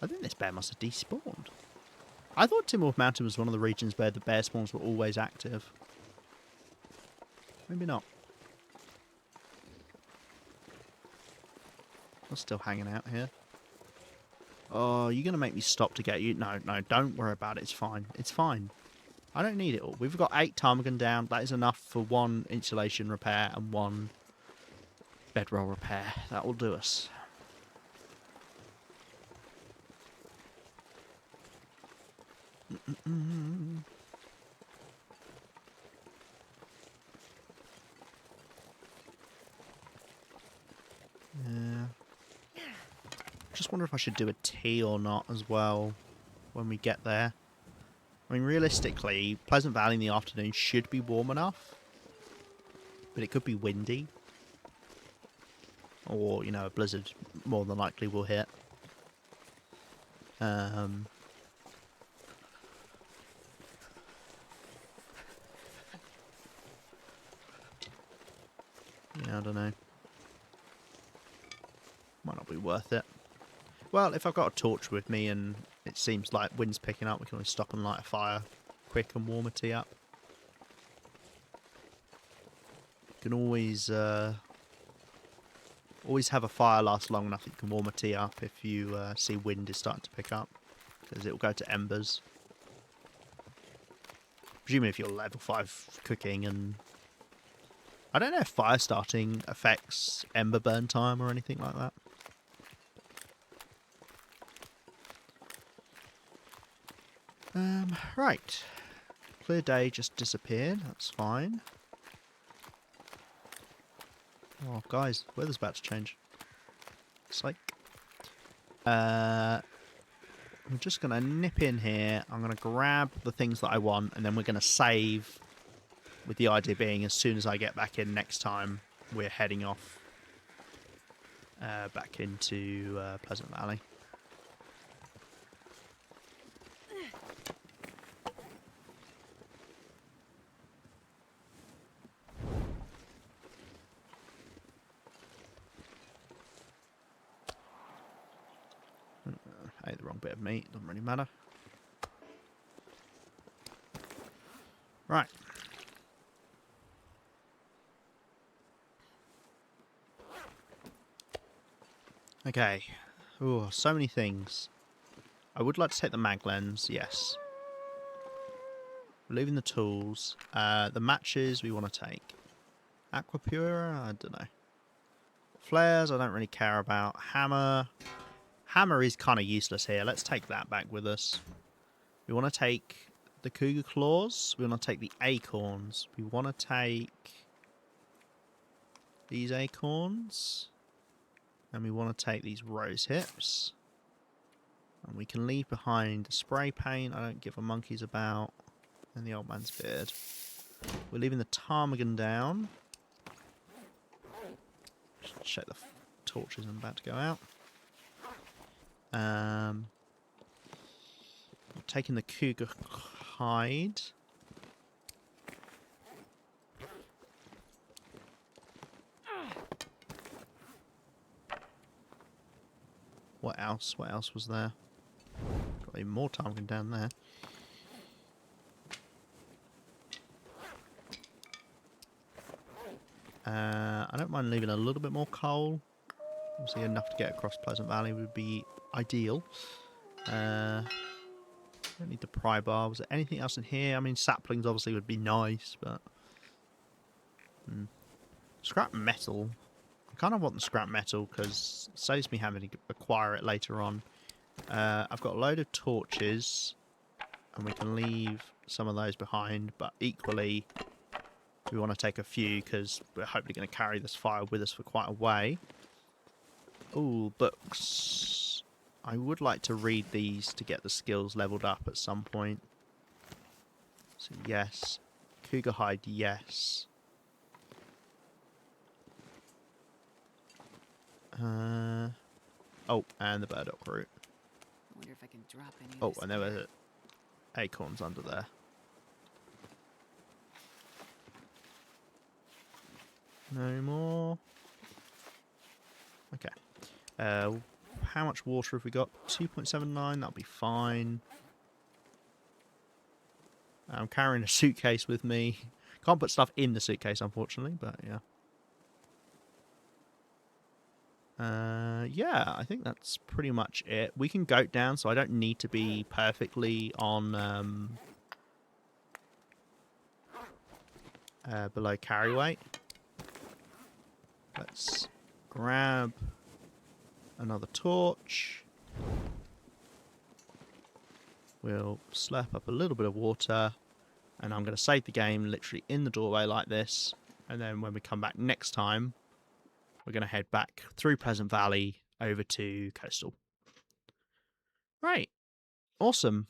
I think this bear must have despawned. I thought Timberwolf Mountain was one of the regions where the bear spawns were always active. Maybe not. I'm still hanging out here. Oh, you're going to make me stop to get you? No, don't worry about it. It's fine. It's fine. I don't need it all. We've got 8 ptarmigan down. That is enough for 1 insulation repair and 1 bedroll repair. That will do us. Yeah. Just wonder if I should do a tea or not as well. when we get there. I mean, realistically, Pleasant Valley in the afternoon should be warm enough, but it could be windy. Or, you know, a blizzard more than likely will hit. Yeah, I don't know. Might not be worth it. Well, if I've got a torch with me and it seems like wind's picking up, we can always stop and light a fire quick and warm a tea up. You can always have a fire last long enough that you can warm a tea up if you see wind is starting to pick up, because it will go to embers. Presumably if you're level 5 cooking, and I don't know if fire starting affects ember burn time or anything like that. Right. Clear day just disappeared. That's fine. Oh, guys, weather's about to change. Psych. I'm just going to nip in here. I'm going to grab the things that I want, and then we're going to save, with the idea being as soon as I get back in next time, we're heading off back into Pleasant Valley. I ate the wrong bit of meat, doesn't really matter. Right. Okay. Oh, so many things. I would like to take the mag lens, yes. We're leaving the tools. The matches we want to take. Aquapura, I don't know. Flares, I don't really care about. Hammer. Hammer is kind of useless here. Let's take that back with us. We want to take the Cougar claws. We want to take the acorns. We want to take these acorns. And we want to take these rose hips. And we can leave behind the spray paint. I don't give a monkey's about. And the old man's beard. We're leaving the ptarmigan down. Just check the torches. I'm about to go out. I'm taking the cougar hide. What else? What else was there? Got even more ptarmigan down there. I don't mind leaving a little bit more coal. Obviously enough to get across Pleasant Valley would be ideal. Don't need the pry bar. Was there anything else in here? I mean, saplings obviously would be nice, but... Scrap metal. I kind of want the scrap metal because it saves me having to acquire it later on. I've got a load of torches, and we can leave some of those behind, but equally we want to take a few because we're hopefully going to carry this fire with us for quite a way. Ooh, books. I would like to read these to get the skills leveled up at some point. So yes. Cougar hide, yes. Oh, and the burdock root. I wonder if I can drop any. Oh, and there were acorns under there. No more. Okay. How much water have we got? 2.79, that'll be fine. I'm carrying a suitcase with me. Can't put stuff in the suitcase, unfortunately, but yeah. Yeah, I think that's pretty much it. We can goat down, so I don't need to be perfectly on below carry weight. Let's grab another torch. We'll slurp up a little bit of water, and I'm going to save the game literally in the doorway like this, and then when we come back next time, we're going to head back through Pleasant Valley over to Coastal. Right. Awesome.